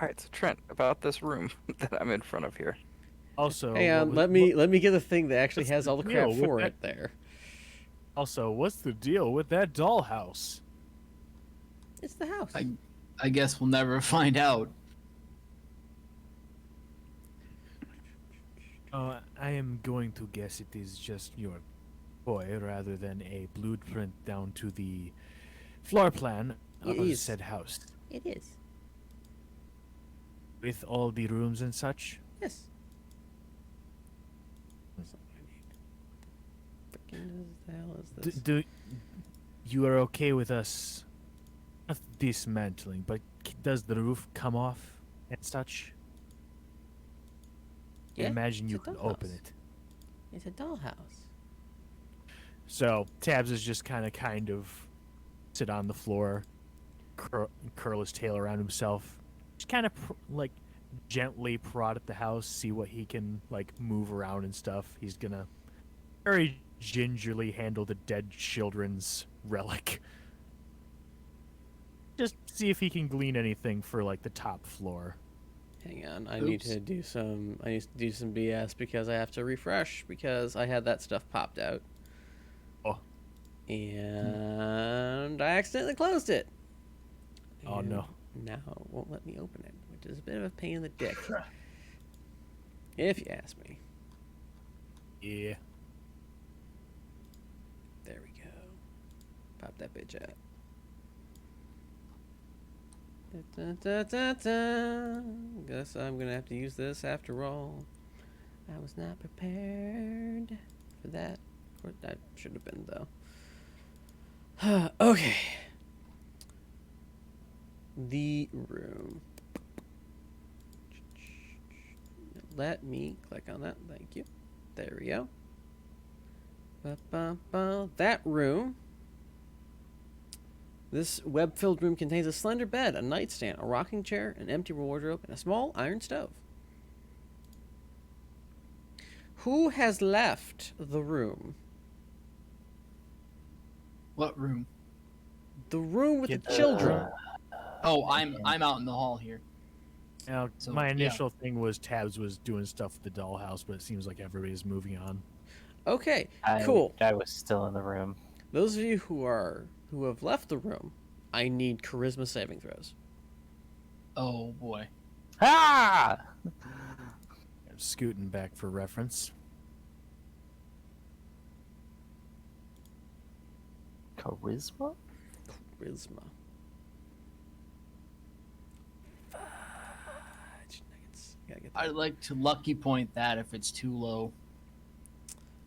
right, so Trent, about this room that I'm in front of here. Also, Hang on, let me get the thing that actually what's has the all the crap deal with for that? it there. Also, what's the deal with that dollhouse? It's the house. I guess we'll never find out. I am going to guess it is just your toy rather than a blueprint down to the floor plan It of is. said house. It is. With all the rooms and such. Yes. That's not what I need. Freaking the hell is this? Do you are okay with us not dismantling, but does the roof come off and such? Yeah, Imagine it's you a can dollhouse. open it. It's a dollhouse. So Tabs is just kind of sit on the floor, curl his tail around himself, just kind of like gently prod at the house, see what he can like move around and stuff. He's gonna very gingerly handle the dead children's relic. Just see if he can glean anything for like the top floor. Hang on, I need to do some BS because I have to refresh because I had that stuff popped out. Oh. And I accidentally closed it. Oh, And no. Now it won't let me open it, which is a bit of a pain in the dick. If you ask me. Yeah. There we go. Pop that bitch out. Da, da, da, da. Guess I'm gonna have to use this after all. I was not prepared for that. Or that should have been though. Okay. The room. Let me click on that. Thank you. There we go. Ba-ba-ba. That room. This web-filled room contains a slender bed, a nightstand, a rocking chair, an empty wardrobe, and a small iron stove. Who has left the room? What room? The room with Get the children. Oh, I'm out in the hall here. Now, So, my yeah. initial thing was Tabs was doing stuff with the dollhouse, but it seems like everybody's moving on. Okay, I, cool. I was still in the room. Those of you who have left the room, I need charisma saving throws. Oh boy. Ah! I'm scooting back for reference. Charisma? Charisma. Fudge nuggets. Gotta get that. I'd like to lucky point that if it's too low.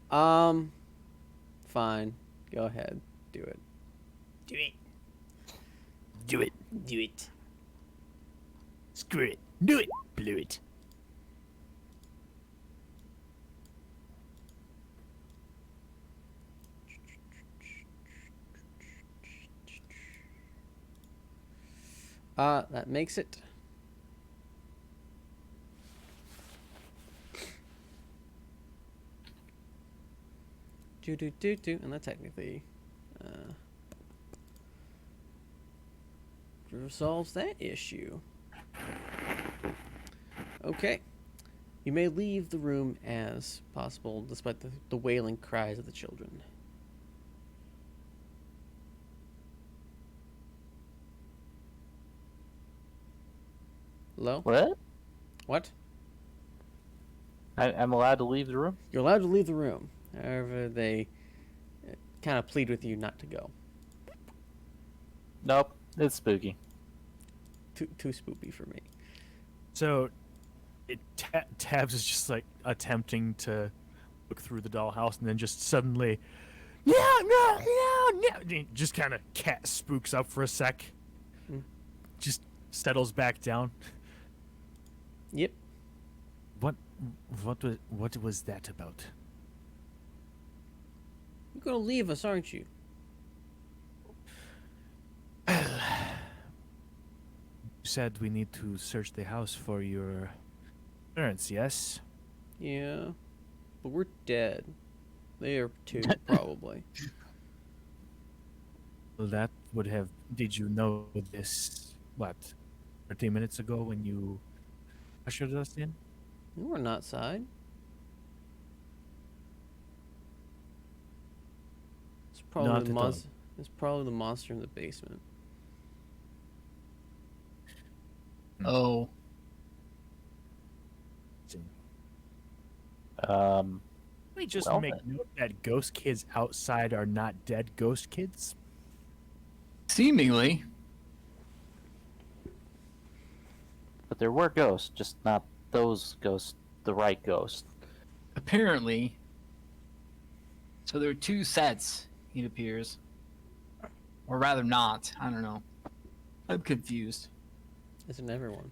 Fine. Go ahead. Do it. Do it. Do it. Do it. Screw it. Do it. Blew it. That makes it. And that technically resolves that issue. Okay. You may leave the room as possible, despite the wailing cries of the children. Hello? What? What? I'm allowed to leave the room? You're allowed to leave the room. However, they kind of plead with you not to go. Nope. It's spooky. Too spoopy for me. So, Tabs is just like attempting to look through the dollhouse, and then just suddenly, no, just kind of cat spooks up for a sec, just settles back down. Yep. What was that about? You're gonna leave us, aren't you? You said we need to search the house for your parents, yes? Yeah, but we're dead. They are too, probably. Well, that would have. Did you know this? What? 30 minutes ago when you ushered us in? We weren't outside. It's probably Not the at all. monster. It's probably the monster in the basement. Oh, We just Well make then. note that ghost kids outside are not dead ghost kids. seemingly. But there were ghosts, just not those ghosts, the right ghost. Apparently. So there are two sets, it appears. Or rather not. I don't know. I'm confused. Isn't everyone?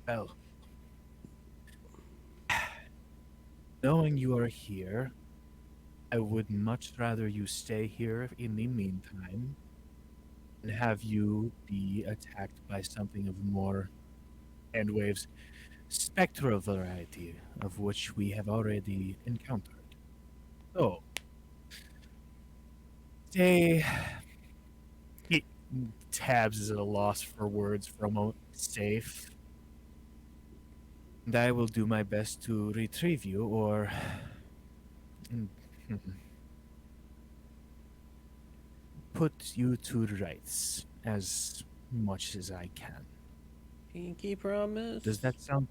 Well, knowing you are here, I would much rather you stay here in the meantime and have you be attacked by something of more hand waves spectral variety of which we have already encountered. So, stay. He tabs is at a loss for words for a moment. Safe. And I will do my best to retrieve you or put you to rights as much as I can. Pinky promise. Does that sound?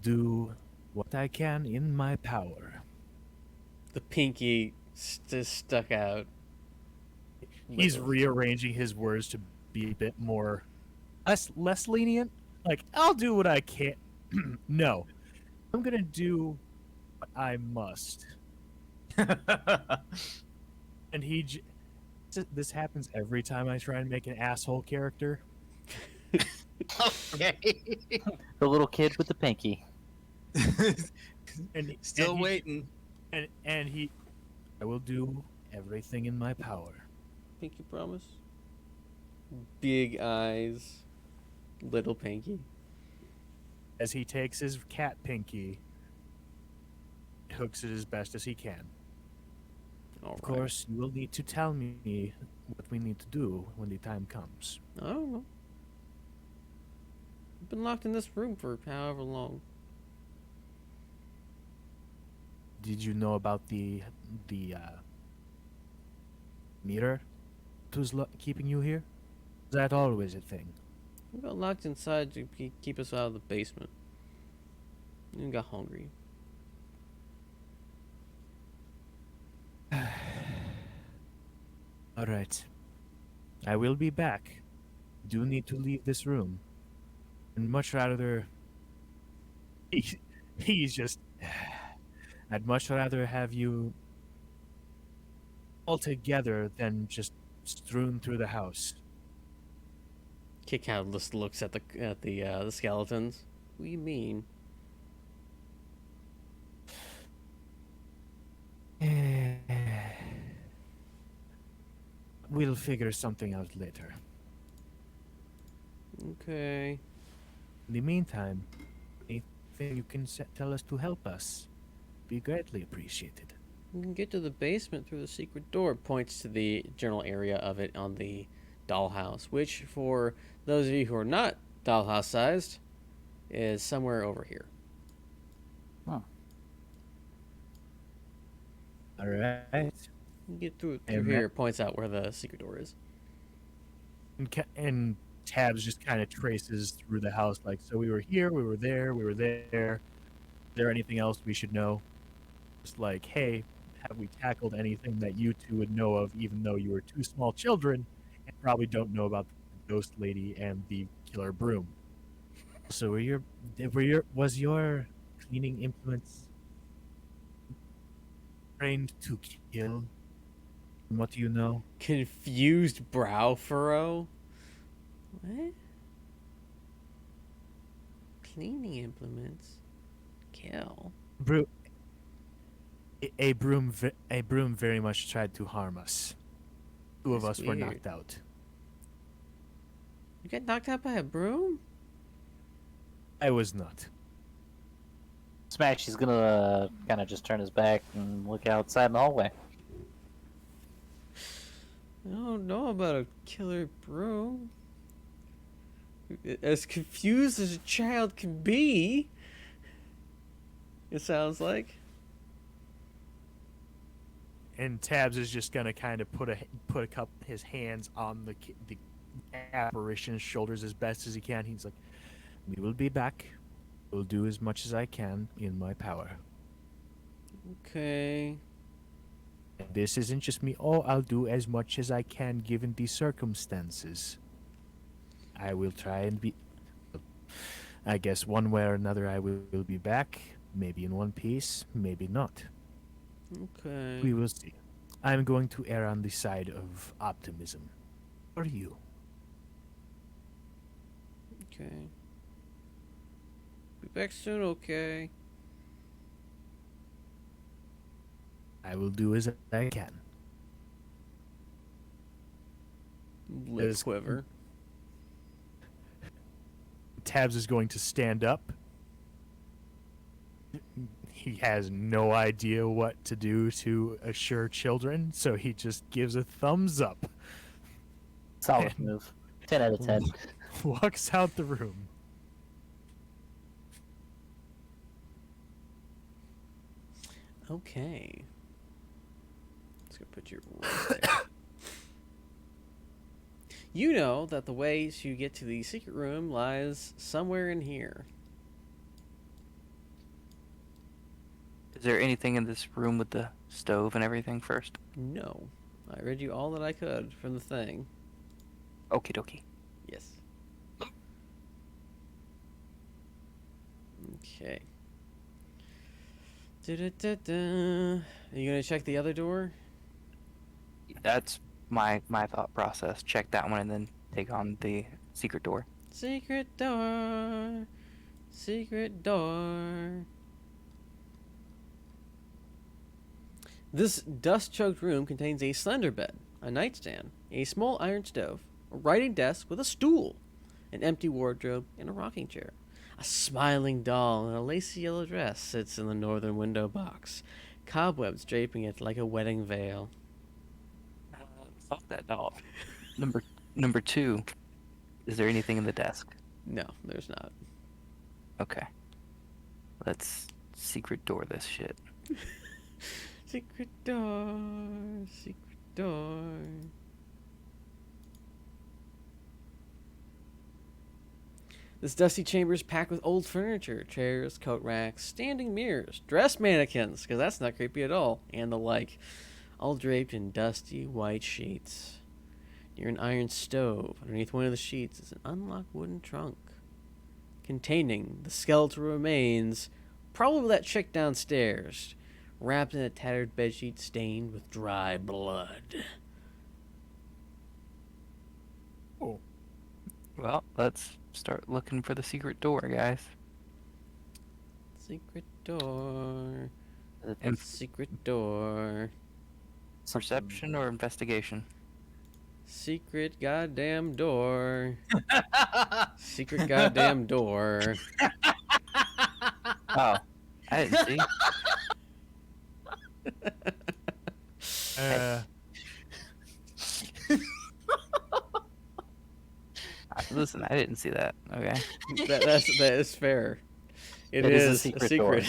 Do what I can in my power. The pinky just stuck out. He's Little. rearranging his words to be a bit more less lenient. Like, I'll do what I can. No, I'm gonna do what I must. And this happens every time I try and make an asshole character. Okay. The little kid with the pinky. And Still and he- waiting. And he, I will do everything in my power. Pinky promise. Big eyes. Little pinky. As he takes his cat pinky, hooks it as best as he can. All Of right. course, you will need to tell me what we need to do when the time comes. I don't know. I've been locked in this room for however long. Did you know about the meter that was keeping you here? Is that always a thing? We got locked inside to keep us out of the basement. And we got hungry. All right. I will be back. Do need to leave this room. And much rather... He's just... I'd much rather have you all together than just strewn through the house. Kit kind of just looks at the skeletons. What do you mean? We'll figure something out later. Okay. In the meantime, anything you can tell us to help us, be greatly appreciated. We can get to the basement through the secret door. Points to the general area of it on the dollhouse, which, for those of you who are not dollhouse sized, is somewhere over here. All right. You can get through And here. Points out where the secret door is. And Tabs just kind of traces through the house, like, so we were here, we were there, we were there. Is there anything else we should know? Just like, hey, have we tackled anything that you two would know of, even though you were two small children and probably don't know about the ghost lady and the killer broom? So was your cleaning implements trained to kill? From what do you know? Confused brow furrow. What? Cleaning implements. Kill. A broom very much tried to harm us. Two of That's us were weird. knocked out. You got knocked out by a broom? I was not. Smash, he's gonna kind of just turn his back and look outside in the hallway. I don't know about a killer broom. As confused as a child can be, it sounds like. And Tabs is just gonna kind of put his hands on the apparition's shoulders as best as he can. He's like, "We will be back. Will do as much as I can in my power. Okay. And this isn't just me. Oh, I'll do as much as I can given the circumstances. I will try and be. I guess one way or another, I will be back. Maybe in one piece, maybe not. Okay. We will see. I'm going to err on the side of optimism. For you. Okay. Be back soon, okay? I will do as I can. Lip Is- quiver. Tabs is going to stand up. He has no idea what to do to assure children, so he just gives a thumbs up. Solid And move. 10 out of 10. walks out the room. Okay. Let's go put you right there. You know that the way to get to the secret room lies somewhere in here. Is there anything in this room with the stove and everything first? No. I read you all that I could from the thing. Okie dokie. Yes. Okay. Da-da-da-da. Are you gonna check the other door? That's my thought process. Check that one and then take on the secret door. Secret door. Secret door. This dust-choked room contains a slender bed, a nightstand, a small iron stove, a writing desk with a stool, an empty wardrobe, and a rocking chair. A smiling doll in a lacy yellow dress sits in the northern window box, cobwebs draping it like a wedding veil. Fuck that doll. Number two. Is there anything in the desk? No, there's not. Okay. Let's secret door this shit. Secret door, secret door. This dusty chamber is packed with old furniture, chairs, coat racks, standing mirrors, dress mannequins, because that's not creepy at all, and the like, all draped in dusty white sheets. Near an iron stove, underneath one of the sheets, is an unlocked wooden trunk containing the skeletal remains, probably that chick downstairs, wrapped in a tattered bedsheet stained with dry blood. Oh. Well, let's start looking for the secret door, guys. Secret door. And Secret door. perception or investigation? Secret goddamn door. Secret goddamn door. Oh, I didn't see. Listen, I didn't see that. Okay. That is fair. It is a is secret door.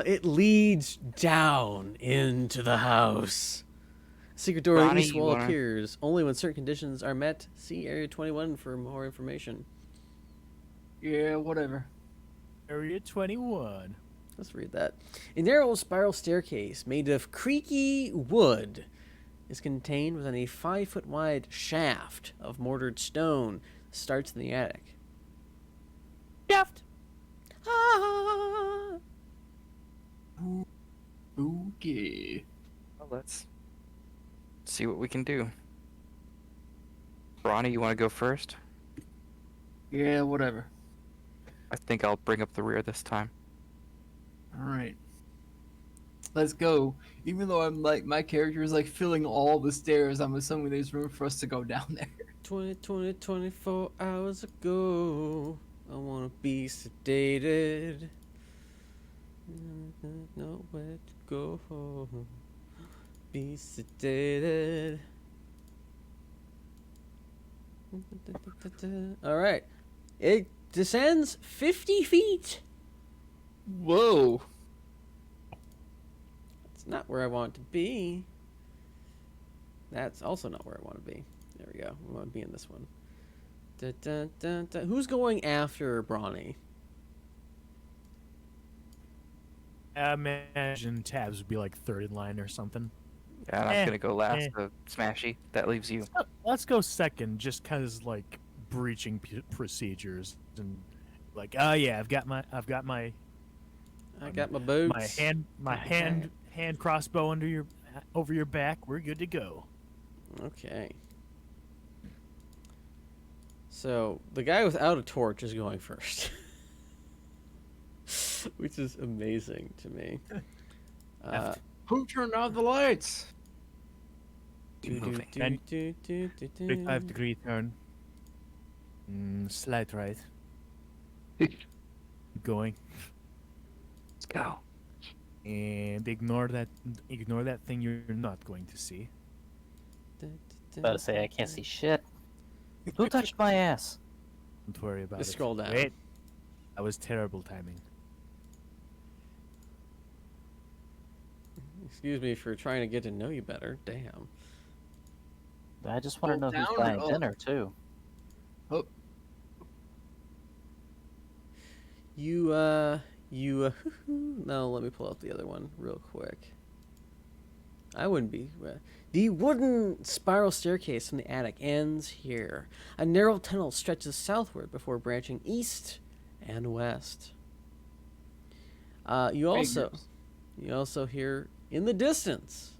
It leads down into the house. Secret door on the Ronnie, east you wall wanna- appears only when certain conditions are met. See Area 21 for more information. Yeah, whatever. Area 21. Let's read that. A narrow spiral staircase made of creaky wood is contained within a 5-foot wide shaft of mortared stone. Starts in the attic. Shaft. Ah. Okay. Well, let's see what we can do. Ronnie, you want to go first? Yeah, whatever. I think I'll bring up the rear this time. All right. let's go. Even though I'm like, my character is like filling all the stairs, I'm assuming there's room for us to go down there. 24 hours ago, I wanna be sedated. Nowhere to go. Be sedated. Alright. It descends 50 feet. Whoa. It's not where I want to be. That's also not where I want to be. There we go. We want to be in this one. Who's going after Brawny? I imagine Tabs would be like third in line or something. Yeah, and I'm gonna go last to Smashy. That leaves you. Let's go second, just cause like breaching procedures and like, oh yeah, I've got my I got my my boots. hand crossbow over your back. We're good to go. Okay. So the guy without a torch is going first, which is amazing to me. Who turned off the lights? Keep moving. 35-degree turn. Slight right. Keep going. Let's go. And ignore that thing you're not going to see. About to say I can't see shit. Who touched my ass? Don't worry about Just it. scroll down. Wait. That was terrible timing. Excuse me for trying to get to know you better. Damn. I just want to know Down who's or buying up? dinner too. Oh, No, let me pull up the other one real quick. I wouldn't be. The wooden spiral staircase from the attic ends here. A narrow tunnel stretches southward before branching east and west. You also hear in the distance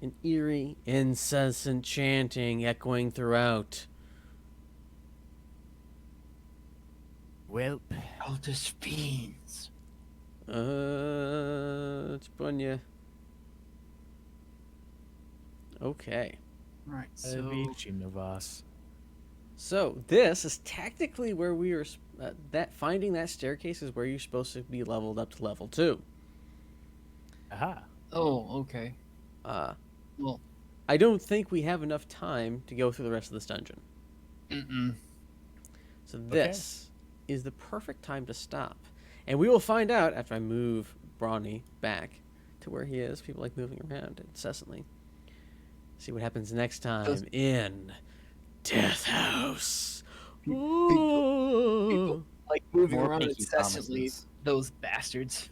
an eerie, incessant chanting echoing throughout. Well, Eldish fiends. It's Bunya. Okay. Right, so reaching of us. So this is tactically where we are. That finding that staircase is where you're supposed to be leveled up to level 2. Aha. oh, okay. Well, I don't think we have enough time to go through the rest of this dungeon. So this is the perfect time to stop, and we will find out after I move Brawny back to where he is. People like moving around incessantly. See what happens next time in Death House. people like moving More around pinky incessantly. promises. Those bastards.